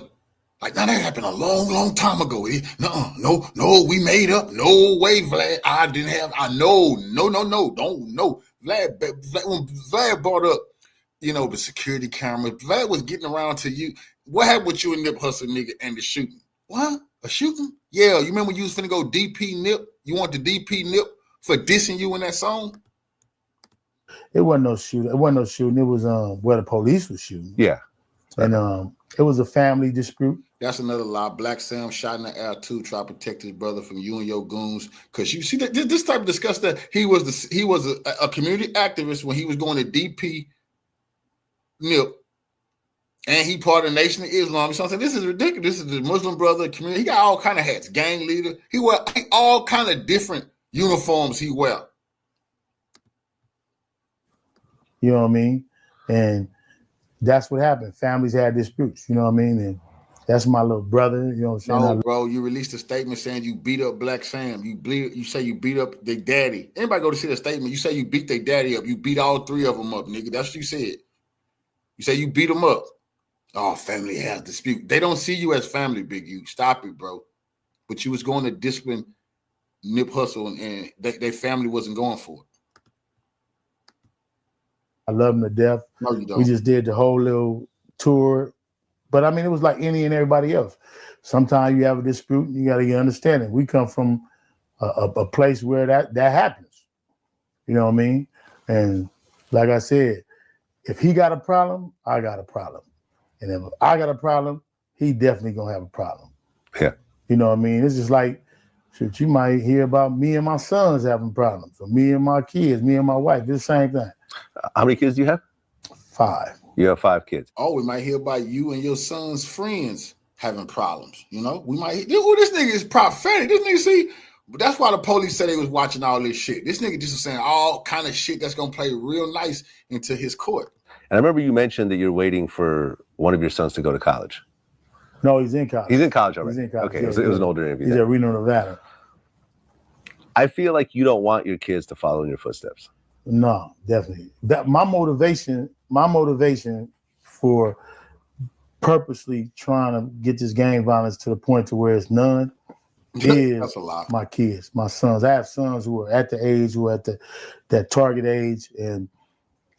Like, now that happened a long time ago. No, we made up. No way, Vlad. No. Don't know. Vlad, when Vlad brought up, you know, the security camera, Vlad was getting around to you. What happened with you and Nip Hussle, nigga, and the shooting? What? A shooting? Yeah, you remember when you was finna go DP Nip? You want the DP Nip for dissing you in that song? It wasn't no shooting. It was where the police was shooting. Yeah. And it was a family dispute. That's another lie. Black Sam shot in the air too, try to protect his brother from you and your goons. Cause you see that this type of disgusting. He was a community activist when he was going to DP Nip, and he part of the Nation of Islam. So I'm saying this is ridiculous. This is the Muslim brother community. He got all kind of hats. Gang leader. He wear all kind of different uniforms. He wear. You know what I mean? And that's what happened. Families had disputes. You know what I mean? And that's my little brother. You know what I'm saying? No, bro, you released a statement saying you beat up Black Sam. You say you beat up their daddy. Anybody go to see the statement? You say you beat their daddy up. You beat all three of them up, nigga. That's what you said. You say you beat them up. Oh, family has dispute. They don't see you as family, Big U. Stop it, bro. But you was going to discipline Nip Hussle, and their family wasn't going for it. I love him to death. No, you don't. We just did the whole little tour. But I mean, it was like any and everybody else. Sometimes you have a dispute and you got to get understanding. We come from a place where that happens. You know what I mean? And like I said, if he got a problem, I got a problem. And if I got a problem, he definitely going to have a problem. Yeah. You know what I mean? It's just like, shit, you might hear about me and my sons having problems, or me and my kids, me and my wife. It's the same thing. How many kids do you have? 5. You have 5 kids. Oh, we might hear about you and your son's friends having problems. You know, we might. This nigga is prophetic. This nigga see, but that's why the police said they was watching all this shit. This nigga just was saying all kind of shit that's gonna play real nice into his court. And I remember you mentioned that you're waiting for one of your sons to go to college. No, he's in college. He's in college already. He's in college. Okay, Yeah, it was an older interview. He's at Reno, Nevada. I feel like you don't want your kids to follow in your footsteps. No, definitely. That my motivation for purposely trying to get this gang violence to the point to where it's none is That's a lot. My kids, my sons. I have sons who are at the age, who are at that target age. And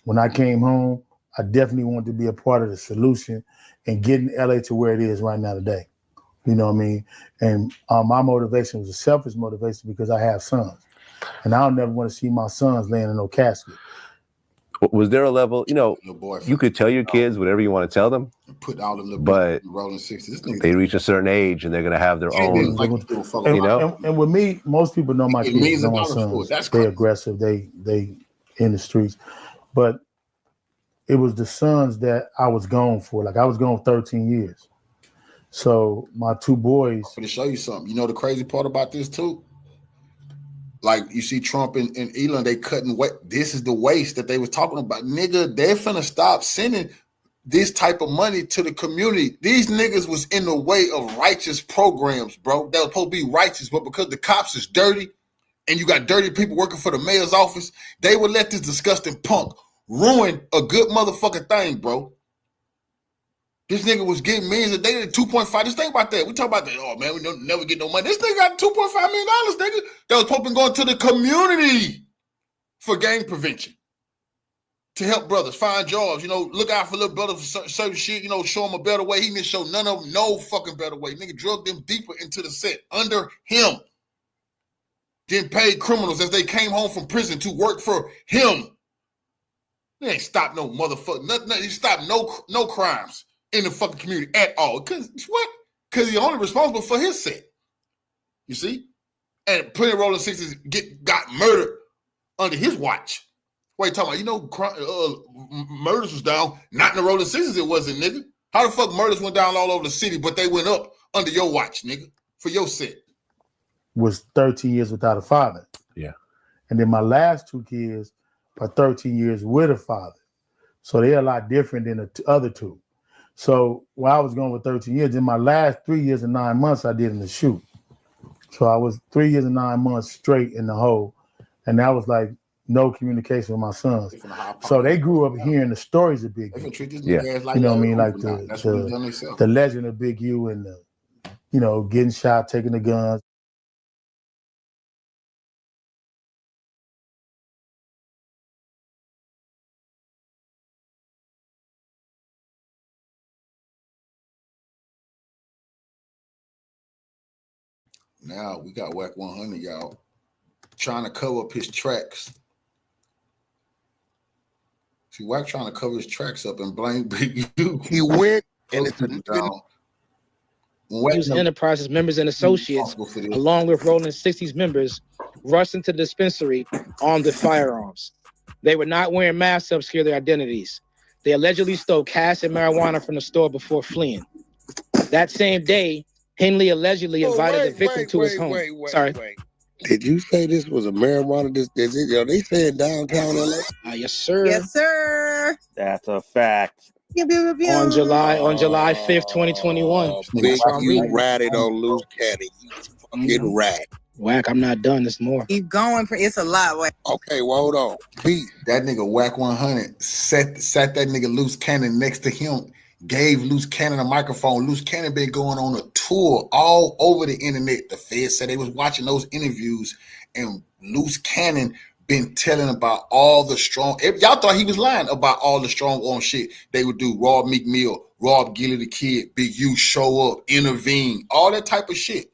when I came home, I definitely wanted to be a part of the solution and getting LA to where it is right now today. You know what I mean? And my motivation was a selfish motivation because I have sons. And I don't never want to see my sons laying in no casket. Was there a level, you could tell your kids whatever you want to tell them, Put all the little but Rolling 60s. they reach a certain age and they're going to have their own, And with me, most people know my It kids, means know my about them, sons. that's They're crazy. aggressive. They in the streets. But it was the sons that I was gone for. Like I was gone 13 years. So my 2 boys. I'm going to show you something. You know the crazy part about this too? Like you see Trump and Elon, they cutting weight. This is the waste that they was talking about. Nigga, they're finna stop sending this type of money to the community. These niggas was in the way of righteous programs, bro. That was supposed to be righteous, but because the cops is dirty and you got dirty people working for the mayor's office, they would let this disgusting punk ruin a good motherfucking thing, bro. This nigga was getting millions a day at 2.5. Just think about that. We talk about that. Oh man, we don't never get no money. This nigga got $2.5 million, nigga. That was supposed to be going to the community for gang prevention. To help brothers find jobs, look out for little brothers for certain shit, show them a better way. He didn't show none of them no fucking better way. Nigga drug them deeper into the set under him. Then paid criminals as they came home from prison to work for him. They ain't stopped no motherfucker, nothing. He stopped no crimes in the fucking community at all. Because what? Because he's only responsible for his set. You see? And plenty of Rollin 60's got murdered under his watch. What you talking about? Murders was down, not in the Rollin 60's it wasn't, nigga. How the fuck murders went down all over the city, but they went up under your watch, nigga, for your set? Was 13 years without a father. Yeah. And then my last 2 kids are 13 years with a father. So they're a lot different than the other 2. So while I was going with 13 years, in my last 3 years and 9 months, I did in the shoot. So I was 3 years and 9 months straight in the hole. And that was like no communication with my sons. So they grew up hearing the stories of Big U. Yeah. You know what I mean? Like the legend of Big U and the, getting shot, taking the guns. Now we got Whack 100, y'all, trying to cover up his tracks. See, Whack trying to cover his tracks up and blame Big U. He went and it's a nigga. Use Enterprises members and associates, along with Rollin 60's members, rushed into the dispensary armed with firearms. They were not wearing masks to obscure their identities. They allegedly stole cash and marijuana from the store before fleeing. That same day, Henley allegedly invited the victim to his home. Did you say this was a marijuana? Are they saying downtown LA? Yes, sir. Yes, sir. That's a fact. On July 5th, 2021. Big U ratted on loose cannon. You fucking rat. Whack, I'm not done. There's more. Keep going. It's a lot. Whack. Okay, well, hold on. Beat that nigga Whack 100 sat that nigga Loose Cannon next to him. Gave Loose Cannon a microphone. Loose Cannon been going on a tour all over the internet. The Feds said they was watching those interviews, and Loose Cannon been telling about all the strong. Y'all thought he was lying about all the strong arm shit they would do. Rob McMill, Rob Gilly the Kid, Big U show up, intervene, all that type of shit.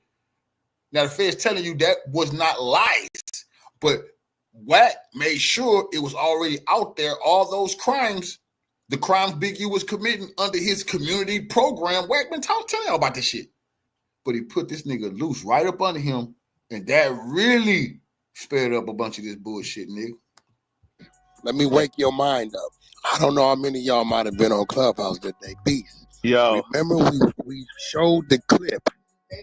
Now the Feds telling you that was not lies, but Whack made sure it was already out there. All those crimes. The crimes Big U was committing under his community program. Whack been telling y'all about this shit. But he put this nigga Loose right up under him, and that really sped up a bunch of this bullshit, nigga. Let me wake your mind up. I don't know how many of y'all might have been on Clubhouse that day. Beast. Yo. Remember we showed the clip.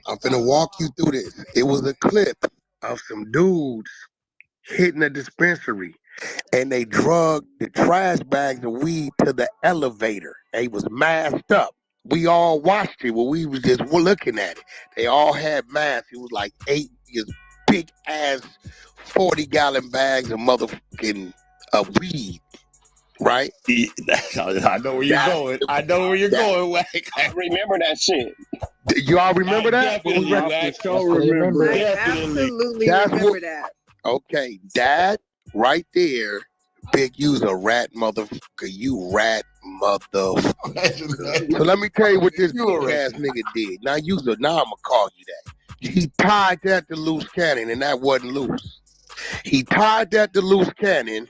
I'm finna walk you through this. It was a clip of some dudes hitting a dispensary. And they drugged the trash bags of weed to the elevator. They was masked up. We all watched it when we was just looking at it. They all had masks. It was like 8 big ass 40-gallon bags of motherfucking weed, right? I know where you're going. I know where you're going, Whack. I remember that shit. You all remember that? Definitely, I so remember. Absolutely remember that. Okay, that right there, Big U's a rat motherfucker. You rat motherfucker. So let me tell you what this ass nigga did. Now I'm gonna call you that. He tied that to Loose Cannon, and that wasn't Loose. He tied that to Loose Cannon,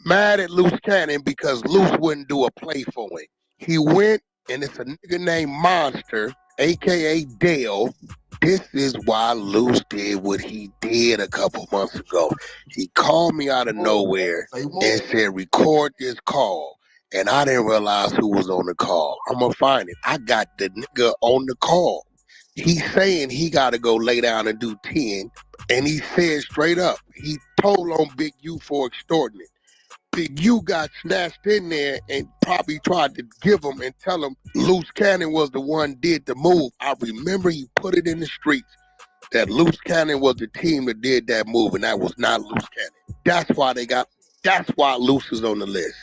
mad at Loose Cannon because Loose wouldn't do a play for him. He went, and it's a nigga named Monster, aka Dale. This is why Loose did what he did a couple months ago. He called me out of nowhere and said, record this call. And I didn't realize who was on the call. I'm going to find it. I got the nigga on the call. He's saying he got to go lay down and do 10. And he said straight up, he told on Big U for extorting it. Big U got snatched in there and probably tried to give him and tell him Loose Cannon was the one did the move. I remember he put it in the streets that Loose Cannon was the team that did that move, and that was not Loose Cannon. That's why Loose is on the list.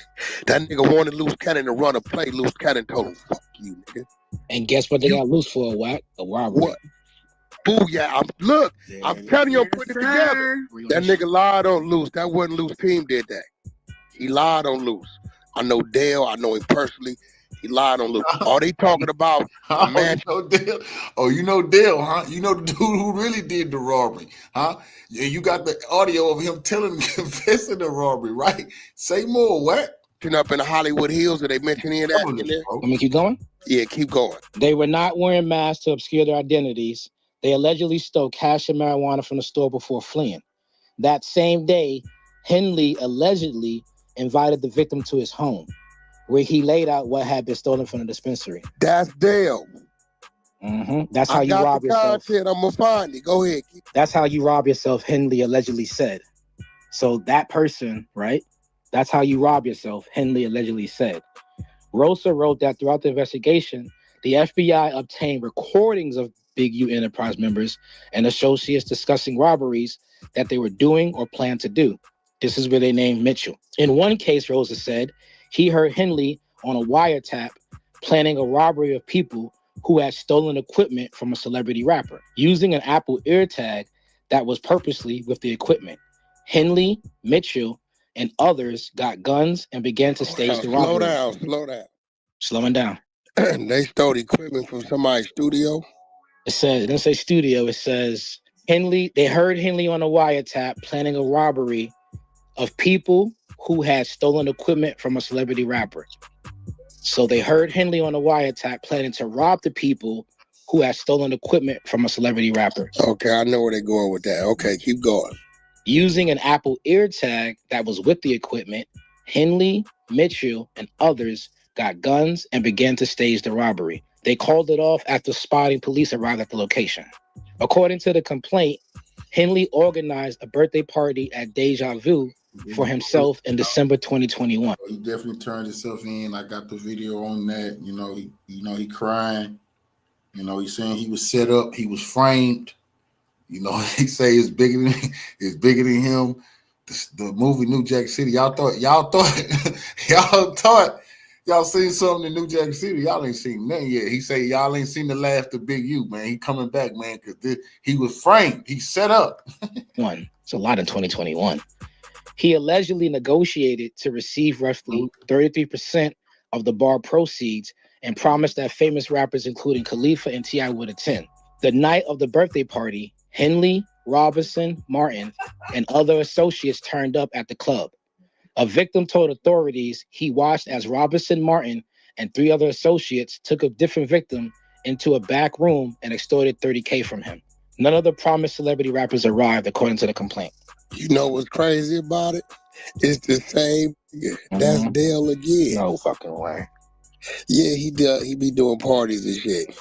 That nigga wanted Loose Cannon to run a play. Loose Cannon told him, fuck you, nigga. And guess what they got Loose for, Wack? A robbery. What? Booyah. I'm telling you, I'm putting it together. That nigga lied on Loose. That wasn't Loose team did that. He lied on Loose. I know Dale. I know him personally. He lied on Loose. All they talking about, man. You know Dale, huh? You know the dude who really did the robbery, huh? You got the audio of him telling him confessing the robbery, right? Say more, what? Up in the Hollywood Hills, are they mentioning that in there? Let me keep going? Yeah, keep going. They were not wearing masks to obscure their identities. They allegedly stole cash and marijuana from the store before fleeing. That same day, Henley allegedly invited the victim to his home, where he laid out what had been stolen from the dispensary. That's Dale. That's how you rob yourself. I'm gonna find it. Go ahead. That's how you rob yourself, Henley allegedly said. So that person, right? That's how you rob yourself, Henley allegedly said. Rosa wrote that throughout the investigation, the FBI obtained recordings of Big U Enterprise members and associates discussing robberies that they were doing or planned to do. This is where they named Mitchell. In one case, Rosa said, he heard Henley on a wiretap planning a robbery of people who had stolen equipment from a celebrity rapper, using an Apple AirTag that was purposely with the equipment. Henley, Mitchell, and others got guns and began to stage the robbery. Slow down. Slowing down. They stole equipment from somebody's studio? It doesn't say studio. It says they heard Henley on a wiretap planning a robbery of people who had stolen equipment from a celebrity rapper. So they heard Henley on a wiretap planning to rob the people who had stolen equipment from a celebrity rapper. Okay, I know where they're going with that. Okay, keep going. Using an Apple AirTag that was with the equipment, Henley, Mitchell, and others got guns and began to stage the robbery. They called it off after spotting police arrived at the location. According to the complaint, Henley organized a birthday party at Deja Vu for himself in December 2021. He definitely turned himself in. I got the video on that. He crying. He's saying he was set up. He was framed. He say it's bigger than him. The movie New Jack City. Y'all thought y'all seen something in New Jack City. Y'all ain't seen nothing yet. He say y'all ain't seen the last of Big U, man. He coming back, man, because he was framed. He set up. It's a lot in 2021. He allegedly negotiated to receive roughly 33% of the bar proceeds and promised that famous rappers, including Khalifa and T.I., would attend. The night of the birthday party, Henley, Robinson, Martin, and other associates turned up at the club. A victim told authorities he watched as Robinson, Martin, and 3 other associates took a different victim into a back room and extorted $30K from him. None of the promised celebrity rappers arrived, according to the complaint. You know what's crazy about it? It's the same. That's Dale again. No fucking way. Yeah, he be doing parties and shit.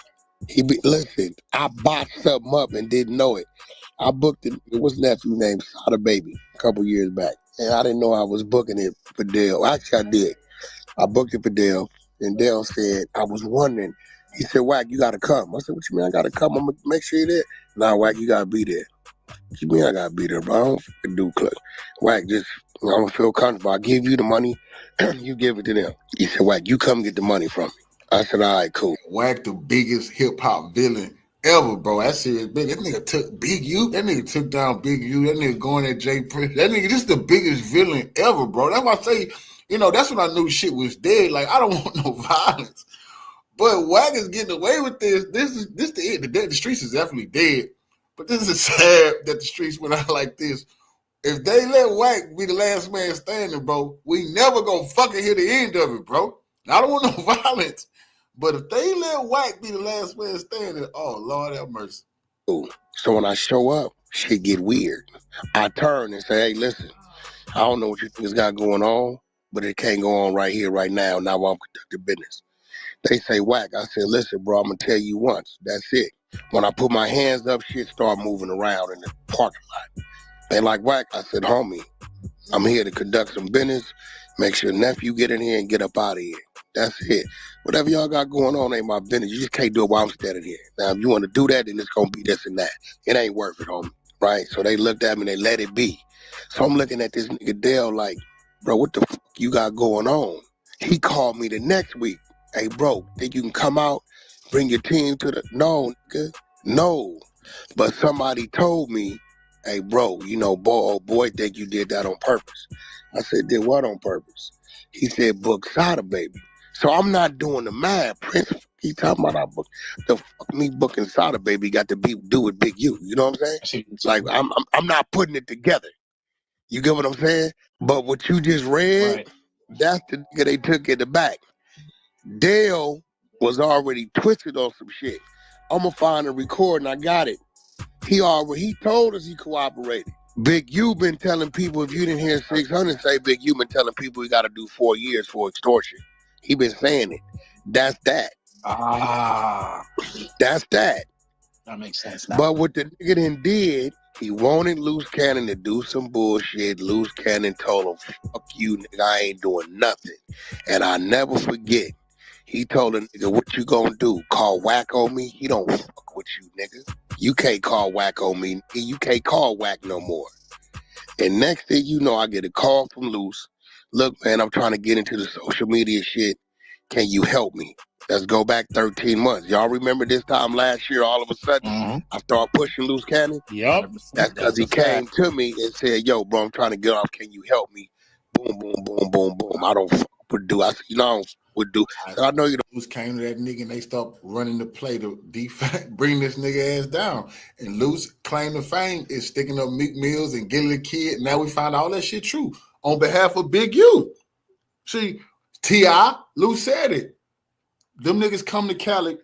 Listen, I botched something up and didn't know it. I booked it. What's nephew named Sada Baby a couple years back, and I didn't know I was booking it for Dale. Actually, I did. I booked it for Dale, and Dale said, I was wondering. He said, Wack, you got to come. I said, what you mean I got to come? I'm going to make sure you're there. Nah, Wack, you got to be there. What you mean I got to be there, bro? I don't fucking do club. Wack, just, I'm going to feel comfortable. I give you the money, you give it to them. He said, Wack, you come get the money from me. I said, all right, cool. Wack, the biggest hip-hop villain ever, bro. That shit is big. That nigga took Big U. That nigga took down Big U. That nigga going at Jay Prince. That nigga just the biggest villain ever, bro. That's why I say, that's when I knew shit was dead. Like, I don't want no violence. But Wack is getting away with this. This the end. The streets is definitely dead. But this is sad that the streets went out like this. If they let Wack be the last man standing, bro, we never gonna fucking hear the end of it, bro. I don't want no violence. But if they let Wack be the last man standing, oh, Lord have mercy. So when I show up, shit get weird. I turn and say, hey, listen, I don't know what you think has got going on, but it can't go on right here, right now, now while I'm conducting business. They say, Wack. I said, listen, bro, I'm going to tell you once. That's it. When I put my hands up, shit start moving around in the parking lot. They like, Wack. I said, homie, I'm here to conduct some business, make sure nephew get in here and get up out of here. That's it. Whatever y'all got going on ain't my business. You just can't do it while I'm standing here. Now, if you want to do that, then it's going to be this and that. It ain't worth it, homie. Right? So they looked at me and they let it be. So I'm looking at this nigga Dale like, bro, what the fuck you got going on? He called me the next week. Hey, bro, think you can come out, bring your team to the... No, nigga. No. But somebody told me, hey, bro, you know, boy, think you did that on purpose. I said, did what on purpose? He said, book Sada, baby. So I'm not doing the math, Prince. He talking about I book the fuck me booking Sada, baby got to do with Big U. You know what I'm saying? Like I'm not putting it together. You get what I'm saying? But what you just read, that's the nigga they took in the back. Dale was already twisted on some shit. I'ma find a recording. I got it. He told us he cooperated. Big U been telling people, if you didn't hear 600 say, Big U been telling people he got to do 4 years for extortion. He been saying it. That's that. That's that. That makes sense now. But what the nigga then did, he wanted Loose Cannon to do some bullshit. Loose Cannon told him, fuck you, nigga, I ain't doing nothing. And I never forget, he told a nigga, what you gonna do? Call whack on me? He don't fuck with you, nigga. You can't call whack on me. You can't call whack no more. And next thing you know, I get a call from Loose. Look, man, I'm trying to get into the social media shit. Can you help me? Let's go back 13 months. Y'all remember this time last year, all of a sudden, I started pushing Loose Cannon? Yep. That's because he came to me and said, yo, bro, I'm trying to get off. Can you help me? Boom, boom, boom, boom, boom. I don't fuck with do. I said, you know, I don't would do. So I know you don't. Loose came to that nigga and they stopped running the play to bring this nigga ass down. And Loose claim to fame is sticking up Meek Mills and Gilly the Kid. Now we find all that shit true on behalf of Big U. See, T.I., Loose said it. Them niggas come to Cali,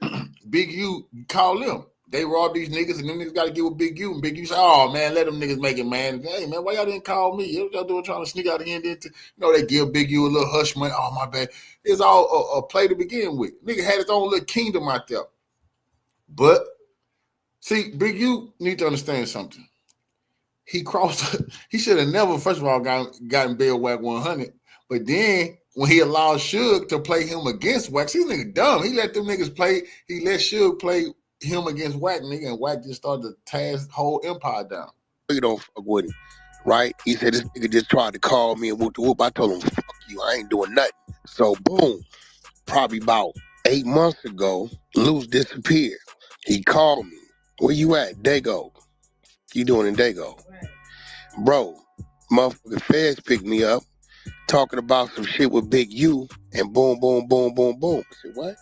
Big U call them. They rob these niggas and them niggas got to get with Big U. And Big U say, oh, man, let them niggas make it, man. Hey, man, why y'all didn't call me? What y'all doing trying to sneak out here? They give Big U a little hush money. Oh, my bad. It's all a play to begin with. Nigga had his own little kingdom out there. But, see, Big U need to understand something. He should have never, first of all, gotten Bill Wack 100. But then, when he allowed Suge to play him against Wack, see, this nigga dumb. He let them niggas play. He let Suge play him against Wack, nigga, and Wack just started to tear his whole empire down. You don't fuck with him, right? He said this nigga just tried to call me and whoop the whoop. I told him, fuck you, I ain't doing nothing. So boom, probably about 8 months ago, Loose disappeared. He called me. Where you at? Dago. You doing in Dago? Bro, motherfucking feds picked me up, talking about some shit with Big U, and boom, boom, boom, boom, boom. I said, what?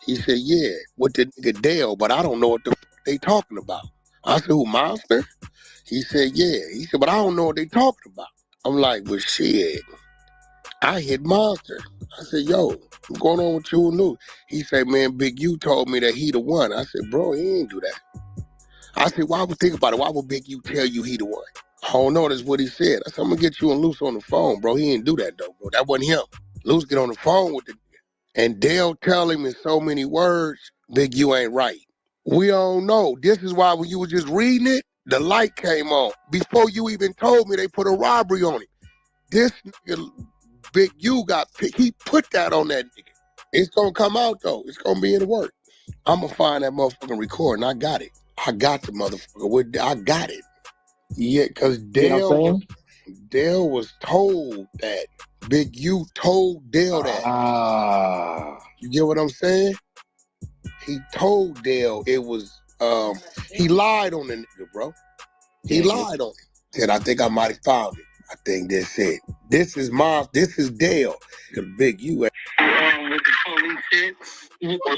He said, yeah, with the nigga Dale, but I don't know what the fuck they talking about. I said, who, Monster? He said, yeah. He said, but I don't know what they talking about. I'm like, well, shit, I hit Monster. I said, yo, what's going on with you and Lou? He said, man, Big U told me that he the one. I said, bro, he ain't do that. I said, why would think about it? Why would Big U tell you he the one? I don't know, that's what he said. I said, I'm gonna get you and Loose on the phone, bro. He ain't do that though, bro. That wasn't him. Loose get on the phone with the nigga. And Dale tell him in so many words, Big U ain't right. We don't know. This is why when you were just reading it, the light came on. Before you even told me they put a robbery on it. This nigga, Big U got picked. He put that on that nigga. It's gonna come out though. It's gonna be in the work. I'm gonna find that motherfucking recording. I got it. I got the motherfucker. I got it. Yeah, because Dale was told that. Big U told Dale that. You get what I'm saying? He told Dale it was, he lied on the nigga, bro. He lied on him. Said, I think I might have found it. I think that's it. This is Dale. Because Big U. With the police shit, with the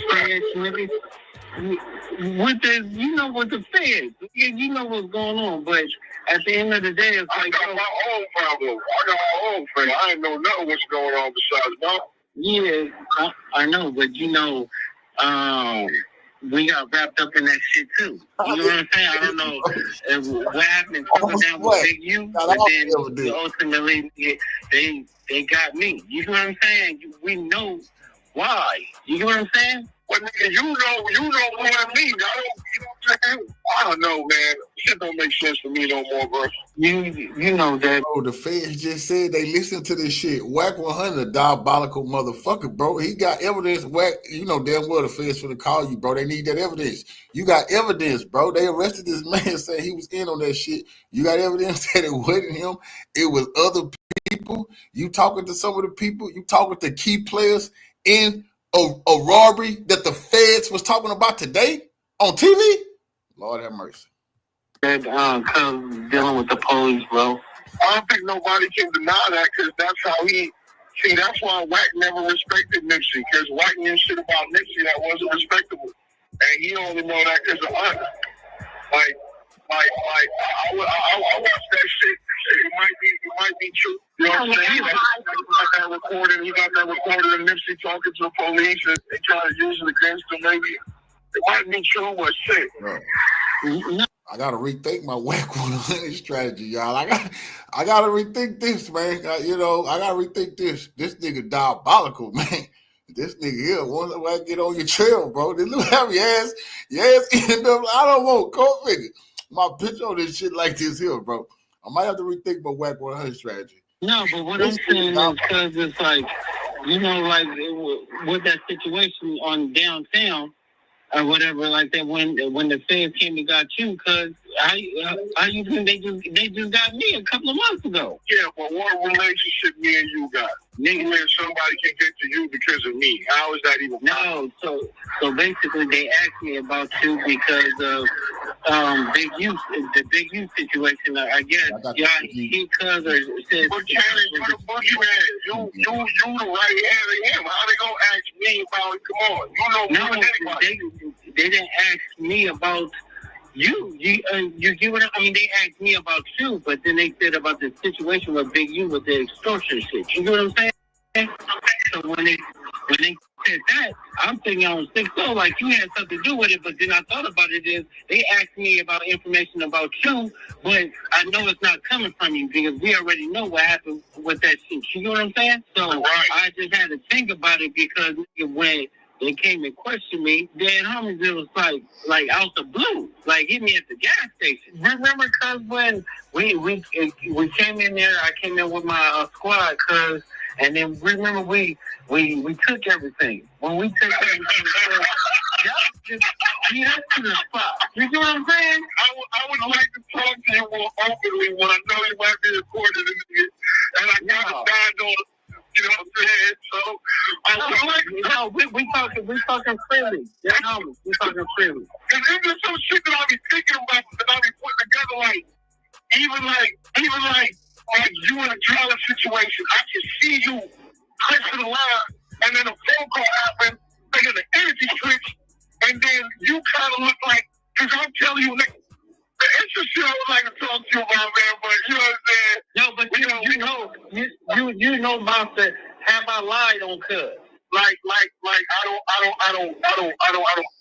feds, you know what's going on, but at the end of the day, it's like, I got my own problem. I got my own thing. I ain't know nothing what's going on besides that. Yeah, I know, but we got wrapped up in that shit too. You know what I'm saying? I don't know what happened down with Big U, but then ultimately they got me. You know what I'm saying? We know why. You know what I'm saying? Well, nigga, you know more than me. I don't know, man. Shit don't make sense for me no more, bro. You know that. Bro, the feds just said they listen to this shit. Whack 100, a diabolical motherfucker, bro. He got evidence. Whack, you know damn well the feds finna call you, bro. They need that evidence. You got evidence, bro. They arrested this man saying he was in on that shit. You got evidence that it wasn't him. It was other people. You talking to some of the people. You talking to key players in a robbery that the feds was talking about today on TV. Lord have mercy. And dealing with the police, bro. I don't think nobody can deny that because that's how he. See, that's why Wack never respected Nipsey because Wack knew shit about Nipsey that wasn't respectable, and he only know that because of us. I watched that shit. It might be true. You know what I'm saying? He got that recorded of Nipsey talking to the police and they try to use it against him. Maybe it might be true, but shit. I gotta rethink my Whack 100 strategy, y'all. I gotta rethink this, man. I gotta rethink this. This nigga diabolical, man. This nigga here, once I get on your trail, bro, then look how your ass end up. I don't want cold figure. My picture on this shit like this here, bro. I might have to rethink my Whack 100 strategy. No, but what I'm saying is because it's like, like with that situation on downtown or whatever, like that when the feds came and got you, because how you think they just got me a couple of months ago? Yeah, but what relationship me and you got? Nigga, where somebody can get to you because of me. How is that even possible? No, so basically they asked me about you because of the Big U situation. I guess he cousin said. But Cannon, you the boogeyman. You the right hand of him. How they gonna ask me about it? Come on, you know more than anybody. They didn't ask me about you. You get what I mean? They asked me about you, but then they said about the situation with Big U with the extortion shit. You know what I'm saying? So when they said that, I'm thinking on 6-0 like you had something to do with it, but then I thought about it is they asked me about information about you, but I know it's not coming from you because we already know what happened with that shit. You know what I'm saying? So I just had to think about it because when they came and questioned me, then homies, it was like out the blue, like hit me at the gas station. Remember, cuz when we came in there, I came in with my squad, cuz, and then remember we took everything. When we took everything, y'all just to the spot. You know what I'm saying? I would like to talk to you more openly when I know you might be recorded and I got to stand on. You know what I'm saying? So we talking freely. Yeah, we talking freely. Cause there's just some shit that I be thinking about that I be putting together, even like you in a trial situation. I can see you pressing the line, and then a phone call happens, they get an energy switch, and then you kind of look like, cause I'm telling you, it's just shit I would like to talk to you about, man. But you know what I'm saying? No, but you know, Monster, have I lied on cuz? Like I don't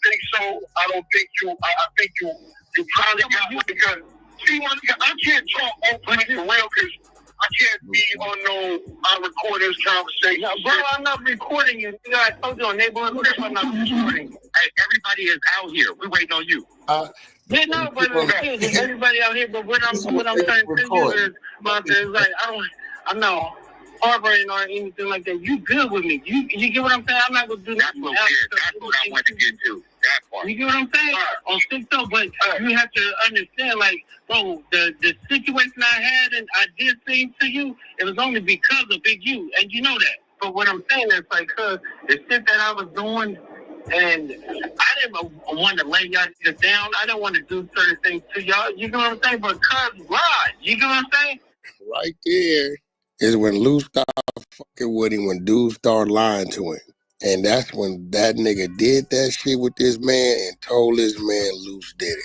think so. I don't think you. I think you probably got one because see, I can't talk openly for real because I can't be on I record this conversation. No, bro, I'm not recording you. I told you on neighborhood, I'm not recording. Hey, everybody is out here. We waiting on you. Yeah, no, but everybody out here. But what I'm trying to tell you is, Monster, is like I'm not harboring or anything like that. You good with me? You get what I'm saying? I'm not gonna do that. That's what I want to get to. That part. You get what I'm saying? On 6-0, but you have to understand, like, bro, the situation I had and I did things to you, it was only because of Big U, and you know that. But what I'm saying is, like, cause the shit that I was doing. And I didn't want to lay y'all niggas down. I don't want to do certain things to y'all. You know what I'm saying? But cuz lied. You know what I'm saying? Right there is when Lou started fucking with him, when dudes started lying to him. And that's when that nigga did that shit with this man and told this man Luce did it.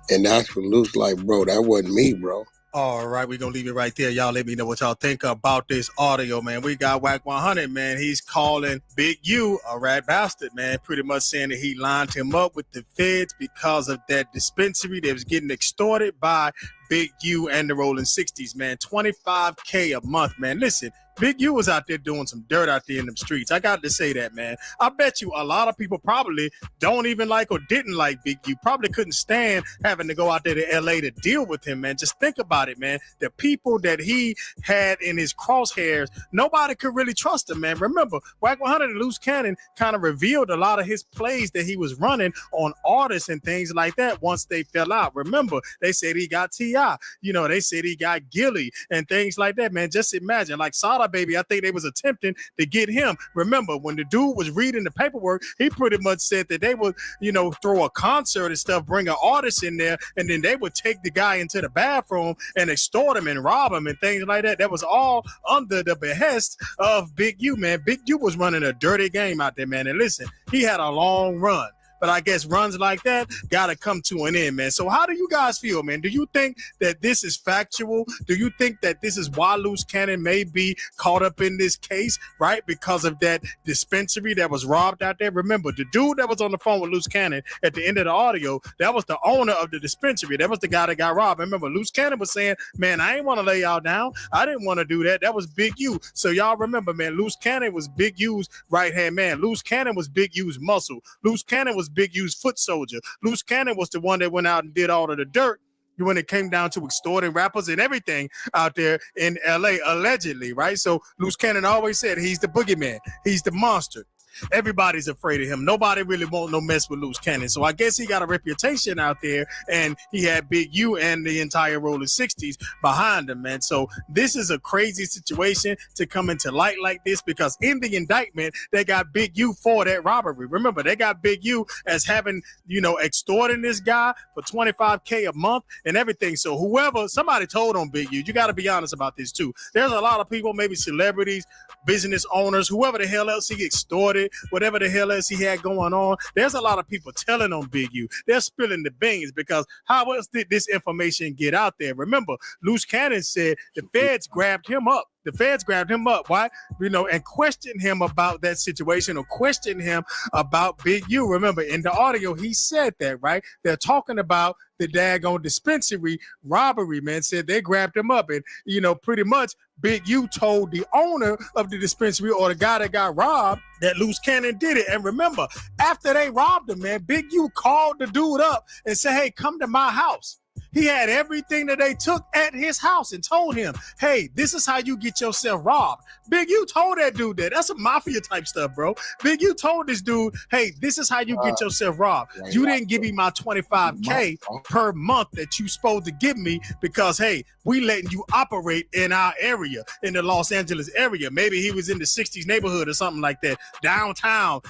And that's when Luce like, bro, that wasn't me, bro. All right, we're going to leave it right there. Y'all let me know what y'all think about this audio, man. We got Whack 100, man. He's calling Big U a rat bastard, man. Pretty much saying that he lined him up with the feds because of that dispensary that was getting extorted by Big U and the Rollin 60's, man. $25K a month, man. Listen, Big U was out there doing some dirt out there in them streets. I got to say that, man. I bet you a lot of people probably don't even like or didn't like Big U. Probably couldn't stand having to go out there to LA to deal with him, man. Just think about it, man. The people that he had in his crosshairs, nobody could really trust him, man. Remember, Wack 100 and Loose Cannon kind of revealed a lot of his plays that he was running on artists and things like that once they fell out. Remember, they said he got T.I. You know, they said he got Gilly and things like that, man. Just imagine, like Sada Baby, I think they was attempting to get him. Remember, when the dude was reading the paperwork, he pretty much said that they would, you know, throw a concert and stuff, bring an artist in there, and then they would take the guy into the bathroom and extort him and rob him and things like that. That was all under the behest of Big U, man. Big U was running a dirty game out there, man. And listen, he had a long run. But I guess runs like that got to come to an end, man. So how do you guys feel, man? Do you think that this is factual? Do you think that this is why Loose Cannon may be caught up in this case, right? Because of that dispensary that was robbed out there? Remember, the dude that was on the phone with Loose Cannon at the end of the audio, that was the owner of the dispensary. That was the guy that got robbed. Remember, Loose Cannon was saying, man, I ain't want to lay y'all down. I didn't want to do that. That was Big U. So y'all remember, man, Loose Cannon was Big U's right-hand man. Loose Cannon was Big U's muscle. Loose Cannon was Big U's foot soldier. Loose Cannon was the one that went out and did all of the dirt when it came down to extorting rappers and everything out there in LA, allegedly, right? So Loose Cannon always said he's the boogeyman. He's the monster. Everybody's afraid of him. Nobody really want no mess with Loose Cannon. So I guess he got a reputation out there, and he had Big U and the entire Rollin 60s behind him, man. So this is a crazy situation to come into light like this, because in the indictment, they got Big U for that robbery. Remember, they got Big U as having, you know, extorting this guy for $25K a month and everything. So whoever, somebody told on Big U, you got to be honest about this too. There's a lot of people, maybe celebrities, business owners, whoever the hell else he extorted, whatever the hell else he had going on. There's a lot of people telling on Big U. They're spilling the beans, because how else did this information get out there? Remember, Loose Cannon said the feds grabbed him up. The feds grabbed him up. Why? You know, and questioned him about that situation, or questioned him about Big U. Remember, in the audio, he said that, right? They're talking about the daggone dispensary robbery, man. Said they grabbed him up. And, you know, pretty much Big U told the owner of the dispensary, or the guy that got robbed, that Loose Cannon did it. And remember, after they robbed him, man, Big U called the dude up and said, hey, come to my house. He had everything that they took at his house and told him, hey, this is how you get yourself robbed. Big U told that dude that. That's some mafia type stuff, bro. Big U told this dude, hey, this is how you get yourself robbed. You didn't give me my $25K per month that you supposed to give me, because, hey, we letting you operate in our area, in the Los Angeles area. Maybe he was in the 60s neighborhood or something like that, downtown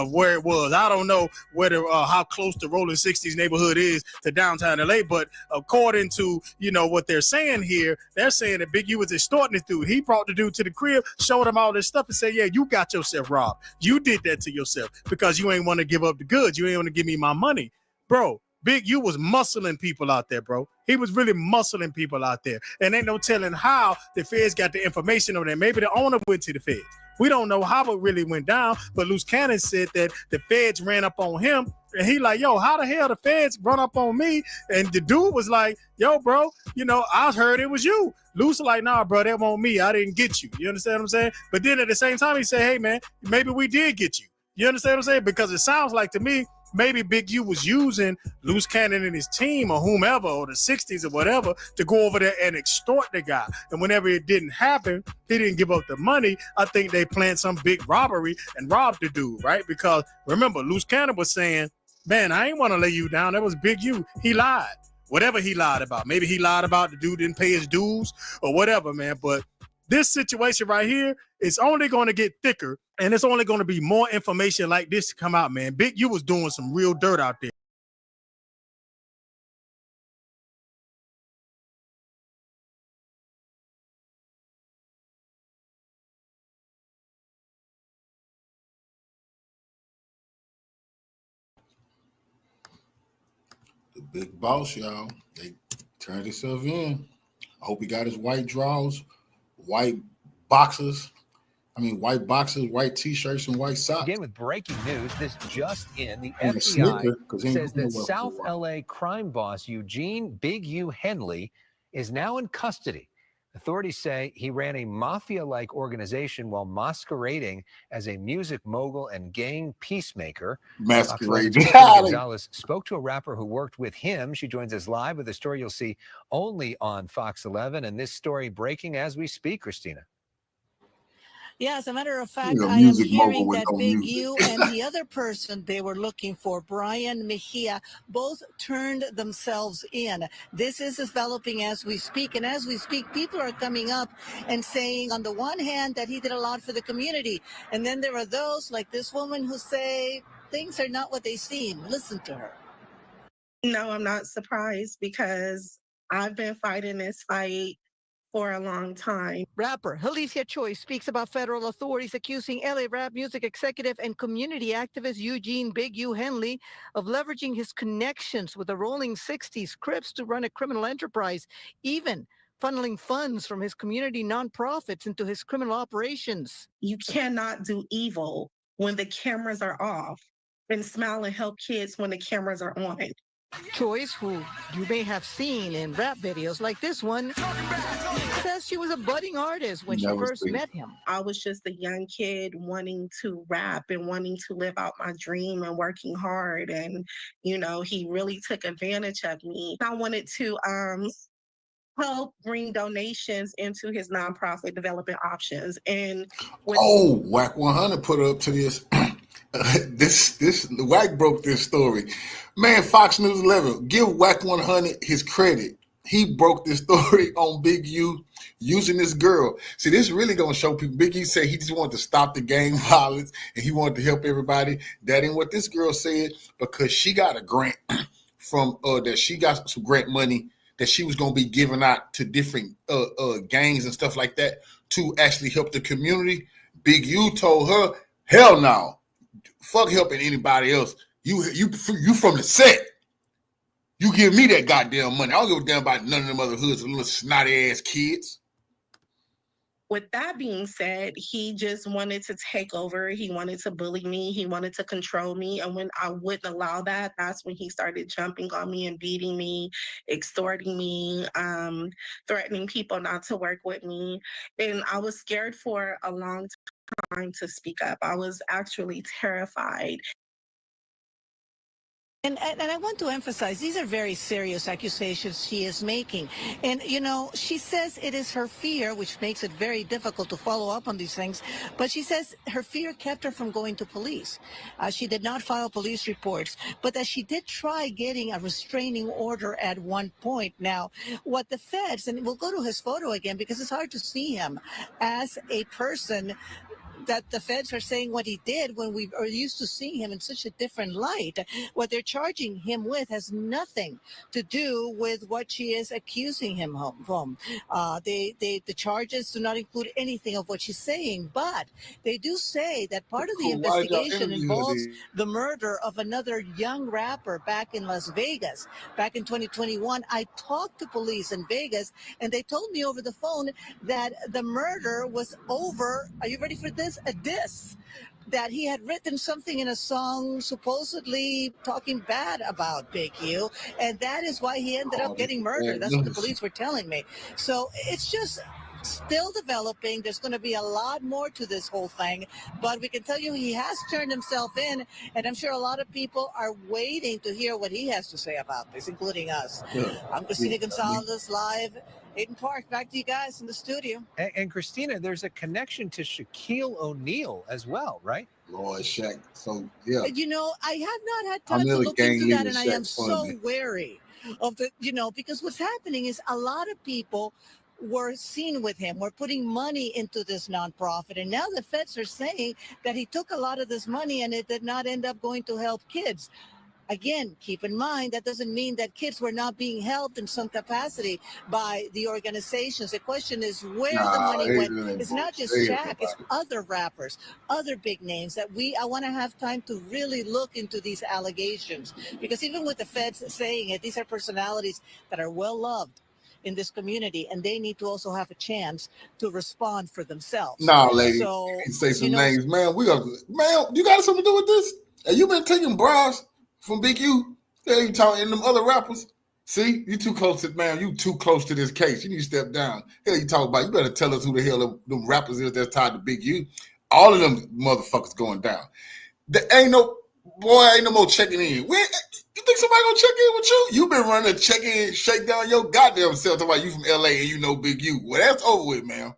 where it was. I don't know whether how close the Rollin 60s neighborhood is to downtown LA, but according to, you know, what they're saying here, they're saying that Big U was extorting this dude. He brought the dude to the crib, showed him all this stuff, and said, yeah, you got yourself robbed. You did that to yourself because you ain't want to give up the goods. You ain't want to give me my money. Bro, Big U was muscling people out there, bro. He was really muscling people out there. And ain't no telling how the feds got the information on that. Maybe the owner went to the feds. We don't know how it really went down, but Loose Cannon said that the feds ran up on him, and he like, yo, how the hell the feds run up on me? And the dude was like, yo, bro, you know, I heard it was you. Loose like, nah, bro, that wasn't me. I didn't get you. You understand what I'm saying? But then at the same time, he said, hey, man, maybe we did get you. You understand what I'm saying? Because it sounds like to me, maybe Big U was using Loose Cannon and his team, or whomever, or the 60s or whatever, to go over there and extort the guy. And whenever it didn't happen, he didn't give up the money. I think they planned some big robbery and robbed the dude, right? Because remember, Loose Cannon was saying, man, I ain't want to lay you down. That was Big U. He lied. Whatever he lied about. Maybe he lied about the dude didn't pay his dues or whatever, man. But this situation right here is only going to get thicker, and it's only going to be more information like this to come out, man. Big U was doing some real dirt out there. The big boss, y'all. They turned himself in. I hope he got his white drawers, white boxers, white T-shirts, and white socks. Again, with breaking news, this just in, the And a FBI snicker, 'cause he ain't says gonna that work South for a while. LA crime boss Eugene Big U Henley is now in custody Authorities say he ran a mafia-like organization while masquerading as a music mogul and gang peacemaker. Fox 11's Christina Gonzalez spoke to a rapper who worked with him. She joins us live with a story you'll see only on Fox 11, and this story breaking as we speak, Christina. Yeah, as a matter of fact, I am hearing that Big U and the other person they were looking for, Brian Mejia, both turned themselves in. This is developing as we speak. And as we speak, people are coming up and saying, on the one hand, that he did a lot for the community. And then there are those like this woman who say things are not what they seem. Listen to her. No, I'm not surprised because I've been fighting this fight for a long time. Rapper Alicia Choi speaks about federal authorities accusing LA rap music executive and community activist Eugene Big U Henley of leveraging his connections with the Rolling 60's Crips to run a criminal enterprise, even funneling funds from his community nonprofits into his criminal operations. You cannot do evil when the cameras are off and smile and help kids when the cameras are on. Choice, who you may have seen in rap videos like this one, says she was a budding artist when she first met him. I was just a young kid wanting to rap and wanting to live out my dream and working hard. And, you know, he really took advantage of me. I wanted to help bring donations into his nonprofit development options. And Whack 100 put up to this. This Whack broke this story. Man, Fox News 11, give Whack 100 his credit. He broke this story on Big U using this girl. See, this is really gonna show people. Big U said he just wanted to stop the gang violence and he wanted to help everybody. That ain't what this girl said, because she got a grant from that she got some grant money that she was gonna be giving out to different gangs and stuff like that to actually help the community. Big U told her, hell no. Fuck helping anybody else. You from the set. You give me that goddamn money. I don't give a damn about none of them other hoods, little snotty ass kids. With that being said, he just wanted to take over. He wanted to bully me. He wanted to control me. And when I wouldn't allow that, that's when he started jumping on me and beating me, extorting me, threatening people not to work with me. And I was scared for a long time to speak up. I was actually terrified. And I want to emphasize, these are very serious accusations she is making. And, you know, she says it is her fear, which makes it very difficult to follow up on these things. But she says her fear kept her from going to police. She did not file police reports, but that she did try getting a restraining order at one point. Now, what the feds, and we'll go to his photo again because it's hard to see him as a person that the feds are saying what he did when we are used to seeing him in such a different light. What they're charging him with has nothing to do with what she is accusing him from. The charges do not include anything of what she's saying, but they do say that part of the investigation involves the murder of another young rapper back in Las Vegas. Back in 2021, I talked to police in Vegas, and they told me over the phone that the murder was over. Are you ready for this? A diss, that he had written something in a song supposedly talking bad about Big U, and that is why he ended up getting murdered. That's what the police were telling me. So it's just still developing. There's going to be a lot more to this whole thing, but we can tell you he has turned himself in, and I'm sure a lot of people are waiting to hear what he has to say about this, including us. I'm Christina Gonzalez, live Hayden Park. Back to you guys in the studio. And Christina, there's a connection to Shaquille O'Neal as well, right? Lord, Shaq. So, yeah. You know, I have not had time to look into that, and I am so wary of the, you know, because what's happening is a lot of people were seen with him. We're putting money into this nonprofit, and now the feds are saying that he took a lot of this money and it did not end up going to help kids. Again, keep in mind, that doesn't mean that kids were not being helped in some capacity by the organizations. The question is where the money went. It's not just Shaq, it's other rappers, other big names that I want to have time to really look into these allegations. Because even with the feds saying it, these are personalities that are well loved in this community, and they need to also have a chance to respond for themselves. Nah, lady, so, say some names, man. You got something to do with this? Have you been taking bribes from Big U? They ain't talking them other rappers. See, you too close to, man, you too close to this case. You need to step down. Hell, you talk about, you better tell us who the hell them rappers is that's tied to Big U. All of them motherfuckers going down. There ain't no more checking in. You think somebody gonna check in with you? You been running a check-in, shake down your goddamn self talking about you from LA and you know Big U. Well, that's over with, man.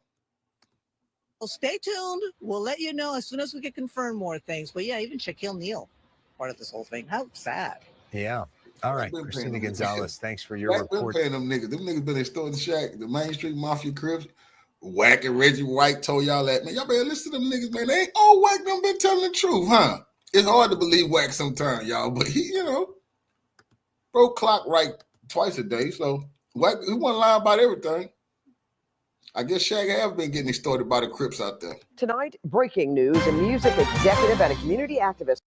Well, stay tuned. We'll let you know as soon as we can confirm more things. But yeah, even Shaquille O'Neal, part of this whole thing. How sad. Yeah. All right, Christina Gonzalez, thanks for your report. Paying them niggas. Them niggas been extorting Shaq, the Main Street Mafia Crips, whacking Reggie White, told y'all that. Man, y'all better listen to them niggas, man. They ain't all whack them been telling the truth, huh? It's hard to believe whack sometimes, y'all, but he, broke clock right twice a day, so whack, he wasn't lying about everything. I guess Shaq have been getting extorted by the Crips out there. Tonight, breaking news, a music executive and a community activist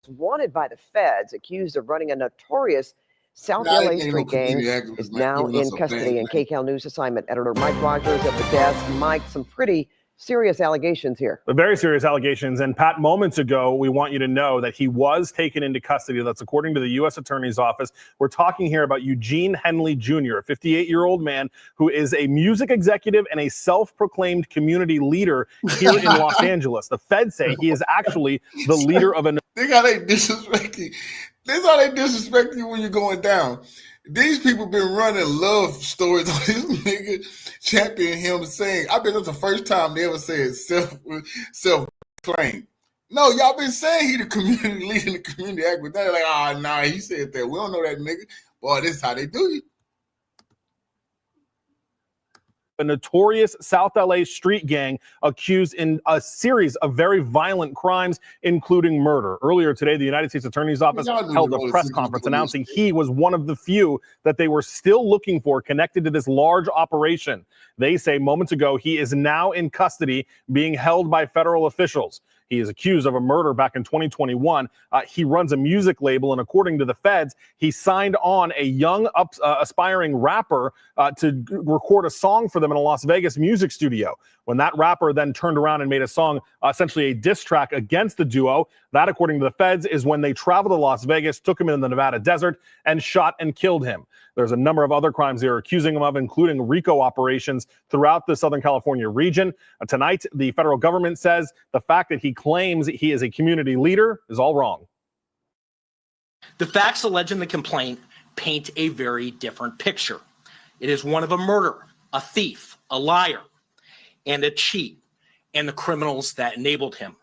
wanted by the feds, accused of running a notorious South LA street gang, is now in custody. And KCAL News assignment editor Mike Rogers at the desk. Mike, some pretty serious allegations here. Very serious allegations. And Pat, moments ago, we want you to know that he was taken into custody. That's according to the U.S. Attorney's Office. We're talking here about Eugene Henley Jr., a 58-year-old man who is a music executive and a self-proclaimed community leader here in Los Angeles. The feds say he is actually the leader of a... Think how they disrespect you. This is how they disrespect you when you're going down. These people been running love stories on this nigga, championing him, saying, I bet that's the first time they ever said self-claim. No, y'all been saying he the community leader and the community activist. They're like, nah, he said that. We don't know that nigga. Boy, this is how they do you. A notorious South LA street gang accused in a series of very violent crimes, including murder. Earlier today, the United States Attorney's Office held a press conference announcing he was one of the few that they were still looking for connected to this large operation. They say moments ago he is now in custody, being held by federal officials. He is accused of a murder back in 2021. He runs a music label, and according to the feds, he signed on a young, aspiring rapper to record a song for them in a Las Vegas music studio. When that rapper then turned around and made a song, essentially a diss track against the duo, that, according to the feds, is when they traveled to Las Vegas, took him in the Nevada desert, and shot and killed him. There's a number of other crimes they're accusing him of, including RICO operations throughout the Southern California region. Tonight, the federal government says the fact that he claims he is a community leader is all wrong. The facts alleged in the complaint paint a very different picture. It is one of a murderer, a thief, a liar, and a cheat, and the criminals that enabled him.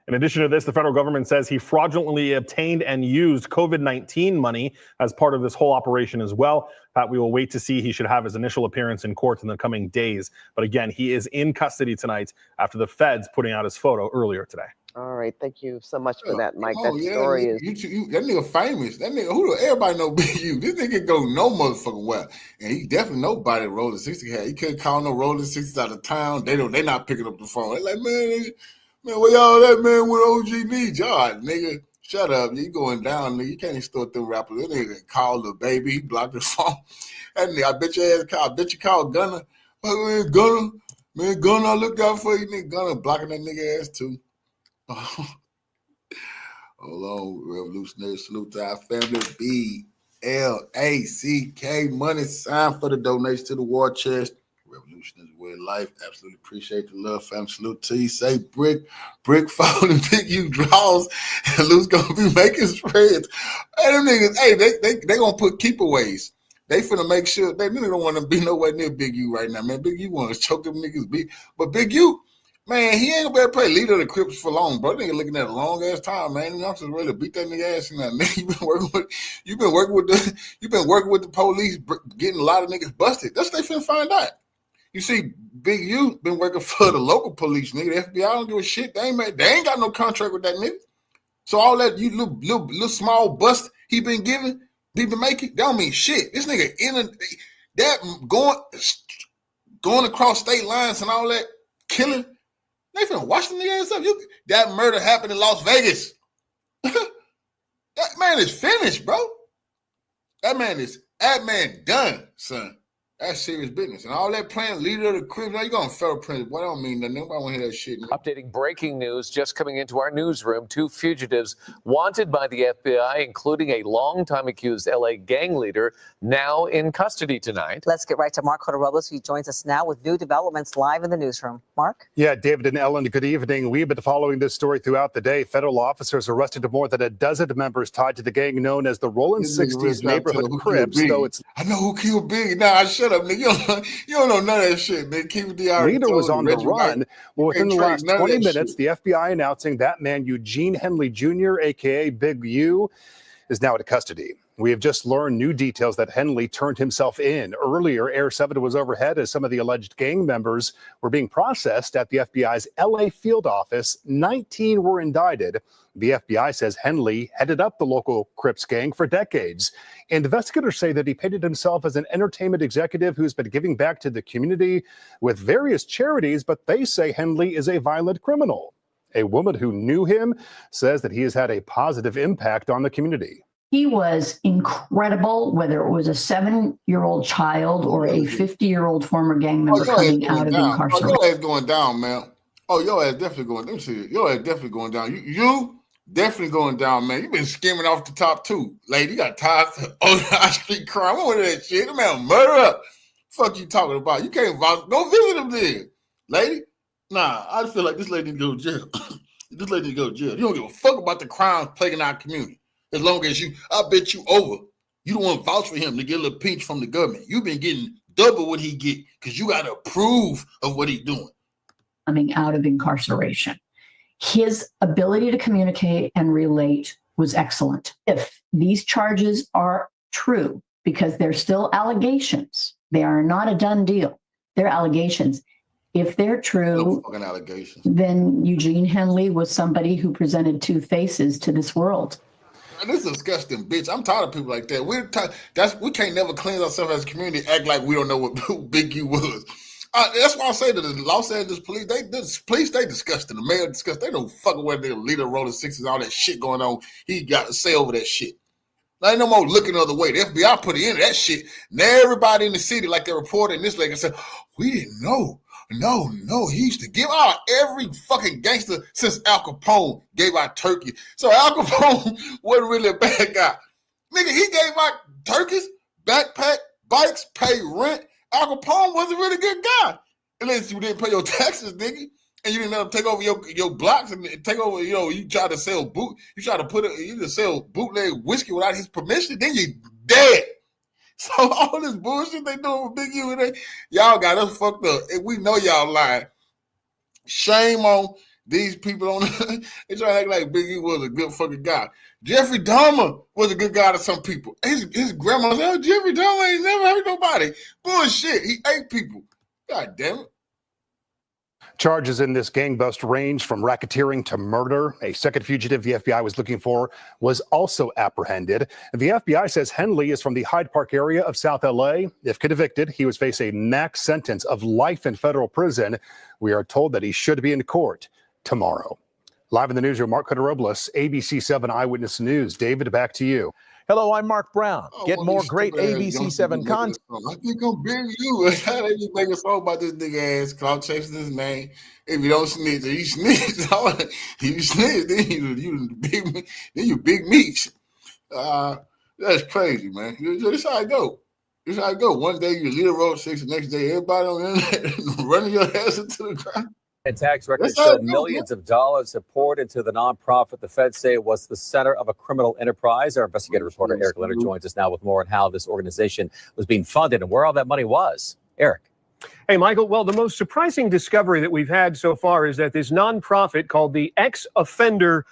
In addition to this, the federal government says he fraudulently obtained and used COVID-19 money as part of this whole operation as well. Pat, we will wait to see. He should have his initial appearance in court in the coming days. But again, he is in custody tonight after the feds putting out his photo earlier today. All right. Thank you so much for that, Mike. That story is... that nigga famous. That nigga, everybody know Big U. This nigga go no motherfucking well. And he definitely nobody Rollin 60 had. He couldn't call no Rollin 60s out of town. They not picking up the phone. They like, man, where y'all at, man, when OG needs y'all? Nigga, shut up. You going down, nigga. You can't extort them rappers. That nigga called the baby. He blocked the phone. That nigga, I bet you called Gunner. Oh, Gunner. Man, Gunner, I look out for you. Nigga, Gunner blocking that nigga ass, too. Hold on, revolutionary salute to our family. BLACK money sign for the donation to the war chest. Revolution is way of life. Absolutely appreciate the love, fam. Salute to you. Say Bricc folding Big U draws, and Lou's gonna be making spreads. Hey, them niggas, hey, they gonna put keepaways. They finna make sure they really don't want to be nowhere near Big U right now, man. Big U want to choke them niggas beat, but Big U, man, he ain't gonna be able to play leader of the Crips for long, bro. Nigga looking at a long ass time, man. I'm just ready to beat that nigga ass. Nigga, you've been working with the police, getting a lot of niggas busted. That's what they finna find out. You see, Big U been working for the local police, nigga. The FBI don't give a shit. They ain't got no contract with that nigga. So all that you little small bust he been giving, he been making, that don't mean shit. This nigga going across state lines and all that, killing. They finna watch the nigga ass up. That murder happened in Las Vegas. That man is finished, bro. That man done, son. That's serious business. And all that playing leader of the Crips, now you going federal prison. Boy, I don't mean nothing. Nobody want to hear that shit. Man. Updating breaking news just coming into our newsroom. 2 fugitives wanted by the FBI, including a longtime accused LA gang leader, now in custody tonight. Let's get right to Mark Rollin. He joins us now with new developments live in the newsroom. Mark? Yeah, David and Ellen, good evening. We've been following this story throughout the day. Federal officers arrested more than a dozen members tied to the gang known as the Rollin 60's neighborhood Crips, though it's... I know who killed Biggie. Nah, shut up, nigga. You don't know none of that shit, man. Keep it the leader was on the run. Well, within the last 20 minutes, the FBI announcing that man, Eugene Henley Jr., a.k.a. Big U, is now in custody. We have just learned new details that Henley turned himself in. Earlier, Air 7 was overhead as some of the alleged gang members were being processed at the FBI's LA field office. 19 were indicted. The FBI says Henley headed up the local Crips gang for decades. Investigators say that he painted himself as an entertainment executive who's been giving back to the community with various charities, but they say Henley is a violent criminal. A woman who knew him says that he has had a positive impact on the community. He was incredible, whether it was a 7-year-old child or a 50-year-old former gang member coming out of incarceration. Your ass going down, man. Oh, your ass definitely going. Let me see. Your ass definitely going down. You definitely going down, man. You been skimming off the top too, lady. You got ties to Old Street crime. What is that shit? That man murder. Fuck you talking about? You can't vouch. Go visit him then, lady. Nah, I feel like this lady need to go to jail. This lady need to go to jail. You don't give a fuck about the crimes plaguing our community. As long as I bet you over. You don't want to vouch for him to get a little pinch from the government. You've been getting double what he get because you got to approve of what he's doing. Coming out of incarceration. His ability to communicate and relate was excellent. If these charges are true, because they're still allegations, they are not a done deal. They're allegations. If they're true, then Eugene Henley was somebody who presented two faces to this world. This is disgusting, bitch. I'm tired of people like that. We can't never cleanse ourselves as a community, act like we don't know what Big U was. That's why I say to the Los Angeles police, they disgusting. The mayor disgusting. They don't fucking where the leader Rollin 60's, all that shit going on. He got to say over that shit. There ain't no more looking the other way. The FBI put it in that shit. Now everybody in the city, like they reported in this lady, said, we didn't know. No, he used to give out every fucking gangster since Al Capone gave out turkey. So Al Capone wasn't really a bad guy. Nigga, he gave out turkeys, backpack, bikes, pay rent. Al Capone was a really good guy. Unless you didn't pay your taxes, nigga, and you didn't let him take over your blocks and take over, you try to sell sell bootleg whiskey without his permission, then you dead. So all this bullshit they doing with Big U and y'all got us fucked up. And we know y'all lying. Shame on these people on they try to act like Big U was a good fucking guy. Jeffrey Dahmer was a good guy to some people. His grandma said, Jeffrey Dahmer ain't never hurt nobody. Bullshit. He ate people. God damn it. Charges in this gang bust range from racketeering to murder. A second fugitive the FBI was looking for was also apprehended. The FBI says Henley is from the Hyde Park area of South LA. If convicted, he would face a max sentence of life in federal prison. We are told that he should be in court tomorrow. Live in the newsroom, Mark Robles, ABC 7 Eyewitness News. David, back to you. Hello, I'm Mark Brown. Get more great ABC 7 content. I think I'm Big U. They just make a song about this nigga ass cloud chasing his name. If you don't snitch, you snitch. You snitch, then you big meat. That's crazy, man. This how I go. This how I go. One day you lead a road 6, the next day everybody on the internet running your ass into the ground. And tax records show millions of dollars have poured into the nonprofit. The feds say it was the center of a criminal enterprise. Our investigative reporter Eric Leonard joins us now with more on how this organization was being funded and where all that money was. Eric. Hey, Michael. Well, the most surprising discovery that we've had so far is that this nonprofit called the Ex-Offender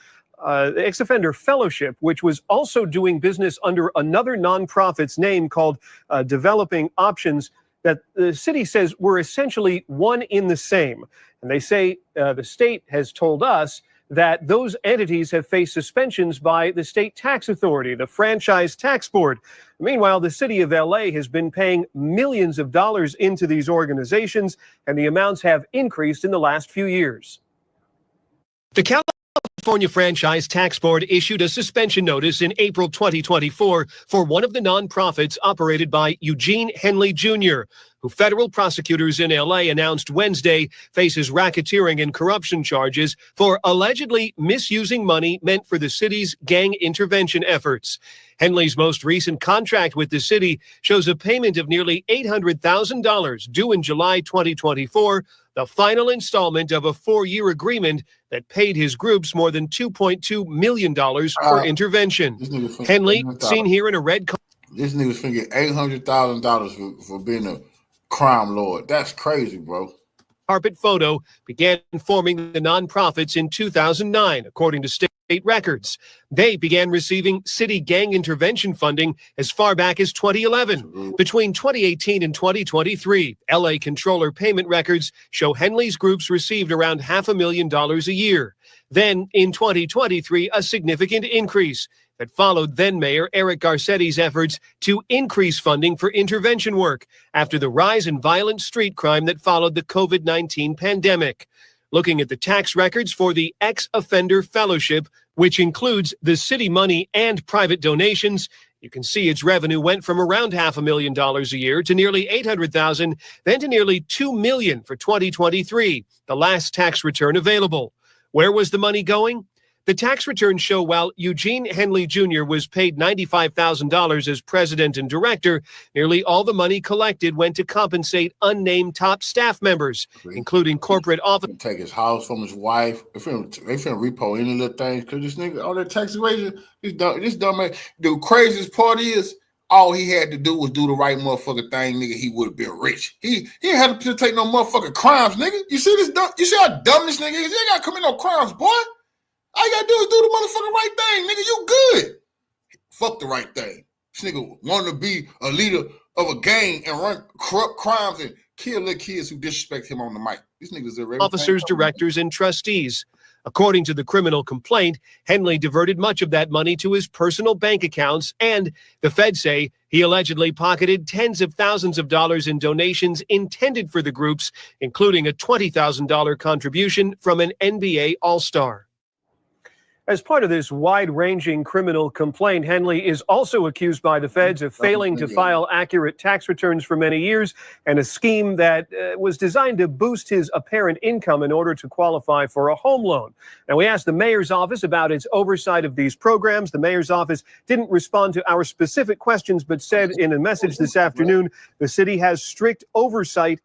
Fellowship, which was also doing business under another nonprofit's name called Developing Options, that the city says were essentially one in the same. And they say the state has told us that those entities have faced suspensions by the state tax authority, the Franchise Tax Board. Meanwhile, the city of LA has been paying millions of dollars into these organizations, and the amounts have increased in the last few years. The California Franchise Tax Board issued a suspension notice in April 2024 for one of the nonprofits operated by Eugene Henley Jr., who federal prosecutors in L.A. announced Wednesday faces racketeering and corruption charges for allegedly misusing money meant for the city's gang intervention efforts. Henley's most recent contract with the city shows a payment of nearly $800,000 due in July 2024, the final installment of a 4-year agreement that paid his groups more than $2.2 million for intervention. Henley, seen here in a red car. This nigga's finna get $800,000 for being a crime lord. That's crazy, bro. Carpet Photo began forming the nonprofits in 2009, according to state records. They began receiving city gang intervention funding as far back as 2011. Between 2018 and 2023, LA Controller payment records show Henley's groups received around $500,000 a year. Then, in 2023, a significant increase that followed then-Mayor Eric Garcetti's efforts to increase funding for intervention work after the rise in violent street crime that followed the COVID-19 pandemic. Looking at the tax records for the Ex-Offender Fellowship, which includes the city money and private donations, you can see its revenue went from around $500,000 a year to nearly $800,000, then to nearly $2 million for 2023, the last tax return available. Where was the money going? The tax returns show while Eugene Henley Jr. was paid $95,000 as president and director, nearly all the money collected went to compensate unnamed top staff members, including corporate officers. Take his house from his wife. They finna repo any little things because this nigga, all that tax evasion, this dumb man. The craziest part is, all he had to do was do the right motherfucking thing, nigga. He would have been rich. He didn't have to take no motherfucking crimes, nigga. You see this dumb? You see how dumb this nigga is? You ain't gotta commit no crimes, boy. All you gotta do is do the motherfucking right thing, nigga. You good. Fuck the right thing. This nigga wanted to be a leader of a gang and run corrupt crimes and kill little kids who disrespect him on the mic. These niggas are officers, directors, and trustees. According to the criminal complaint, Henley diverted much of that money to his personal bank accounts, and the feds say he allegedly pocketed tens of thousands of dollars in donations intended for the groups, including a $20,000 contribution from an NBA All-Star. As part of this wide-ranging criminal complaint, Henley is also accused by the feds of failing to file accurate tax returns for many years and a scheme that was designed to boost his apparent income in order to qualify for a home loan. Now, we asked the mayor's office about its oversight of these programs. The mayor's office didn't respond to our specific questions, but said in a message this afternoon, the city has strict oversight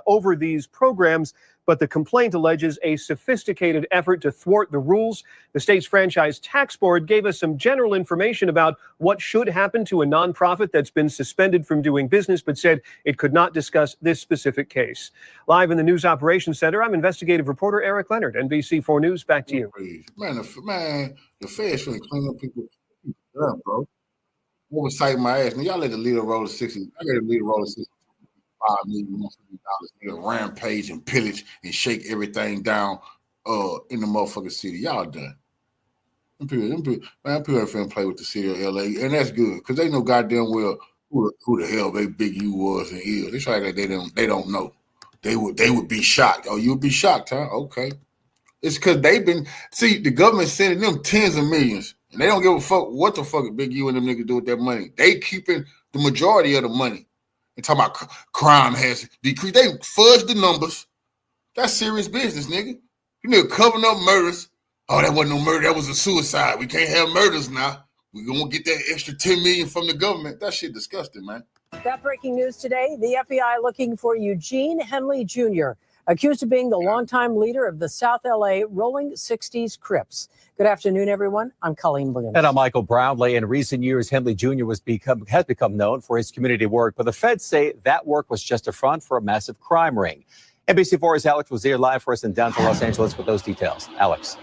over these programs, but the complaint alleges a sophisticated effort to thwart the rules. The state's Franchise Tax Board gave us some general information about what should happen to a nonprofit that's been suspended from doing business, but said it could not discuss this specific case. Live in the News Operations Center, I'm investigative reporter Eric Leonard, NBC4 News. Back to you. Man, the feds shouldn't clean up people. Yeah, bro. Oversight my ass. Now, y'all let the leader roll the 60. I got to leader roll the 60. $5 million, $150, rampage and pillage and shake everything down in the motherfucking city. Y'all done. Them people ain't finna play with the city of LA, and that's good because they know goddamn well who the hell they Big U was and is. They try like they don't know. They would be shocked. Oh, you'd be shocked, huh? Okay. It's because the government sending them tens of millions, and they don't give a fuck what the fuck Big U and them niggas do with that money. They keeping the majority of the money. And talking about crime has decreased. They fudge the numbers. That's serious business, nigga. You nigga covering up murders. Oh, that wasn't no murder. That was a suicide. We can't have murders now. We're going to get that extra $10 million from the government. That shit disgusting, man. That breaking news today, the FBI looking for Eugene Henley Jr., accused of being the longtime leader of the South LA Rolling 60's Crips. Good afternoon, everyone. I'm Colleen Williams. And I'm Michael Brownlee. In recent years, Henley Jr. has become known for his community work, but the feds say that work was just a front for a massive crime ring. NBC4's Alex was there live for us in downtown Los Angeles with those details. Alex.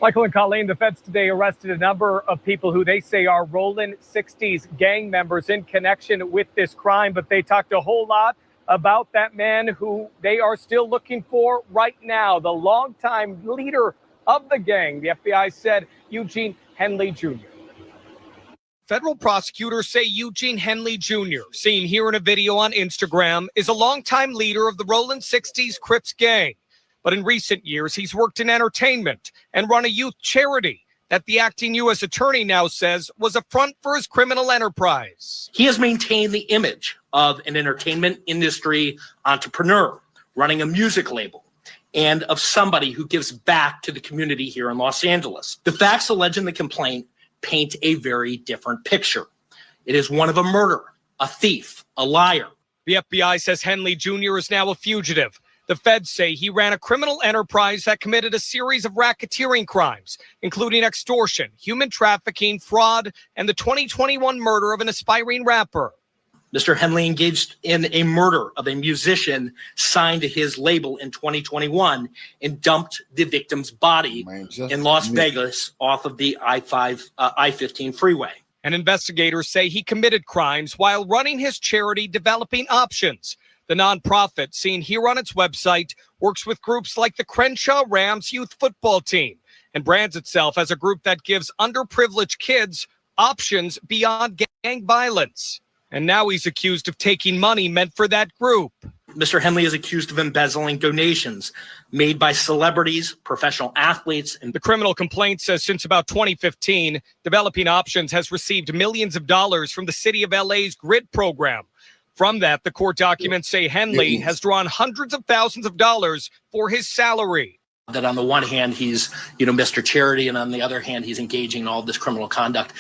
Michael and Colleen, the feds today arrested a number of people who they say are Rollin 60's gang members in connection with this crime, but they talked a whole lot about that man who they are still looking for right now, the longtime leader of the gang. The FBI said Eugene Henley Jr. Federal prosecutors say Eugene Henley Jr., seen here in a video on Instagram, is a longtime leader of the Rollin 60's Crips gang. But in recent years, he's worked in entertainment and run a youth charity that the acting U.S. attorney now says was a front for his criminal enterprise. He has maintained the image of an entertainment industry entrepreneur running a music label and of somebody who gives back to the community here in Los Angeles. The facts alleged in the complaint paint a very different picture. It is one of a murderer, a thief, a liar. The FBI says Henley Jr. is now a fugitive. The feds say he ran a criminal enterprise that committed a series of racketeering crimes, including extortion, human trafficking, fraud, and the 2021 murder of an aspiring rapper. Mr. Henley engaged in a murder of a musician signed to his label in 2021 and dumped the victim's body in Las Vegas off of the I-15 freeway. And investigators say he committed crimes while running his charity Developing Options. The nonprofit, seen here on its website, works with groups like the Crenshaw Rams youth football team and brands itself as a group that gives underprivileged kids options beyond gang violence. And now he's accused of taking money meant for that group. Mr. Henley is accused of embezzling donations made by celebrities, professional athletes. And the criminal complaint says since about 2015, Developing Options has received millions of dollars from the city of LA's GRID program. From that, the court documents say Henley has drawn hundreds of thousands of dollars for his salary. That on the one hand, he's, Mr. Charity, and on the other hand, he's engaging in all this criminal conduct.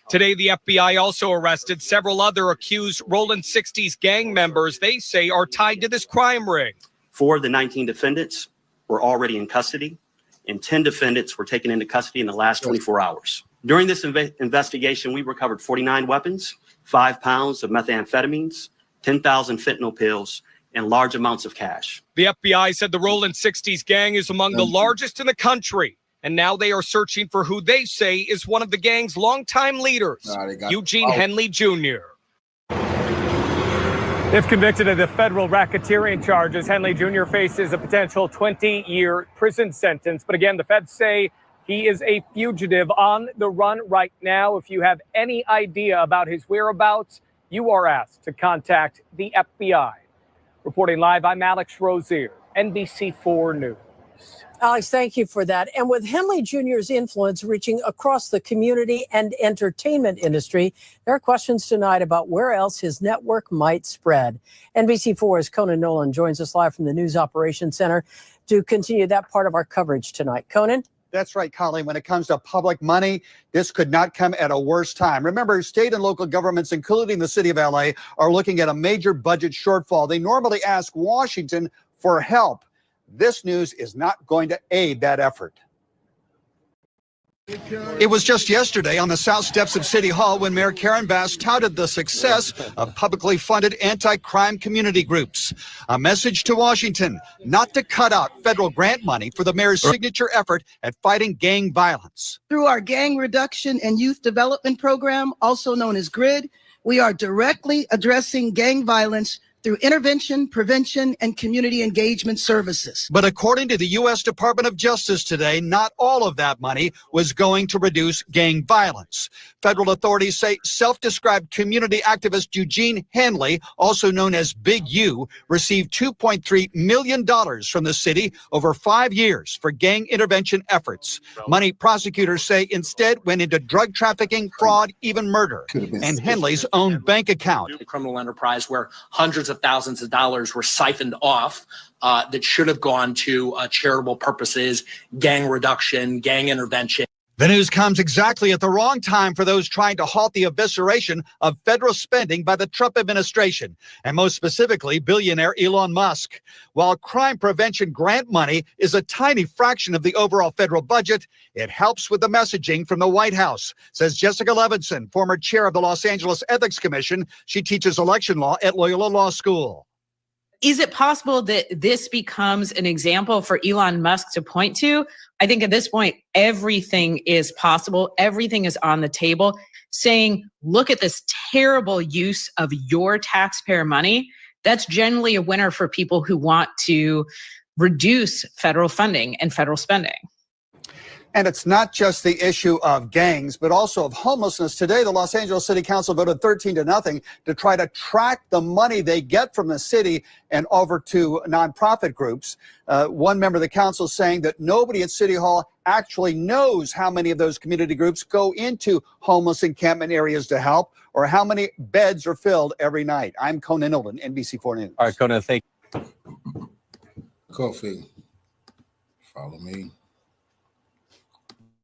Today, the FBI also arrested several other accused Rollin 60's gang members they say are tied to this crime ring. 4 of the 19 defendants were already in custody, and 10 defendants were taken into custody in the last 24 hours. During this investigation, we recovered 49 weapons, 5 pounds of methamphetamines, 10,000 fentanyl pills, and large amounts of cash. The FBI said the Rollin 60's gang is among the largest in the country, and now they are searching for who they say is one of the gang's longtime leaders, Eugene Henley Jr. If convicted of the federal racketeering charges, Henley Jr. faces a potential 20-year prison sentence. But again, the feds say he is a fugitive on the run right now. If you have any idea about his whereabouts, you are asked to contact the FBI. Reporting live, I'm Alex Rozier, NBC4 News. Alex, thank you for that. And with Henley Jr.'s influence reaching across the community and entertainment industry, there are questions tonight about where else his network might spread. NBC4's Conan Nolan joins us live from the News Operations Center to continue that part of our coverage tonight. Conan? That's right, Colleen. When it comes to public money, this could not come at a worse time. Remember, state and local governments, including the city of LA, are looking at a major budget shortfall. They normally ask Washington for help. This news is not going to aid that effort. It was just yesterday on the South Steps of City Hall when Mayor Karen Bass touted the success of publicly funded anti-crime community groups. A message to Washington not to cut out federal grant money for the mayor's signature effort at fighting gang violence. Through our gang reduction and youth development program, also known as GRID, we are directly addressing gang violence through intervention, prevention, and community engagement services. But according to the U.S. Department of Justice today, not all of that money was going to reduce gang violence. Federal authorities say self-described community activist Eugene Henley, also known as Big U, received $2.3 million from the city over 5 years for gang intervention efforts. Money prosecutors say instead went into drug trafficking, fraud, even murder, and Henley's own bank account. The criminal enterprise where hundreds of thousands of dollars were siphoned off that should have gone to charitable purposes, gang reduction, gang intervention. The news comes exactly at the wrong time for those trying to halt the evisceration of federal spending by the Trump administration, and most specifically, billionaire Elon Musk. While crime prevention grant money is a tiny fraction of the overall federal budget, it helps with the messaging from the White House, says Jessica Levinson, former chair of the Los Angeles Ethics Commission. She teaches election law at Loyola Law School. Is it possible that this becomes an example for Elon Musk to point to? I think at this point, everything is possible. Everything is on the table, saying, look at this terrible use of your taxpayer money. That's generally a winner for people who want to reduce federal funding and federal spending. And it's not just the issue of gangs, but also of homelessness. Today, the Los Angeles City Council voted 13-0 to try to track the money they get from the city and over to nonprofit groups. One member of the council saying that nobody at City Hall actually knows how many of those community groups go into homeless encampment areas to help or how many beds are filled every night. I'm Conan Nolan, NBC4 News. All right, Conan, thank Coffee. Follow me.